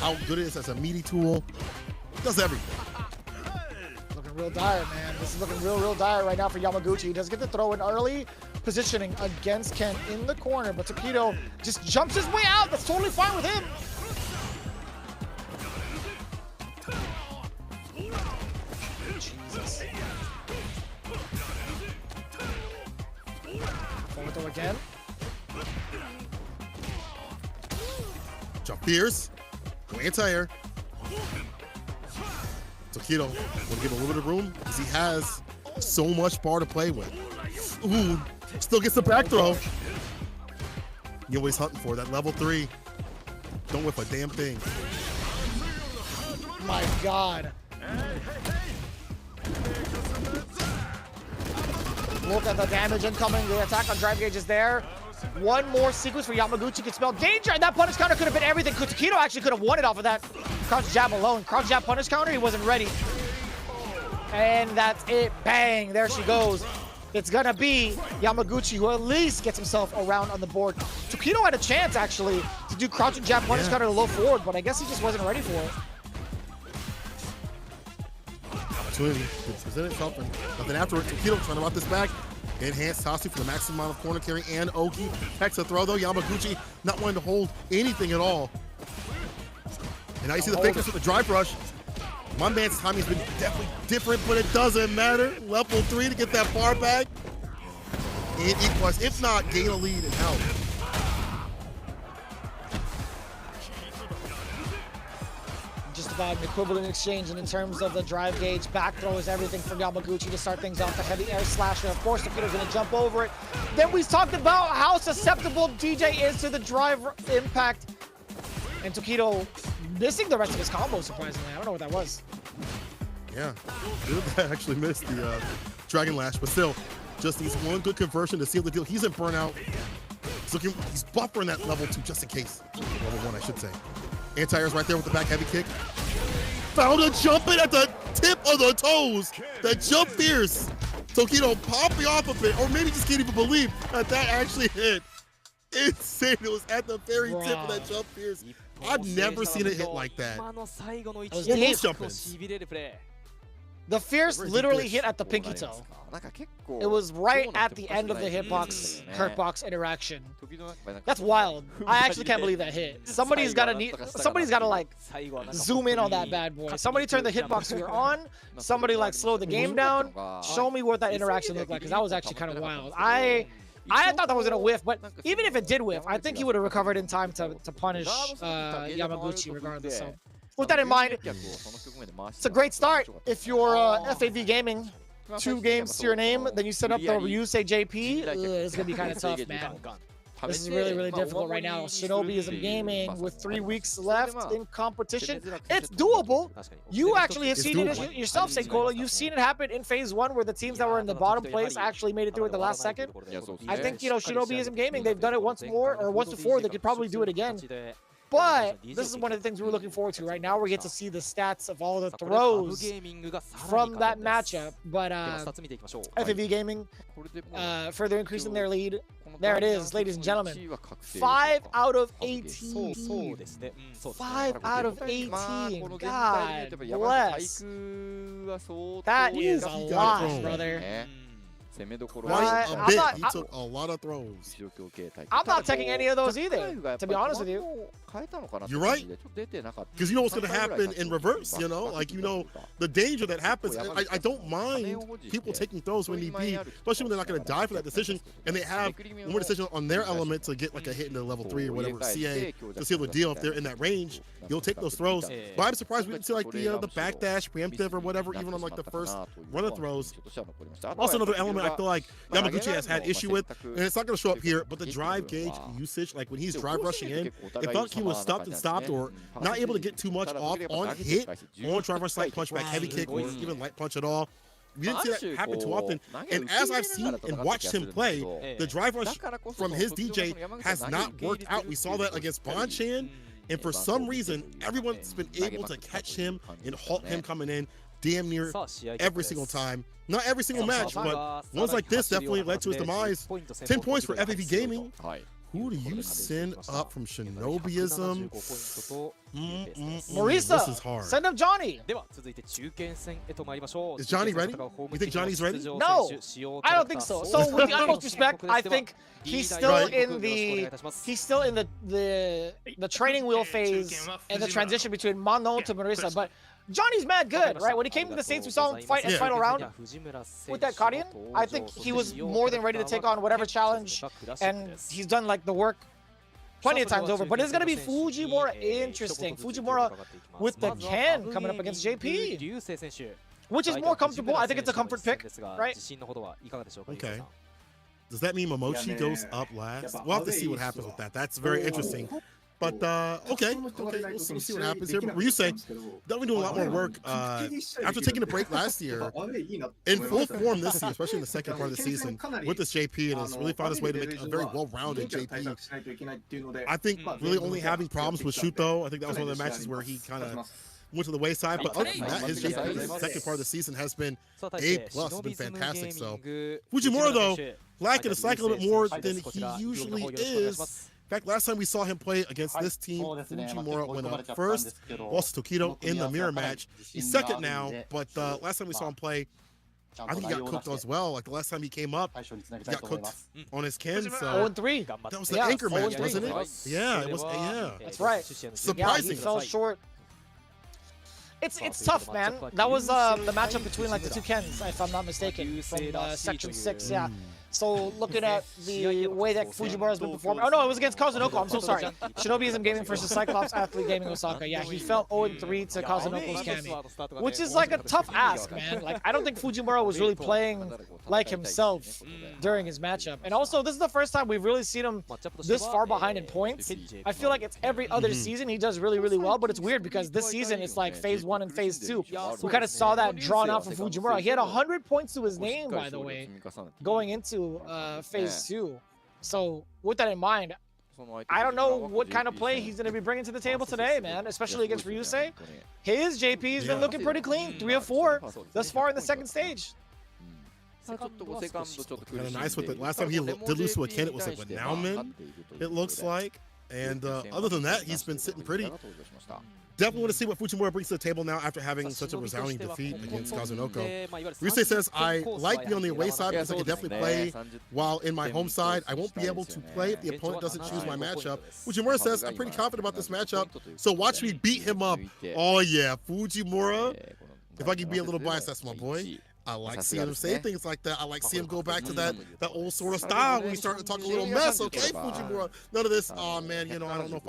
how good it is as a meaty tool. Does everything. Looking real dire, man. This is looking real dire right now for Yamaguchi. He does get the throw in early positioning against Ken in the corner, but Tokino just jumps his way out. That's totally fine with him. Jesus. Forward throw again. Jump fierce. Go anti-air. Tokino want to give a little bit of room because he has so much bar to play with. Ooh, still gets the back throw. You're always hunting for that level 3. Don't whip a damn thing. My God. Look at the damage incoming. The attack on drive gauge is there. One more sequence for Yamaguchi can spell danger, and that punish counter could have been everything. Tokino actually could have won it off of that crouch jab alone. Crouch jab punish counter, he wasn't ready. And that's it. Bang, there she goes. It's gonna be Yamaguchi who at least gets himself around on the board. Tokino had a chance actually to do crouch and jab punish counter to low forward, but I guess he just wasn't ready for it. Opportunity to present itself and nothing after it. Tokino trying to rock this back. Enhanced Tatsu for the maximum amount of corner carry and Oki. Hex a throw though. Yamaguchi not wanting to hold anything at all. And now you see the fakers with the drive rush. My man's timing's been definitely different, but it doesn't matter. Level 3 to get that bar back. And equalize, if not, gain a lead and help. Just about an equivalent exchange, and in terms of the drive gauge, back throw is everything for Yamaguchi to start things off. The heavy air slasher, of course, Tokino's gonna jump over it. Then we talked about how susceptible DJ is to the drive impact. And Tokino missing the rest of his combo, surprisingly. I don't know what that was. Yeah, good that actually missed the Dragon Lash, but still, just needs one good conversion to seal the deal. He's in burnout. He's buffering that level 2 just in case. Level 1, I should say. Anti-air's right there with the back heavy kick. Found a jump in at the tip of the toes. The jump fierce. Tokino popping off of it, or maybe just can't even believe that that actually hit. Insane. It was at the very tip of that jump fierce. I've never seen it hit like that. The fierce literally hit at the pinky toe. It was right at the end of the hitbox, hurtbox interaction. That's wild. I actually can't believe that hit. Somebody's gotta like zoom in on that bad boy. Somebody turn the hitbox figure on. Somebody like slow the game down. Show me what that interaction looked like, because that was actually kind of wild. I thought that was gonna whiff, but even if it did whiff, I think he would have recovered in time to punish Yamaguchi regardless. So with that in mind, it's a great start. If you're FAV Gaming, 2 games to your name, then you set up the Ryusei JP, it's gonna be kind of tough, man. This is really difficult right now. Shinobism Gaming with 3 weeks left in competition. It's doable. You actually have seen it yourself, Saikola. You've seen it happen in phase 1 where the teams that were in the bottom place actually made it through at the last second. I think, you know, Shinobism Gaming, they've done it once more, or once before. They could probably do it again. But this is one of the things we're looking forward to right now. We get to see the stats of all the throws from that matchup. But FAV Gaming further increasing their lead There it is, ladies and gentlemen. 5 out of 18. そうですね。そうですね。 5 out of 18. God bless. That is a lot, brother. 攻めどころ Quite a I'm bit. not- He took a lot of throws. I'm not taking any of those either, to be honest with you. You're right. Because you know what's going to happen in reverse, you know? Like, you know, the danger that happens. I don't mind people taking throws when need be, especially when they're not going to die for that decision, and they have one more decision on their element to get like a hit into level 3 or whatever, CA, to seal the deal. If they're in that range, you'll take those throws. But I'm surprised we didn't see like the backdash, preemptive, or whatever, even on like the first run of throws. Also, another element I feel like Yamaguchi has had issue with, and it's not going to show up here, but the drive gauge usage, like when he's drive rushing in, it felt he was stopped and stopped, or not able to get too much off on hit, on drive rush, light punch back, heavy kick, or even light punch at all. We didn't see that happen too often, and as I've seen and watched him play, the drive rush from his DJ has not worked out. We saw that against Bonchan, and for some reason, everyone's been able to catch him and halt him coming in damn near every single time. Not every single match, but ones like this definitely led to his demise. 10 points for FFV Gaming. Who do you send up from Shinobism? Marisa, this is hard. send up Johnny. Is Johnny ready? You think Johnny's ready? No, I don't think so. So with the utmost respect, I think he's still in the training wheel phase and the transition between Mano to Marisa, but Johnny's mad good, right? When he came to the States, we saw him fight in final round with that Guardian. I think he was more than ready to take on whatever challenge, and he's done like the work plenty of times over. But it's going to be Fujimura. Interesting. Fujimura with the Ken coming up against JP, which is more comfortable. I think it's a comfort pick, right? Okay. Does that mean Mochi goes up last? We'll have to see what happens with that. That's very interesting. But, okay, we'll see what happens here. But Ryusei, definitely doing a lot more work after taking a break last year, in full form this year, especially in the second part of the season, with this JP, and has really found his way to make a very well-rounded JP. I think really only having problems with shoot, though. I think that was one of the matches where he kind of went to the wayside. But other than that, his JP in the second part of the season has been A+. It's been fantastic. So Fujimura, though, lacking a cycle a little bit more than he usually is. In fact, last time we saw him play against this team, Fujimura went up first, lost to Tokido in the mirror match. He's second now, but last time we saw him play, I think he got cooked as well. Like the last time he came up, he got cooked on his Ken. So 0-3. That was the anchor match, wasn't it? Yeah, it was. Yeah, that's right. Surprising. Yeah, he fell short. It's tough, man. That was the matchup between like the two Kens, if I'm not mistaken, from Section 6. Yeah. So looking at the way that Fujimura has been performing. Oh no, it was against Kazunoko. I'm so sorry. Shinobism Gaming versus Cyclops Athlete Gaming Osaka. Yeah, he fell 0-3 to Kazunoko's Kami, which is like a tough ask, man. Like I don't think Fujimura was really playing like himself during his matchup. And also, this is the first time we've really seen him this far behind in points. I feel like it's every other season he does really, really well, but it's weird because this season it's like phase 1 and phase 2. We kind of saw that drawn out from Fujimura. He had 100 points to his name, by the way, going into phase 2. So with that in mind, I don't know what kind of play he's going to be bringing to the table today, man, especially against Ryusei. His JP's been looking pretty clean, 3 of 4 thus far in the second stage. Kind of nice with it. Last time he did lose to a Ken, it was like with Nauman, it looks like. And other than that, he's been sitting pretty. Definitely want to see what Fujimura brings to the table now after having such a resounding defeat against Kazunoko. Ryusei says, I like being on the away side because I can definitely play while in my home side. I won't be able to play if the opponent doesn't choose my matchup. Fujimura says, I'm pretty confident about this matchup, so watch me beat him up. Oh yeah, Fujimura. If I can be a little biased, that's my boy. I like seeing him say things like that. I like seeing him go back to that old sort of style when he started to talk a little mess. Okay, Fujimura, none of this. Oh man, you know, I don't know if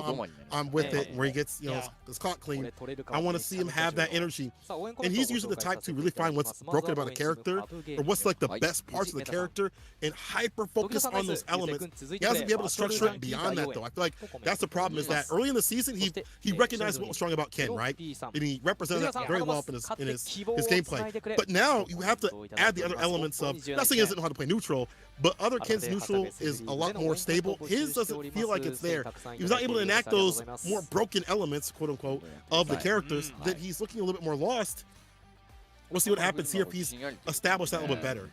I'm with it. Where he gets, you know, it's caught clean. I want to see him have that energy, and he's usually the type to really find what's broken about a character or what's like the best parts of the character and hyper focus on those elements. He has to be able to structure it beyond that, though. I feel like that's the problem. Is that early in the season he recognized what was strong about Ken, right? And he represented that very well up in his gameplay. But now you have to add the other elements of, not saying he doesn't know how to play neutral, but other Ken's neutral is a lot more stable. His doesn't feel like it's there. He was not able to enact those more broken elements, quote unquote, of the characters, that he's looking a little bit more lost. We'll see what happens here if he's established that a little bit better.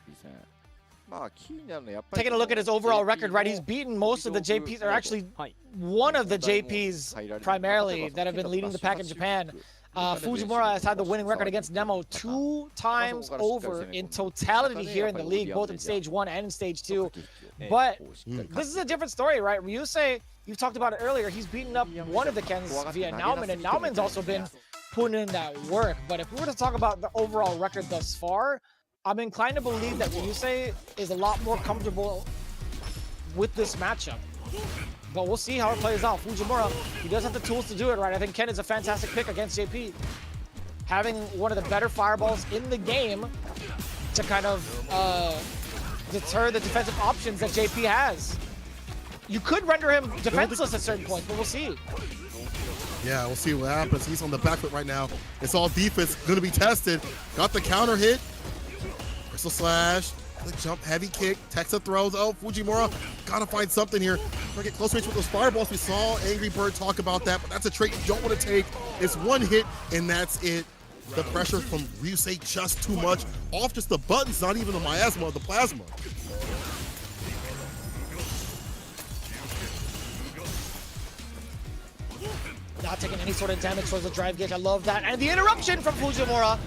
Taking a look at his overall record, right? He's beaten most of the JPs, or actually one of the JPs primarily that have been leading the pack in Japan. Fujimura has had the winning record against Nemo 2 times over in totality here in the league, both in Stage 1 and in Stage 2. But this is a different story, right? Ryusei, you talked about it earlier, he's beaten up one of the Kens via Nauman, and Nauman's also been putting in that work. But if we were to talk about the overall record thus far, I'm inclined to believe that Ryusei is a lot more comfortable with this matchup. But we'll see how it plays out. Fujimura, he does have the tools to do it, right? I think Ken is a fantastic pick against JP. Having one of the better fireballs in the game to kind of deter the defensive options that JP has. You could render him defenseless at certain points, but we'll see. Yeah, we'll see what happens. He's on the back foot right now. It's all defense, going to be tested. Got the counter hit. Crystal slash, the jump, heavy kick, Texa throws. Oh, Fujimura, gotta find something here. Trying to get close range with those fireballs. We saw Angry Bird talk about that, but that's a trait you don't want to take. It's one hit, and that's it. The pressure from Ryusei just too much. Off just the buttons, not even the miasma, the plasma. Not taking any sort of damage towards the drive gauge. I love that. And the interruption from Fujimura.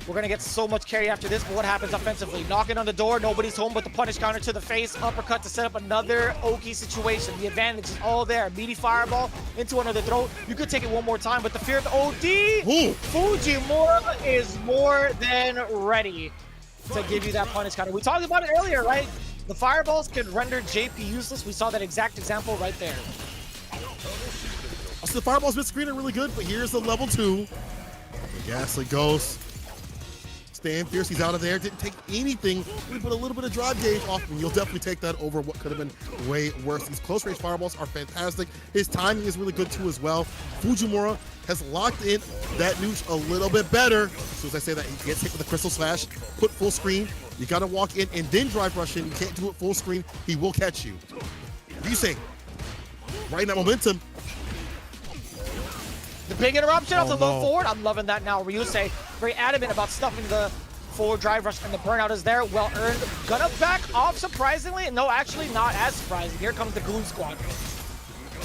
We're going to get so much carry after this, but what happens offensively? Knocking on the door, nobody's home, but the punish counter to the face, uppercut to set up another Oki situation. The advantage is all there. Meaty fireball into another throat. You could take it one more time, but the fear of the OD, Ooh. Fujimura is more than ready to give you that punish counter. We talked about it earlier, right? The fireballs can render JP useless. We saw that exact example right there. So the fireball's been screening really good, but here's the level 2. The Gaslit Ghost. Stand fierce, he's out of there. Didn't take anything. We put a little bit of drive gauge off, and you'll definitely take that over what could have been way worse. These close range fireballs are fantastic. His timing is really good too as well. Fujimura has locked in that noosh a little bit better. As soon as I say that, he gets hit with a crystal slash, put full screen. You gotta walk in and then drive rush in. You can't do it full screen. He will catch you. Ryusei, right in that momentum. The big interruption off the low forward. I'm loving that now. Ryusei very adamant about stuffing the forward drive rush, and the burnout is there. Well earned. Gonna back off surprisingly. No, actually not as surprising. Here comes the Goon Squad.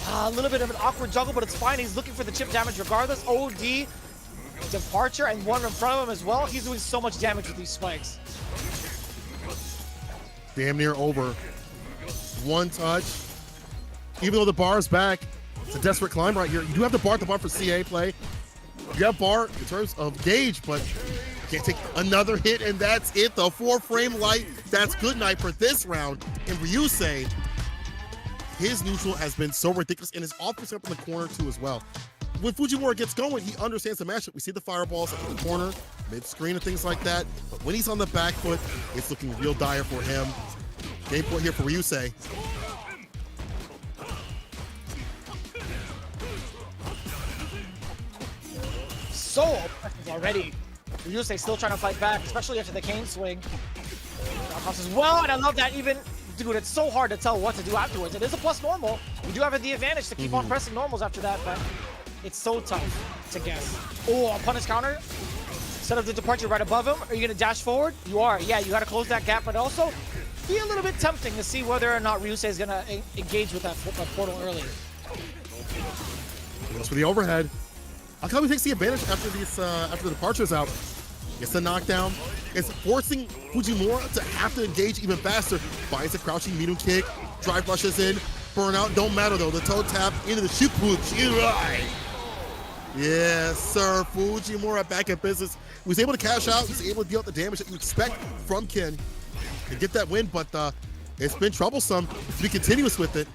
A little bit of an awkward juggle, but it's fine. He's looking for the chip damage regardless. OD departure and one in front of him as well. He's doing so much damage with these spikes. Damn near over. One touch. Even though the bar is back, it's a desperate climb right here. You do have the bar for CA play. You have bar in terms of gauge, but you can't take another hit, and that's it. The 4-frame light, that's good night for this round. And Ryusei, his neutral has been so ridiculous, and his offense up in the corner too as well. When Fujimura gets going, he understands the matchup. We see the fireballs in the corner, mid-screen and things like that. But when he's on the back foot, it's looking real dire for him. Game point here for Ryusei. So effective already. Ryusei still trying to fight back, especially after the cane swing. Across as well, and I love that even, dude, it's so hard to tell what to do afterwards. It is a plus normal. You do have the advantage to keep on pressing normals after that, but it's so tough to guess. Oh, a punish counter. Set up the departure right above him. Are you gonna dash forward? You are. Yeah, you gotta close that gap, but also be a little bit tempting to see whether or not Ryusei is gonna engage with that portal early. Goes for the overhead. Akami takes the advantage after the departure's out. Gets the knockdown. It's forcing Fujimura to have to engage even faster. Finds the crouching Miru kick. Drive rushes in. Burnout. Don't matter though. The toe tap into the Shukuchirai. Yes, sir. Fujimura back in business. He was able to cash out. He was able to deal out the damage that you expect from Ken and get that win, but it's been troublesome to be continuous with it.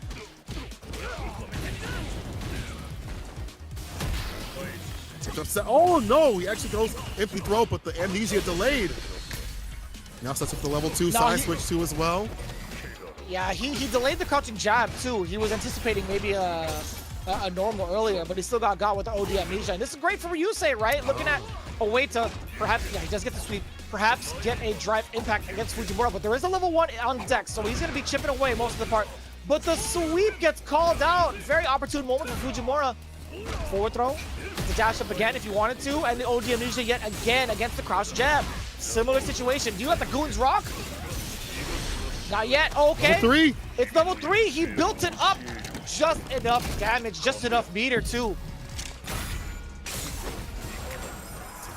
Oh no, he actually goes empty throw, but the amnesia delayed. Now sets up the level 2 side switch too as well. Yeah, he delayed the crouching jab too. He was anticipating maybe a normal earlier, but he still got with the OD amnesia. And this is great for Ryusei, right? Looking at a way to perhaps, yeah, he does get the sweep, perhaps get a drive impact against Fujimura, but there is a level 1 on deck, so he's gonna be chipping away most of the part. But the sweep gets called out. Very opportune moment for Fujimura. Forward throw, the dash up again if you wanted to, and the OD amnesia yet again against the crouch jab. Similar situation. Do you let the goons rock? Not yet. Okay. Level 3. It's level 3. He built it up. Just enough damage, just enough meter too.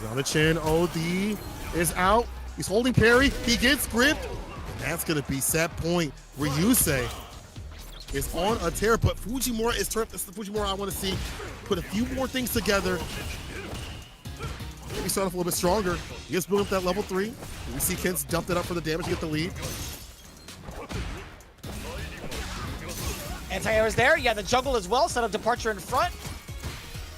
On the chin, OD is out. He's holding parry. He gets gripped. That's gonna be set point. Ryusei is on a tear, but Fujimura is turned. This is the Fujimura I want to see. Put a few more things together. Maybe start off a little bit stronger. He is building up that level 3. We see Kent's dumped it up for the damage to get the lead. Anti-air is there. Yeah, the juggle as well. Set up departure in front.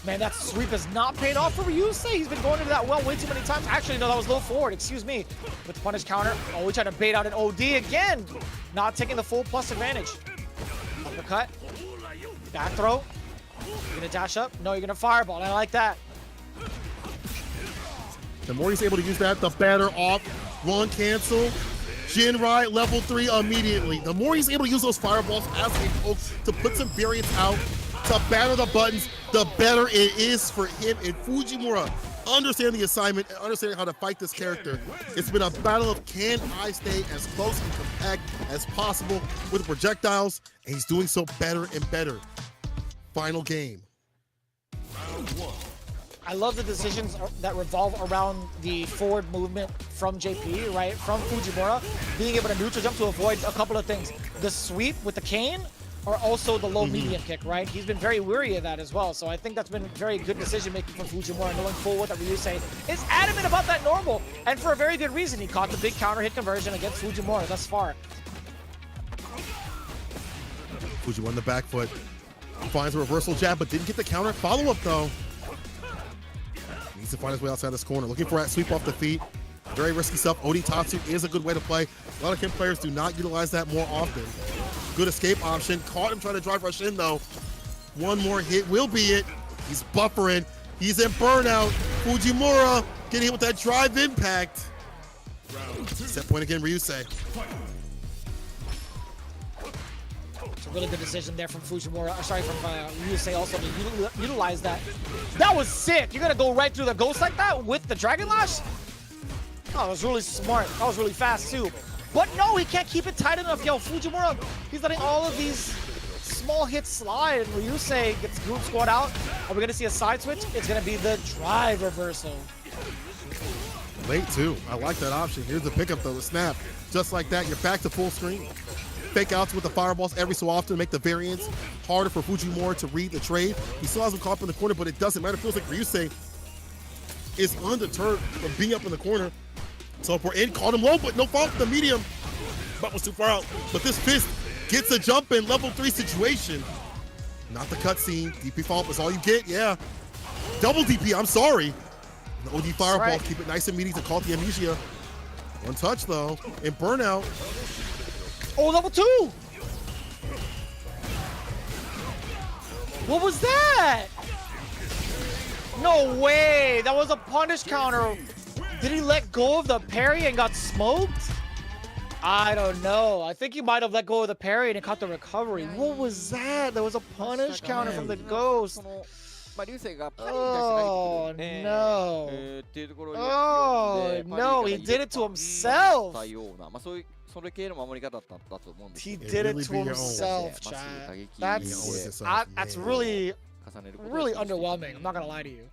Man, that sweep has not paid off for Ryusei. He's been going into that well way too many times. Actually, no, that was low forward. Excuse me. With the punish counter. Oh, we tried to bait out an OD again. Not taking the full plus advantage. Uppercut. Back throw. You're gonna dash up? No, you're gonna fireball. I like that. The more he's able to use that, the better off. Run cancel. Jinrai level 3 immediately. The more he's able to use those fireballs as a poke to put some variance out, to batter the buttons, the better it is for him. And Fujimura understanding the assignment and understanding how to fight this character. It's been a battle of can I stay as close and compact as possible with the projectiles, and he's doing so better and better. Final game. I love the decisions that revolve around the forward movement from JP, right? From Fujimura, being able to neutral jump to avoid a couple of things. The sweep with the cane, or also the low medium kick, right? He's been very weary of that as well. So I think that's been very good decision making from Fujimura, knowing full well that Ryusei is adamant about that normal. And for a very good reason. He caught the big counter hit conversion against Fujimura thus far. Fuji on the back foot. Finds a reversal jab, but didn't get the counter. Follow-up, though. Needs to find his way outside this corner. Looking for that sweep off the feet. Very risky stuff. Oditatsu is a good way to play. A lot of Ken players do not utilize that more often. Good escape option. Caught him trying to drive rush in, though. One more hit will be it. He's buffering. He's in burnout. Fujimura getting hit with that drive impact. Set point again, Ryusei. It's a really good decision there from Fujimura. Sorry, from Ryusei also to utilize that. That was sick. You're gonna go right through the ghost like that with the Dragon Lash? Oh, that was really smart. That was really fast too. But no, he can't keep it tight enough. Yo, Fujimura, he's letting all of these small hits slide, and Ryusei gets group squad out. Are we gonna see a side switch? It's gonna be the drive reversal. Late too. I like that option. Here's the pickup though, the snap. Just like that, you're back to full screen. Fake outs with the fireballs every so often, make the variance harder for Fujimura to read the trade. He still has him caught up in the corner, but it doesn't matter. It feels like Ryusei is undeterred from being up in the corner. Teleport in, caught him low, but no fault. The medium, but was too far out. But this fist gets a jump in, level 3 situation. Not the cutscene. DP fault was all you get, yeah. Double DP, I'm sorry. The OD fireball, right. Keep it nice and meaty to call the amnesia. One touch though, in burnout. Oh, level 2! What was that? No way! That was a punish counter. Did he let go of the parry and got smoked? I don't know. I think he might have let go of the parry and caught the recovery. What was that? There was a punish counter from the ghost. Oh no. Oh no, he did it to himself. He did it to himself, chat. That's really underwhelming. I'm not gonna lie to you.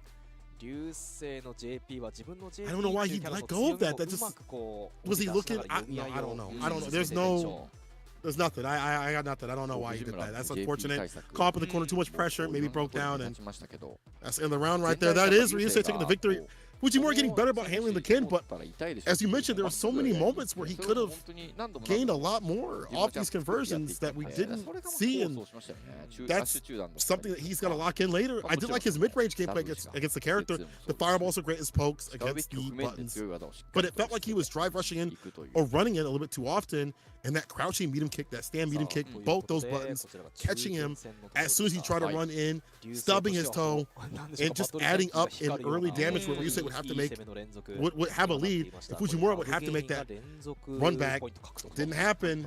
I don't know why he let go of that. That just was he looking? I don't know. There's nothing. I got nothing. I don't know why he did that. That's unfortunate. Caught up in the corner, too much pressure, maybe broke down, and that's in the round right there. That is Ryusei taking the victory. Fujimura getting better about handling the Ken, but as you mentioned, there were so many moments where he could have gained a lot more off these conversions that we didn't see, and that's something that he's got to lock in later. I did like his mid-range gameplay against the character. The fireballs are great as pokes against the buttons, but it felt like he was drive rushing in or running in a little bit too often, and that crouching medium kick, that stand medium kick, both those buttons, catching him as soon as he tried to run in, stubbing his toe, and just adding up in early damage where Ryusei would have to make, would have a lead, and Fujimura would have to make that run back. Didn't happen.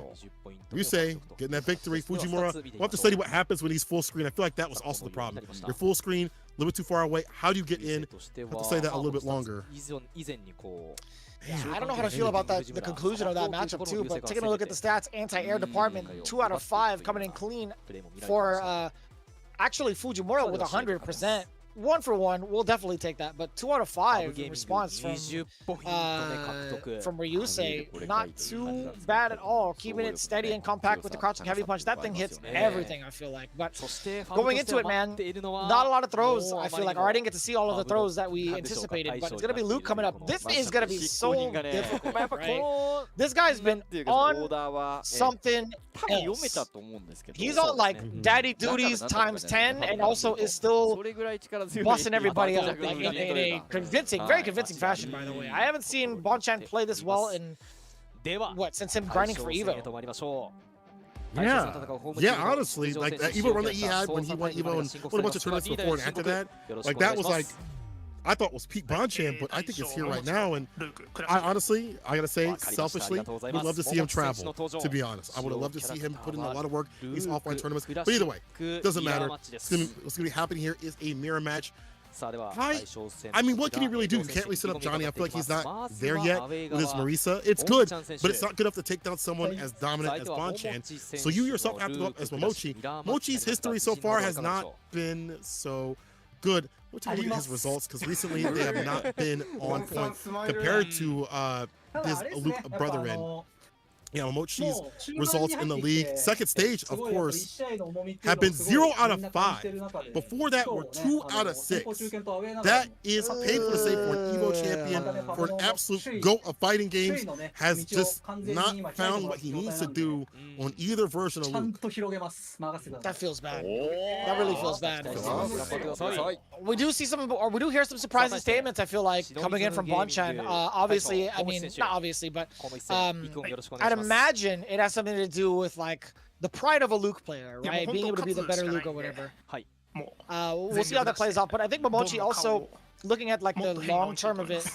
Ryusei getting that victory. Fujimura, we'll have to study what happens when he's full screen. I feel like that was also the problem. You're full screen, little bit too far away. How do you get in? I have to say that a little bit longer. Yeah, I don't know how to feel about that, the conclusion of that matchup too, but taking a look at the stats, anti-air department, 2 out of 5 coming in clean for actually Fujimura with 100%. 1 for 1, we'll definitely take that, but 2 out of 5 response from Ryusei, not too bad at all, keeping it steady and compact with the crouching heavy punch. That thing hits everything, I feel like. But going into it, man, not a lot of throws, I feel like, or I didn't get to see all of the throws that we anticipated, but it's going to be Luke coming up. This is going to be so difficult, right? This guy's been on something else. He's on like daddy duties times 10 and also is still busting everybody up in a convincing, very convincing fashion, by the way. I haven't seen Bonchan play this well in, what, since him grinding for EVO. Yeah, honestly, like that EVO run that he had when he won EVO and won a bunch of tournaments before and after that, like that was like, I thought was peak Bonchan, but I think it's here right now. And I honestly, I gotta say, selfishly, would love to see him travel, to be honest. I would have loved to see him put in a lot of work in these offline tournaments. But either way, doesn't matter. What's gonna be happening here is a mirror match. I mean, what can he really do? You can't really set up Johnny. I feel like he's not there yet with his Marisa. It's good, but it's not good enough to take down someone as dominant as Bonchan. So you yourself have to go up as Mochi. Mochi's history so far has not been so good. We'll take a look at his results, because recently they have not been on point compared to his Luke brethren. You know, Mochi's results in the league, second stage, of course, have been 0 out of 5. Before that were 2 out of 6. That is painful to say for an EVO champion, for an absolute GOAT of fighting games, has just not found what he needs to do on either version of Luke. That feels bad. That really feels bad. We do see some, or we do hear some surprising statements, I feel like, coming in from Bonchan. Obviously, I mean, not obviously, but I'd imagine it has something to do with like the pride of a Luke player, right? Being able to be the better Luke or whatever. We'll see how that plays out. But I think Mochi also, looking at like the long term of it,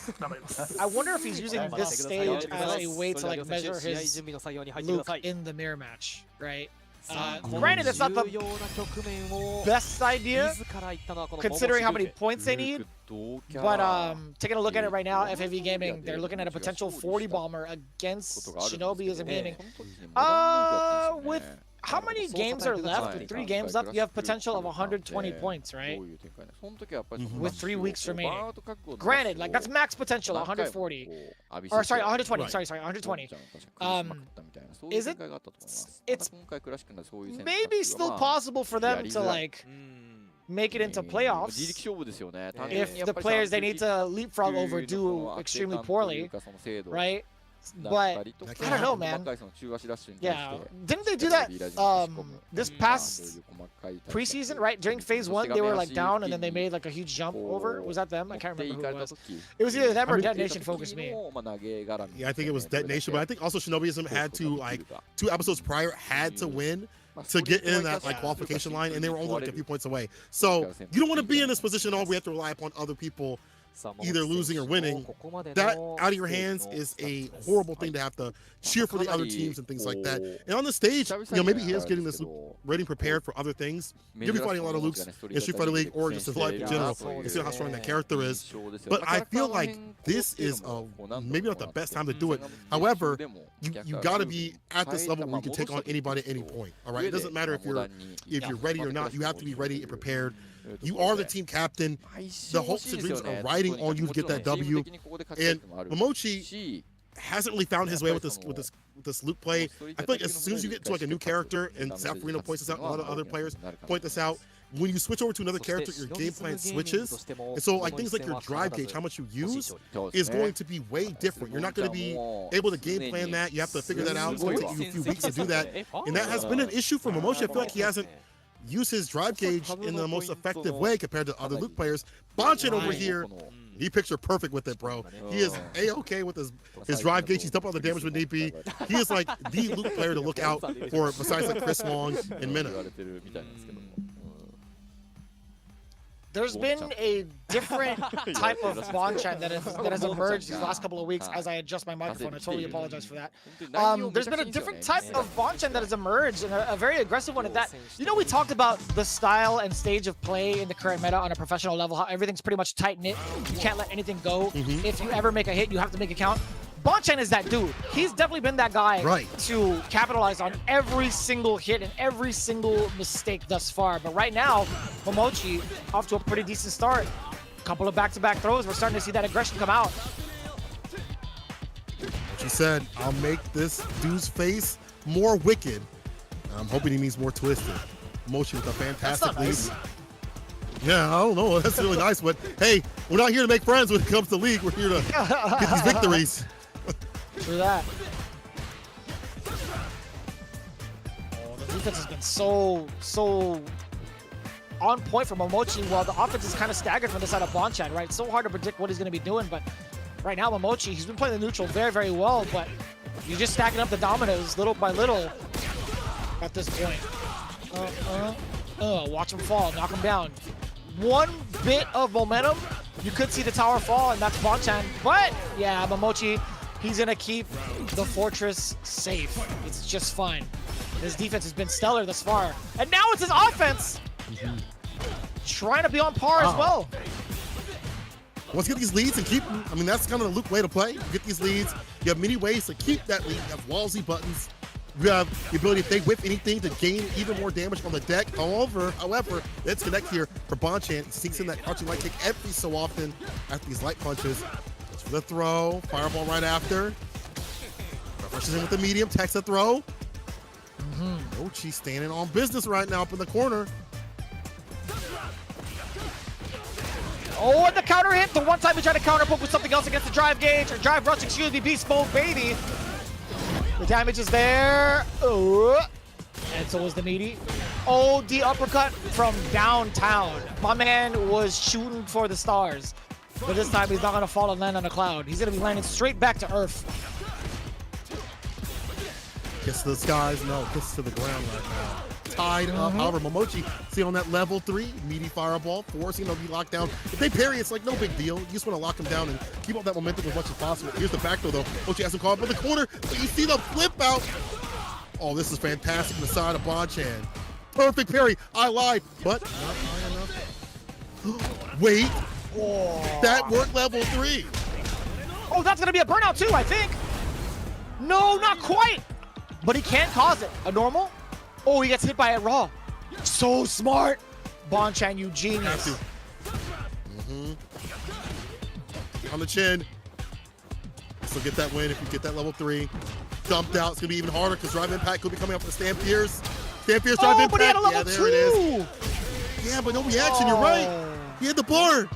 I wonder if he's using this stage as a way to like measure his Luke in the mirror match, right? Granted, it's not the best idea, considering how many points they need, but taking a look at it right now, FAV Gaming, they're looking at a potential 40 bomber against Shinobism Gaming. With how many games are left? With 3 games left, you have potential of 120 points, right? With 3 weeks remaining. Granted, like that's max potential, 140. Or sorry, 120. Right. Sorry, 120. Is it? It's maybe still possible for them to like make it into playoffs if the players they need to leapfrog over do extremely poorly, right? But I don't know, man. Yeah, didn't they do that this past preseason, right? During phase 1, they were like down and then they made like a huge jump over. Was that them? I can't remember who it was. It was either them or DetonatioN FocusMe. Yeah, I think it was DetonatioN, but I think also Shinobism had to, like, 2 episodes prior, had to win to get in that like qualification line, and they were only like a few points away. So you don't want to be in this position all we have to rely upon other people either losing or winning. That out of your hands is a horrible thing to have to cheer for the other teams and things like that. And on the stage, you know, maybe he is getting this rating prepared for other things. You'll be fighting a lot of Lukes in Street Fighter League or just his life in general. You see how strong that character is. But I feel like this is maybe not the best time to do it. However, you got to be at this level where you can take on anybody at any point. All right, it doesn't matter if you're ready or not. You have to be ready and prepared. You are the team captain. The hopes and dreams are riding on you to get that W. And Mochi hasn't really found his way with this Luke play. I feel like as soon as you get to like a new character, and Safrino points this out, and a lot of other players point this out, when you switch over to another character, your game plan switches. And so like things like your drive gauge, how much you use, is going to be way different. You're not going to be able to game plan that. You have to figure that out. It's going to take you a few weeks to do that. And that has been an issue for Mochi. I feel like he hasn't use his drive gauge in the most effective way compared to other Luke players. Bonchan over here, he picture perfect with it, bro. He is A-okay with his drive gauge. He's double all the damage with need be. He is like the Luke player to look out for besides like Chris Long and Minna. There's been a different type of Bonchan that has emerged these last couple of weeks as I adjust my microphone. I totally apologize for that. There's been a different type of Bonchan that has emerged, and a very aggressive one at that. You know, we talked about the style and stage of play in the current meta on a professional level, how everything's pretty much tight-knit. You can't let anything go. If you ever make a hit, you have to make it count. Bonchan is that dude. He's definitely been that guy to capitalize on every single hit and every single mistake thus far. But right now, Mochi off to a pretty decent start. A couple of back-to-back throws. We're starting to see that aggression come out. She said, I'll make this dude's face more wicked. I'm hoping he means more twisted. Mochi with a fantastic lead. Nice. Yeah, I don't know. That's really nice. But hey, we're not here to make friends when it comes to League. We're here to get these victories. True that. Oh, the defense has been so on point for Mochi, while the offense is kind of staggered from the side of Bonchan, right? It's so hard to predict what he's going to be doing, but right now Mochi, he's been playing the neutral very, very well, but you're just stacking up the dominoes little by little at this point. Watch him fall, knock him down. One bit of momentum, you could see the tower fall, and that's Bonchan. But yeah, Mochi, he's gonna keep the fortress safe. It's just fine. His defense has been stellar thus far, and now it's his offense trying to be on par as well. Once you get these leads and keep them, I mean, that's kind of the Luke way to play. You get these leads, you have many ways to keep that lead. You have wallsy buttons. You have the ability, if they whip anything, to gain even more damage on the deck. However, let's connect here for Bonchan. He sinks in that crouching light kick every so often after these light punches. Goes for the throw, fireball right after. Rushes in with the medium, takes a throw. Mochi standing on business right now up in the corner. Oh, and the counter hit. The one time he tried to counter poke with something else against the drive gauge, or drive rush, excuse me, beast mode, baby. The damage is there. And so was the meaty. Oh, the uppercut from downtown. My man was shooting for the stars. But this time he's not going to fall and land on a cloud. He's going to be landing straight back to Earth. Kiss to the skies, no, kiss to the ground right now. Tied up, however, Mochi, see on that level 3, meaty fireball, forcing them to be locked down. If they parry, it's like no big deal. You just want to lock them down and keep up that momentum as much as possible. Here's the back throw, though. Mochi has him caught up in the corner, but you see the flip out. Oh, this is fantastic on the side of Bonchan. Perfect parry. I lied, but not high enough. Wait. That worked level 3. Oh, that's going to be a burnout, too, I think. No, not quite. But he can cause it. A normal? Oh, he gets hit by it raw. So smart. Bonchan, you genius. On the chin. So get that win if you get that level 3. Dumped out. It's going to be even harder because drive impact could be coming up for the Stampier's. Stampier's drive impact. But he had a level there 2. It is. Yeah, but no reaction. You're right. He had the bar.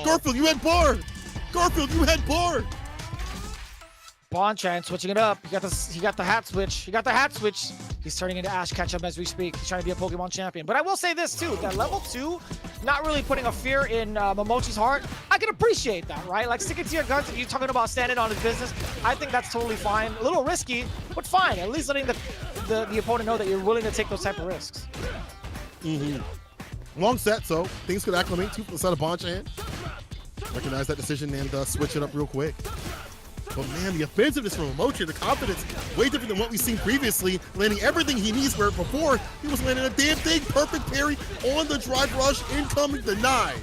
Garfield, you had bar. Garfield, you had bar. Bonchan switching it up. He got the hat switch. He got the hat switch. He's turning into Ash Ketchum as we speak. He's trying to be a Pokemon champion. But I will say this too, that level 2, not really putting a fear in Momochi's heart. I can appreciate that, right? Like sticking to your guns if you're talking about standing on his business. I think that's totally fine. A little risky, but fine. At least letting the opponent know that you're willing to take those type of risks. Long set, so things could acclimate to the side of Bonchan. Recognize that decision and switch it up real quick. But man, the offensiveness from Mochi, the confidence, way different than what we've seen previously, landing everything he needs, where before he was landing a damn thing, perfect parry on the drive rush, incoming denied.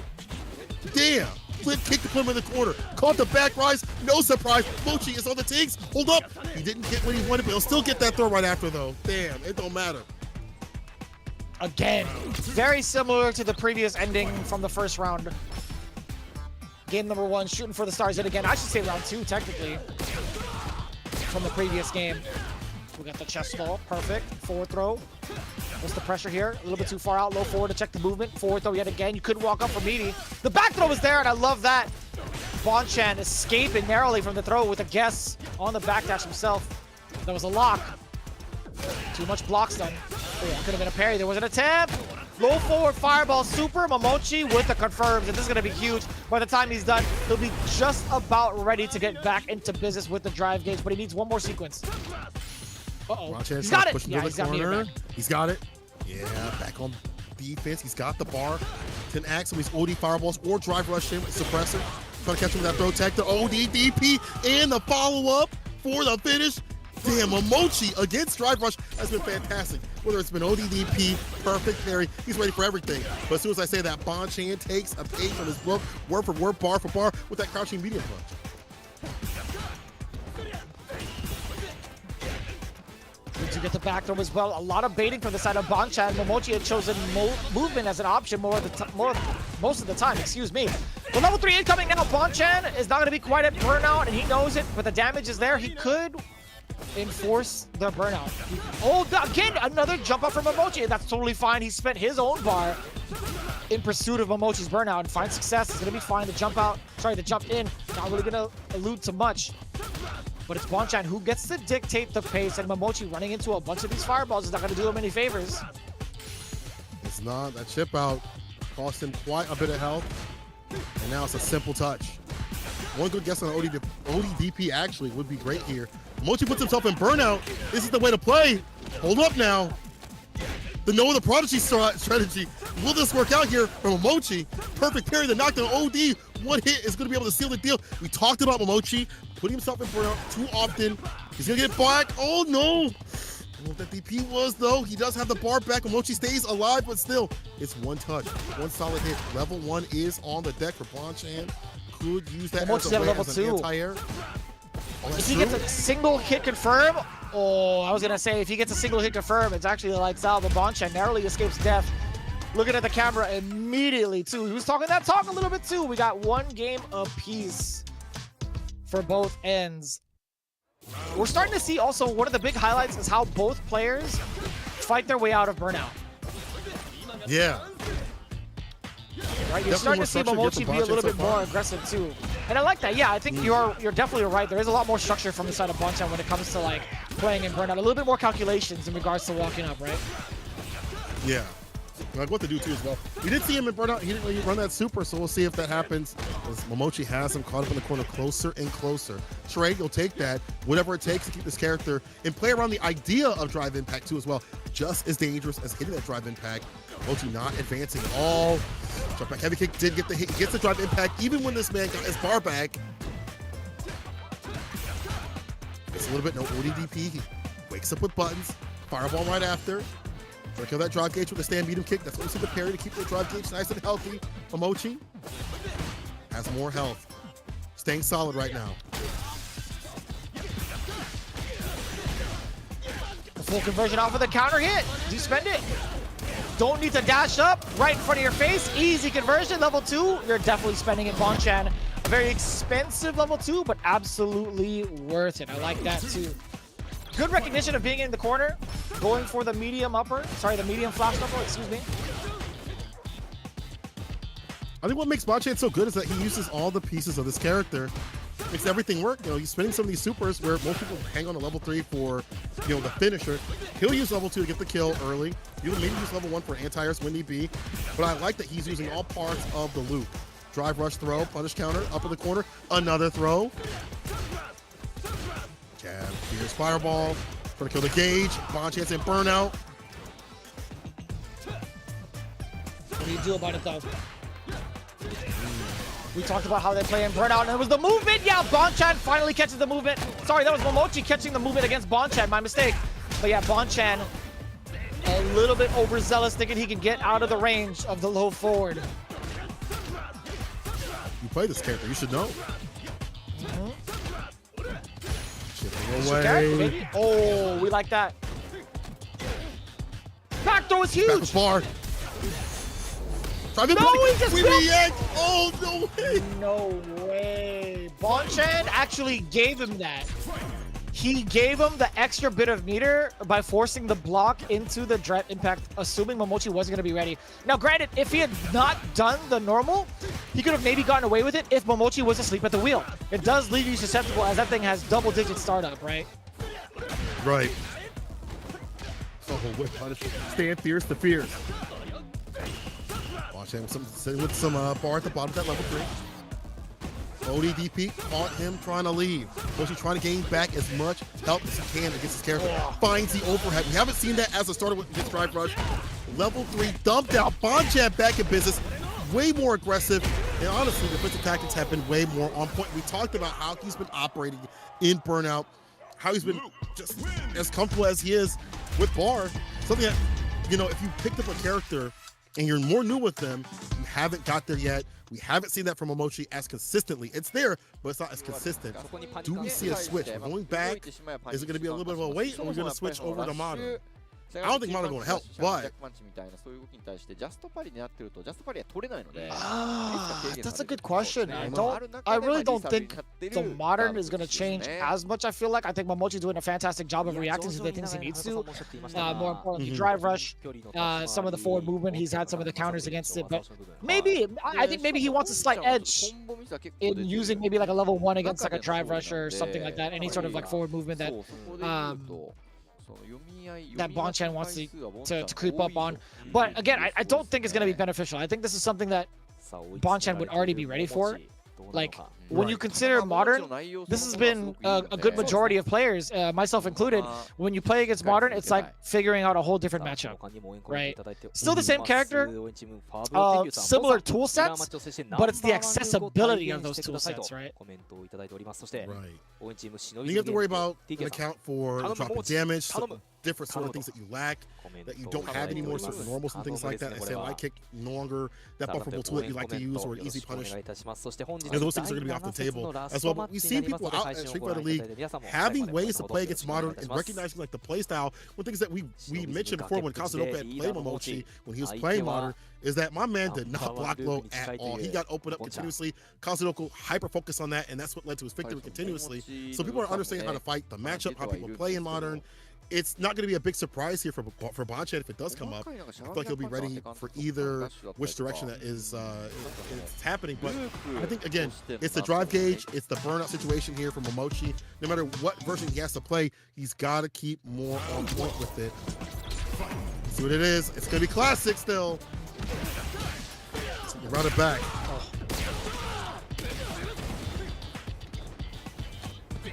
Damn, flip kick to put him in the corner, caught the back rise, no surprise, Mochi is on the tanks, hold up, he didn't get what he wanted, but he'll still get that throw right after though. Damn, it don't matter. Again, very similar to the previous ending from the first round. Game number 1, shooting for the stars. And again, I should say round 2, technically, from the previous game. We got the chest ball. Perfect. Forward throw. What's the pressure here? A little bit too far out. Low forward to check the movement. Forward throw yet again. You couldn't walk up for meaty. The back throw is there, and I love that. Bonchan escaping narrowly from the throw with a guess on the backdash himself. That was a lock. Too much blocks done. Oh, yeah, could have been a parry. There was an attempt. Low forward fireball super. Mochi with the confirms, and this is going to be huge. By the time he's done, he'll be just about ready to get back into business with the drive gauge, but he needs one more sequence. He's got it. Yeah, he's got it. He's got it. Yeah, back on defense. He's got the bar. can act some of these OD fireballs or drive rush in with the suppressor. Trying to catch him with that throw tech, the OD DP, and the follow-up for the finish. Damn, Mochi against drive rush has been fantastic. Whether it's been OD DP, perfect parry, he's ready for everything. But as soon as I say that, Bonchan takes a page from his book, word for word, bar for bar, with that crouching medium punch. To get the back throw as well. A lot of baiting from the side of Bonchan. Mochi had chosen movement as an option most of the time, excuse me. But level 3 incoming now. Bonchan is not going to be quite at burnout, and he knows it, but the damage is there. He could enforce the burnout. Oh, again, another jump up from Mochi. That's totally fine. He spent his own bar in pursuit of Mochi's burnout and find success. It's going to be fine. The jump out, sorry, the jump in, not really going to allude to much. But it's Bonchan who gets to dictate the pace, and Mochi running into a bunch of these fireballs is not going to do him any favors. It's not. That chip out cost him quite a bit of health, and now it's a simple touch. One good guess on OD DP actually would be great here. Mochi puts himself in burnout. This is the way to play. Hold up now. The Noah the Prodigy strategy. Will this work out here from Mochi? Perfect parry, the knockdown OD. One hit is going to be able to seal the deal. We talked about Mochi putting himself in burnout too often. He's going to get back. Oh, no. I don't know what that DP was, though. He does have the bar back. Mochi stays alive, but still, it's one touch. One solid hit. Level 1 is on the deck for Bonchan. Could use that as a way as an anti-air. If he gets a single hit confirm, oh, I was going to say, if he gets a single hit confirm, it's actually lights out, but Bonchan narrowly escapes death. Looking at the camera immediately, too. He was talking that talk a little bit, too. We got one game apiece for both ends. We're starting to see also, one of the big highlights is how both players fight their way out of burnout. Yeah. Right, you're starting to see Mochi be a little bit more aggressive too, and I like that. Yeah, I think you're definitely right. There is a lot more structure from the side of Bonchan when it comes to like playing in burnout. A little bit more calculations in regards to walking up, right? Yeah, like what to do too as well. We did see him in burnout. He didn't really run that super, so we'll see if that happens. As Mochi has him caught up in the corner closer and closer. Trey, you'll take that, whatever it takes to keep this character and play around the idea of drive impact too as well. Just as dangerous as hitting that drive impact. Mochi not advancing at all. Jump back heavy kick did get the hit. He gets the drive impact even when this man got his bar back. It's a little bit no ODDP. He wakes up with buttons. Fireball right after. Trying to kill that drive gauge with a stand medium kick. That's also the parry to keep the drive gauge nice and healthy. Mochi has more health. Staying solid right now. The full conversion off of the counter hit. Do you spend it? Don't need to dash up right in front of your face. Easy conversion. Level 2, you're definitely spending it, Bonchan. A very expensive level 2, but absolutely worth it. I like that too. Good recognition of being in the corner. Going for the medium upper. Sorry, the medium flash upper, excuse me. I think what makes Bonchan so good is that he uses all the pieces of this character. Makes everything work. You know, he's spinning some of these supers where most people hang on to level 3 for, you know, the finisher. He'll use level 2 to get the kill early. You can maybe use level 1 for anti-airs when need be. But I like that he's using all parts of the loop. Drive, rush, throw, punish counter, up in the corner, another throw. Jab, here's fireball. Trying to kill the gauge. Bonchan's in burnout. What do you do about it though? We talked about how they play in burnout, and it was the movement. Yeah, Bonchan finally catches the movement. Sorry, that was Mochi catching the movement against Bonchan. My mistake. But yeah, Bonchan a little bit overzealous, thinking he can get out of the range of the low forward. You play this character, you should know. Chipping away. Oh, we like that. Back throw is huge. Back bar. No, he just react. Oh, no way. No way. Bonchan actually gave him that. He gave him the extra bit of meter by forcing the block into the drive impact, assuming Mochi wasn't going to be ready. Now, granted, if he had not done the normal, he could have maybe gotten away with it if Mochi was asleep at the wheel. It does leave you susceptible as that thing has double-digit startup, right? Right. Oh, whip punish. Stand fierce to fierce. Bonchan sitting with some bar at the bottom of that level 3. ODDP caught him trying to leave. Mochi trying to gain back as much help as he can against his character. Finds the overhead. We haven't seen that as a starter with this drive rush. Level 3 dumped out. Bonchan back in business. way more aggressive, and honestly, defensive tactics have been way more on point. We talked about how he's been operating in Burnout, how he's been just as comfortable as he is with Bar. Something that, you know, if you picked up a character and you're more new with them, you haven't got there yet. We haven't seen that from Mochi as consistently. It's there, but it's not as consistent. Do we see a switch? We're going back. Is it going to be a little bit of a wait, or are we going to switch over to Modern? I don't think Modern going to help, but that's a good question. I really don't think the Modern is going to change as much. I feel like Mochi's doing a fantastic job of reacting to the things he needs to. More importantly, drive rush, some of the forward movement. He's had some of the counters against it, but maybe I think maybe he wants a slight edge in using maybe like a level 1 against like a drive rush or something like that. Any sort of like forward movement that Bonchan wants to creep up on. But again, I don't think it's going to be beneficial. I think this is something that Bonchan would already be ready for. Like, when you consider Modern, this has been a good majority of players, myself included, when you play against Modern, it's like figuring out a whole different matchup, right? Still the same character, similar tool sets, but it's the accessibility of those tool sets, right? You have to worry about an account for dropping damage, different sort of things that you lack, that you don't have anymore, certain normals and things like that. I say light kick no longer that bufferable tool that you like to use, or an easy punish. And those things are going to be off the table as well. But we see people out at Street Fighter League having ways to play against Modern and recognizing like the play style. One things that we mentioned before when Kazunoko had played Mochi when he was playing Modern is that my man did not block low at all. He got opened up continuously. Kazunoko hyper focused on that, and that's what led to his victory continuously. So people are understanding how to fight the matchup, how people play in Modern. It's not going to be a big surprise here for Bonchan if it does come up. I feel like he'll be ready for either which direction that is it's happening. But I think, again, it's the drive gauge. It's the burnout situation here from Mochi. No matter what version he has to play, he's got to keep more on point with it. See what it is. It's going to be classic still. So you run it back.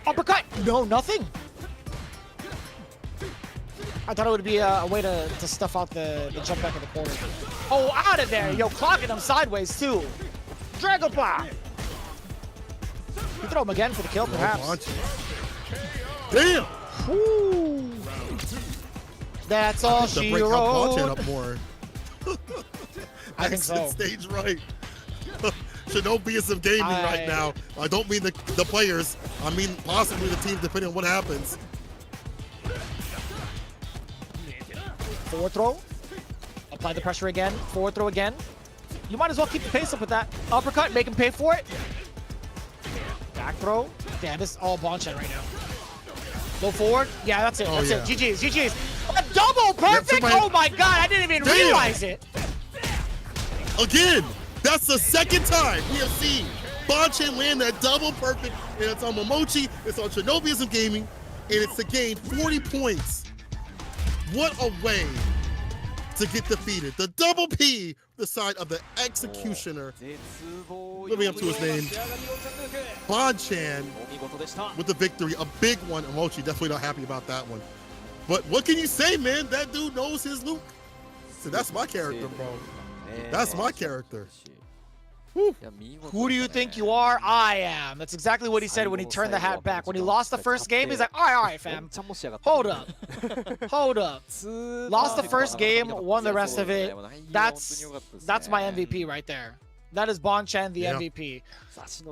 Uppercut! No, nothing. I thought it would be a way to stuff out the jump back in the corner. Oh, out of there! Yo, clocking him sideways, too. Dragon Ball! You throw him again for the kill, perhaps. Damn! Woo. That's all she wrote. Bonchan up more. I think so. Stage right. Shinobism Gaming right now. I don't mean the players. I mean possibly the team, depending on what happens. Forward throw. Apply the pressure again. Forward throw again. You might as well keep the pace up with that. Uppercut, make him pay for it. Back throw. Damn, this is all Bonchan right now. Go forward. Yeah, that's it. That's it. GG's. GG's. A double perfect. Oh my god, I didn't even realize it. Again, that's the second time we have seen Bonchan land that double perfect. And it's on Mochi, it's on Shinobism Gaming, and it's to gain 40 points. What a way to get defeated. The double P, the side of the executioner. Living up to his name. Bonchan with the victory. A big one. Mochi definitely not happy about that one. But what can you say, man? That dude knows his Luke. So that's my character, bro. That's my character. Whew. Who do you think you are? I am. That's exactly what he said when he turned the hat back. When he lost the first game, he's like, all right, fam. Hold up. Hold up. Lost the first game, won the rest of it. That's my MVP right there. That is Bonchan, the MVP.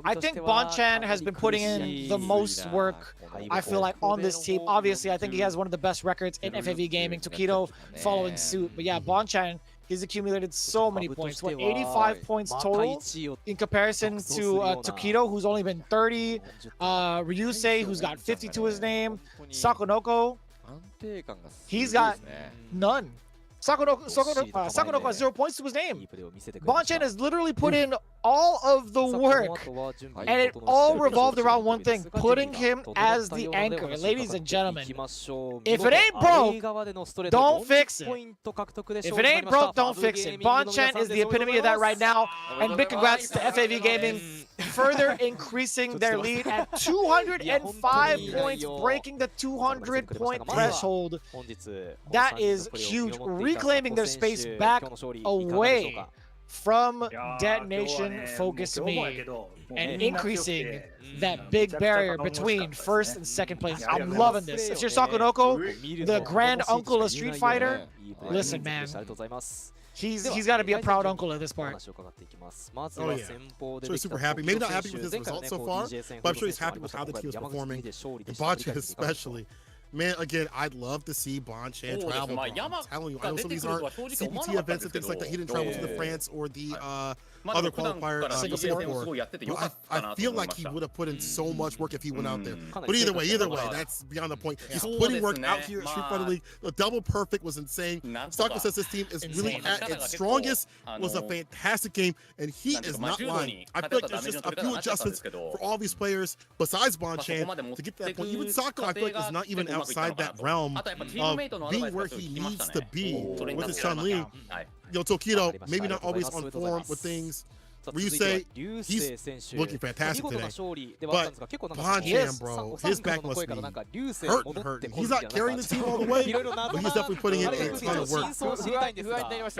I think Bonchan has been putting in the most work, I feel like, on this team. Obviously, I think he has one of the best records in FAV gaming. Takedo following suit. But yeah, Bonchan, he's accumulated so many points. What, 85 points total in comparison to Takedo, who's only been 30. Ryusei, who's got 50 to his name. Sakonoko, he's got none. Sakonoko has 0 points to his name. Bonchan has literally put in all of the work, and it all revolved around one thing, putting him as the anchor. Ladies and gentlemen, if it ain't broke, don't fix it. If it ain't broke, don't fix it. Bonchan is the epitome of that right now, and big congrats to FAV Gaming, further increasing their lead at 205 points, breaking the 200-point threshold. That is huge, reclaiming their space back away from Detonation FocusMe and increasing that big barrier between first and second place. I'm loving this. If you're CYCLOPS, the grand uncle of Street Fighter, listen, man. He's got to be a proud uncle at this part. Oh yeah, so he's super happy. Maybe not happy with his results so far, but I'm sure he's happy with how the team is performing, and Bonchan especially. Man, again, I'd love to see Bonchan travel. I'm telling you, I know some of these aren't CPT events and things like that. He didn't travel to the France or the other qualifier, Singapore. But I feel like he would have put in so much work if he went out there. But either way, that's beyond the point. He's putting work out here at Street Fighter League. The double perfect was insane. Stalker says this team is really at its strongest. It was a fantastic game, and he is not lying. I feel like there's just a few adjustments for all these players besides Bonchan to get to that point. Even Saka, I feel like, is not even outside that realm of being where he needs to be with his Chun-Li. Yo, Tokido, maybe not always on form with things. Ryusei, he's looking fantastic today. But Bonchan, bro, his back must be hurting. He's not carrying the team all the way, but he's definitely putting in a ton of work.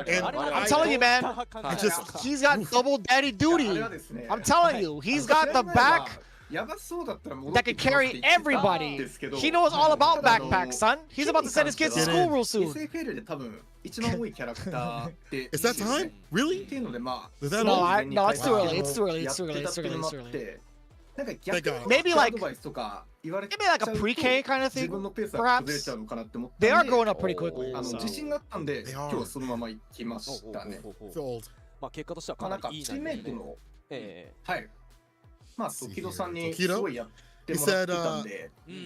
And I'm telling you, man, he's got double daddy duty. I'm telling you, he's got the back that could carry everybody. He knows all about backpacks, son. He's about to send his kids to school real soon. Is that time? Really? No, it's too early. It's too early. Maybe like a pre-K kind of thing, perhaps. They are growing up pretty quickly. So. They are. It's old. Tokido? He said, I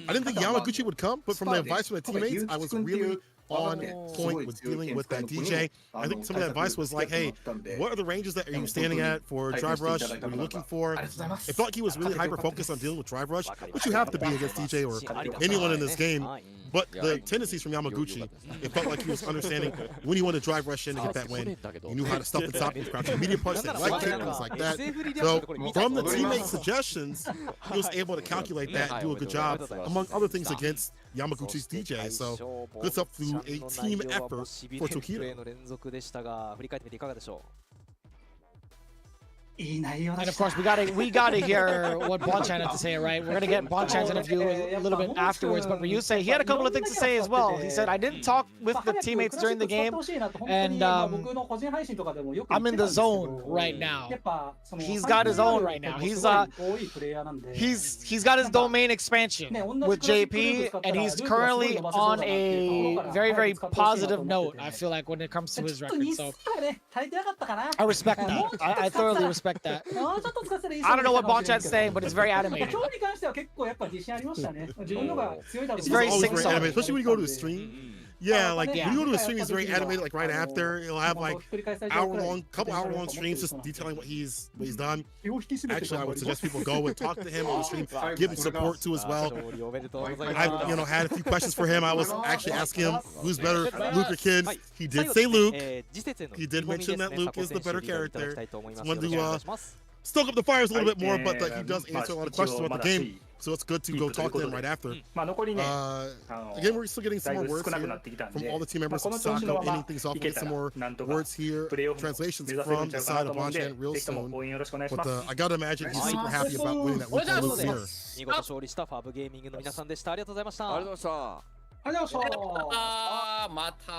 didn't think Yamaguchi would come, but from the advice from the teammates, I was really on point with dealing with that DJ. I think some of that advice was like, hey, what are the ranges that are you standing at for drive rush? What are you looking for? It felt like he was really hyper-focused on dealing with drive rush, which you have to be against DJ or anyone in this game. But the tendencies from Yamaguchi, it felt like he was understanding when he wanted to drive rush in to get that win. He knew how to stuff and stop his crouch immediate punch, that light kick, things like that. So from the teammate suggestions, he was able to calculate that and do a good job, among other things, against Yamaguchi's DJ. So good stuff through a team effort for Tokido. And of course, we gotta hear what Bonchan had to say, right? We're gonna get Bonchan's interview a little bit afterwards, but Ryusei, he had a couple of things to say as well. He said, I didn't talk with the teammates during the game, and I'm in the zone right now. He's got his own right now. He's got his domain expansion with JP, and he's currently on a very, very positive note, I feel like, when it comes to his record. So I respect that. I thoroughly respect that. I don't know what Bonchan's saying, but it's very animated. It's very sing-song. Especially when you go to a stream. Yeah, like when you go to a stream, he's very animated. Like right after, he'll have like couple hour-long streams just detailing what he's done. Actually, I would suggest people go and talk to him on the stream, give him support too as well. I've had a few questions for him. I was actually asking him who's better, Luke or Kid. He did say Luke. He did mention that Luke is the better character. Someone to stoke up the fires a little bit more, but he does answer a lot of questions about the game. So it's good to go talk to him right after. Again, we're still getting some more words here from all the team members. Sako ending things off. We'll get some more words here, translations from the side of Bonchan real soon. But I gotta imagine he's super happy about winning that week on Luke here. また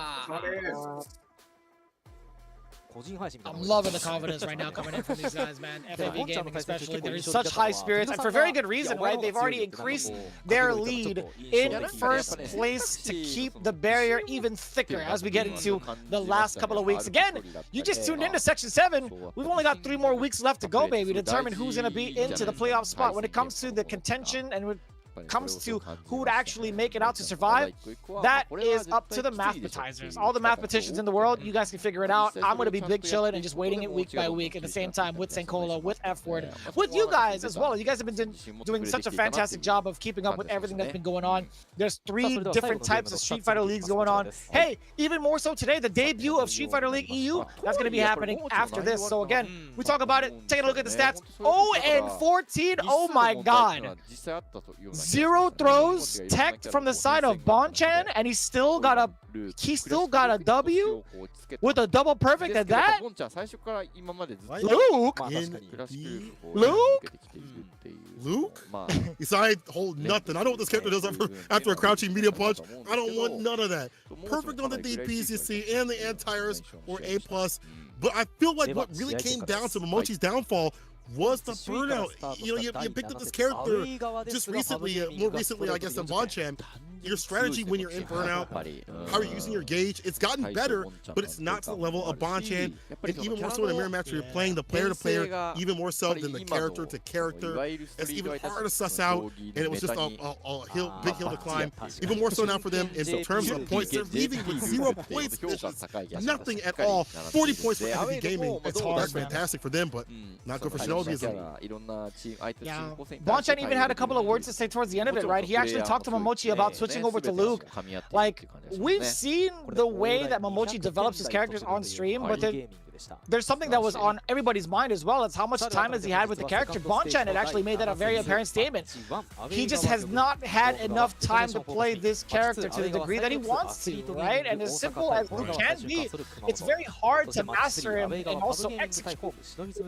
I'm loving the confidence right now coming in from these guys, man. FAV Gaming especially. They're in such high spirits, and for very good reason, right? They've already increased their lead in first place to keep the barrier even thicker as we get into the last couple of weeks. Again, you just tuned into Section 7. We've only got 3 more weeks left to go, baby, to determine who's going to be into the playoff spot. When it comes to the contention and when comes to who would actually make it out to survive, that is up to the mathematizers. All the mathematicians in the world, you guys can figure it out. I'm going to be big chilling and just waiting it week by week at the same time with Senkola, with F-Word, with you guys as well. You guys have been doing such a fantastic job of keeping up with everything that's been going on. There's 3 different types of Street Fighter Leagues going on. Hey, even more so today, the debut of Street Fighter League EU, that's going to be happening after this. So again, we talk about it, taking a look at the stats. 0-14, oh my god. 0 throws, tech from the side of Bonchan, and he still got a W with a double perfect at that. Luke? Besides, hold nothing. I know what this character does after a crouching medium punch. I don't want none of that. Perfect on the DPs you see, and the anti-airs were A+. But I feel like what really came down to Mochi's downfall was the burnout. You know, you picked up this character just recently, more recently, I guess, than Bonchan. Your strategy when you're in burnout, how you're using your gauge, it's gotten better, but it's not to the level of Bonchan, and even more so in a mirror match where you're playing the player-to-player, even more so than the character-to-character. It's even harder to suss out, and it was just a big hill to climb. Even more so now for them in terms of points. They're leaving with 0 points, nothing at all. 40 points for FFV Gaming. That's fantastic for them, but not good for Shinobism. Yeah, Bonchan even had a couple of words to say towards the end of it, right? He actually talked to Mochi about switching over to Luke. Like, we've seen the way that Mochi develops his characters on stream, but there's something that was on everybody's mind as well. It's how much time has he had with the character. Bonchan had actually made that a very apparent statement. He just has not had enough time to play this character to the degree that he wants to, right? And as simple as Luke can be, it's very hard to master him and also execute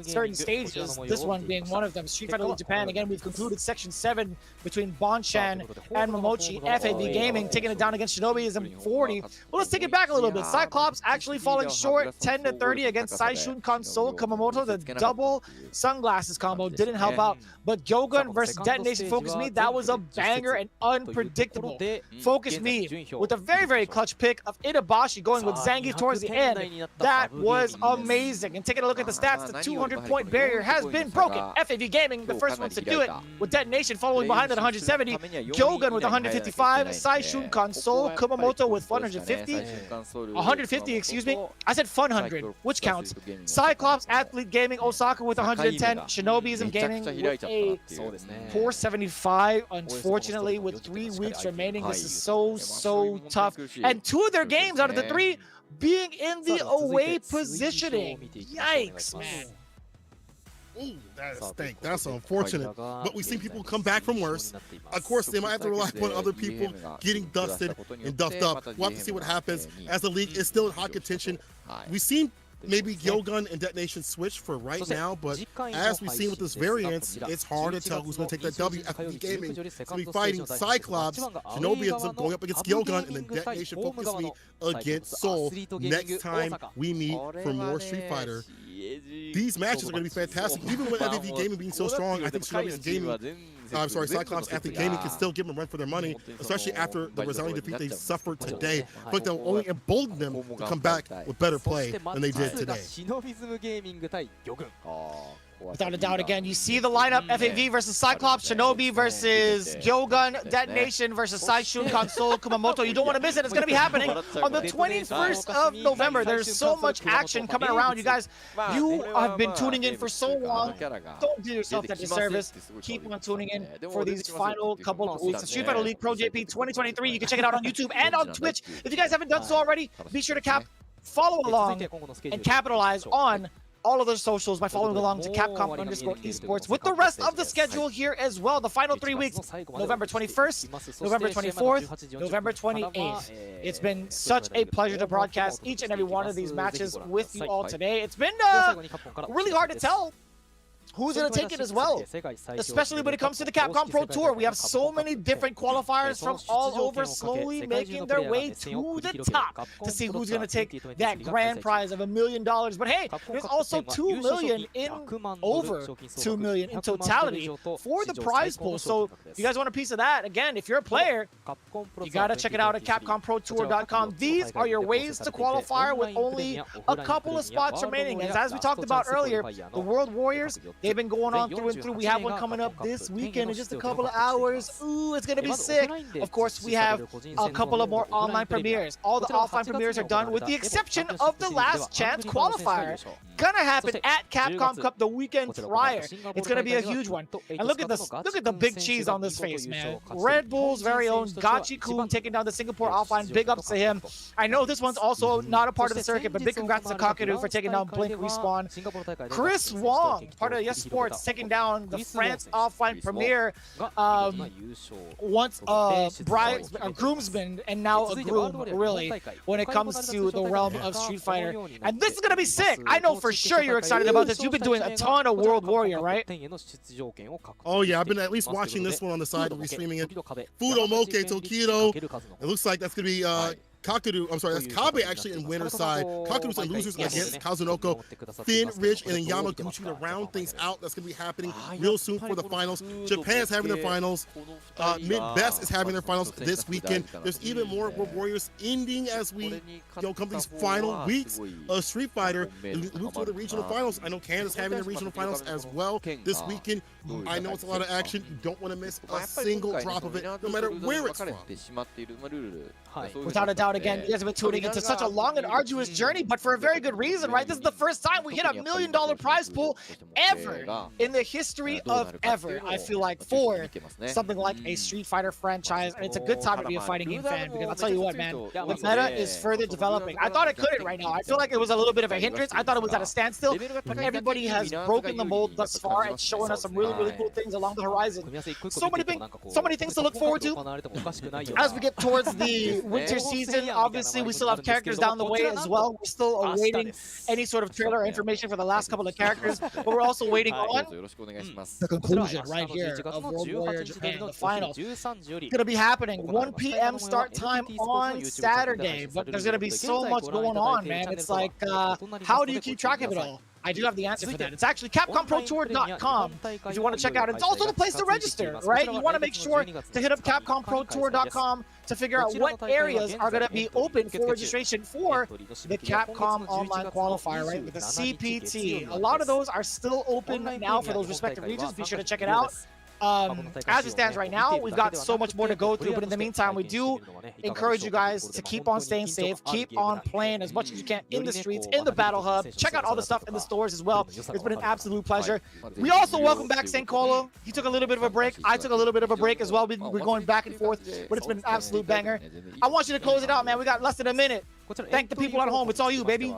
certain stages, this one being one of them. Street Fighter League Japan, again, we've concluded Section 7 between Bonchan and Mochi. FAV Gaming taking it down against Shinobism 40. Well, let's take it back a little bit. CYCLOPS actually falling short 10-30 against Saishunkan Sol Kumamoto. The double sunglasses combo didn't help out, but GyoGun versus DetonatioN FocusMe, that was a banger and unpredictable. FocusMe with a very, very clutch pick of Itabashi going with Zangief towards the end. That was amazing. And taking a look at the stats, the 200-point barrier has been broken. FAV Gaming, the first ones to do it, with DetonatioN following behind at 170. GyoGun with 155. Saishunkan Sol Kumamoto with 150, excuse me. I said 100, which counts. CYCLOPS Athlete Gaming OSAKA with 110. Shinobism Gaming with a 475. Unfortunately, with 3 weeks remaining, this is so tough. And 2 of their games out of the 3 being in the away positioning. Yikes, man. Ooh, that stink. That's unfortunate. But we've seen people come back from worse. Of course, they might have to rely upon other people getting dusted and duffed up. We'll have to see what happens as the league is still in hot contention. We've seen maybe GyoGun and DetonatioN switch for right now, but as we've seen with this variance, it's hard to tell who's going to take that W. FFV Gaming is going to be fighting CYCLOPS. Shinobi ends up going up against GyoGun, and then DetonatioN FocusMe against Seoul. Next time we meet for more Street Fighter. These matches are going to be fantastic. Even with FFV Gaming being so strong, I think CYCLOPS Athlete Gaming can still give them a run for their money, especially after the resounding defeat they suffered today. But they'll only embolden them to come back with better play than they did today. Without a doubt, again, you see the lineup: FAV versus CYCLOPS, Shinobi versus GyoGun, DetonatioN versus Saishunkan Sol Kumamoto. You don't want to miss it. It's going to be happening on the 21st of November. There's so much action coming around. You guys, you have been tuning in for so long. Don't do yourself that disservice. Keep on tuning in for these final couple of weeks. Street Fighter League Pro-JP 2023. You can check it out on YouTube and on Twitch. If you guys haven't done so already, be sure to follow along and capitalize on all of their socials by following along to Capcom_esports with the rest of the schedule here as well. The final 3 weeks, November 21st, November 24th, November 28th. It's been such a pleasure to broadcast each and every one of these matches with you all today. It's been really hard to tell who's going to take it as well, especially when it comes to the Capcom Pro Tour. We have so many different qualifiers from all over slowly making their way to the top to see who's going to take that grand prize of $1 million. But hey, there's also $2 million over $2 million in totality for the prize pool. So if you guys want a piece of that, again, if you're a player, you got to check it out at CapcomProTour.com. These are your ways to qualify with only a couple of spots remaining. And as we talked about earlier, the World Warriors, they've been going on through and through. We have one coming up this weekend in just a couple of hours. Ooh, it's going to be sick. Of course, we have a couple of more online premieres. All the offline premieres are done with the exception of the last chance qualifier. Gonna happen at Capcom Cup the weekend prior. It's gonna be a huge one. And look at this, look at the big cheese on this face, man. Red Bull's very own Gachi-kun taking down the Singapore offline. Big ups to him. I know this one's also not a part of the circuit, but big congrats to Kakeru for taking down Blink Respawn. Chris Wong, part of CBS Sports taking down the France offline premiere. Once a groomsman and now a groom, really, when it comes to the realm of Street Fighter. And this is going to be sick. I know for sure you're excited about this. You've been doing a ton of World Warrior, right? Oh yeah, I've been at least watching this one on the side. We'll be streaming it. Fudomoke Tokido. It looks like that's going to be Kakuru, I'm sorry, that's Kabe actually in winner's side. Kakuru's in losers against Kazunoko. Finn, Rich, and then Yamaguchi to round things out. That's going to be happening real soon for the finals. Japan's having their finals. Mid-Best is having their finals this weekend. There's even more World Warriors ending as we come to these final weeks of Street Fighter and move to the regional finals. I know Canada's having the regional finals as well this weekend. I know it's a lot of action. You don't want to miss a single drop of it, no matter where it's from. Without a doubt, again, you guys have been tuning into such a long and arduous journey, but for a very good reason, right? This is the first time we hit $1 million prize pool ever in the history of ever, I feel like, for something like a Street Fighter franchise. And it's a good time to be a fighting game fan, because I'll tell you what, man, the meta is further developing. I thought it couldn't right now. I feel like it was a little bit of a hindrance. I thought it was at a standstill, but everybody has broken the mold thus far and showing us some really, really cool things along the horizon. So many things to look forward to as we get towards the winter season. Obviously, we still have characters down the way as well. We're still awaiting any sort of trailer or information for the last couple of characters, but we're also waiting on the conclusion right here of World Warrior Japan, the finals. Going to be happening 1 p.m. start time on Saturday, but there's going to be so much going on, man. It's like, how do you keep track of it all? I do have the answer for that. It's actually CapcomProTour.com if you want to check out. It's also the place to register, right? You want to make sure to hit up CapcomProTour.com to figure out what areas are going to be open for registration for the Capcom Online Qualifier, right? With the CPT. A lot of those are still open now for those respective regions. Be sure to check it out. As it stands right now, we've got so much more to go through, but in the meantime, we do encourage you guys to keep on staying safe, keep on playing as much as you can in the streets, in the Battle Hub. Check out all the stuff in the stores as well. It's been an absolute pleasure. We also welcome back St. Colo. He took a little bit of a break. I took a little bit of a break as well. We're going back and forth, but it's been an absolute banger. I want you to close it out, man. We got less than a minute. Thank the people at home. It's all you, baby.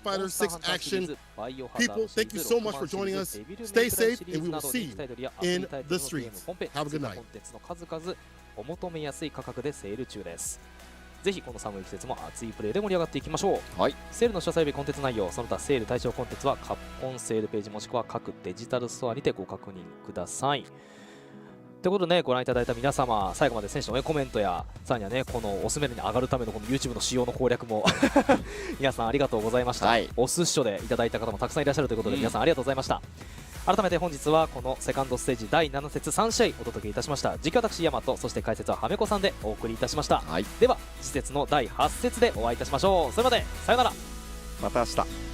Fighter 6 action. People, thank you so much for joining us. Stay safe, and we will see you in the streets. Have a good night. お求めやすい価格でセール中です。ぜひこの寒い季節も熱いプレイで盛り上がっていきましょう。はい、セールの詳細日コンテンツ内容、その他セール対象コンテンツはカプコンセールページもしくは各デジタルストアにてご確認ください。ということで、ご覧いただいた皆様、最後まで選手のコメントや、さらにはね、このおすすめに上がるためのこの YouTube の仕様の攻略も皆さんありがとうございました。はい、おすっしょでいただいた方もたくさんいらっしゃるということで、皆さんありがとうございました。改めて本日はこのセカンドステージ第7節3試合お届けいたしました。実況私ヤマト、そして解説はハメコさんでお送りいたしました。はい、では次節の第8節でお会いいたしましょう。それまでさよなら。また明日。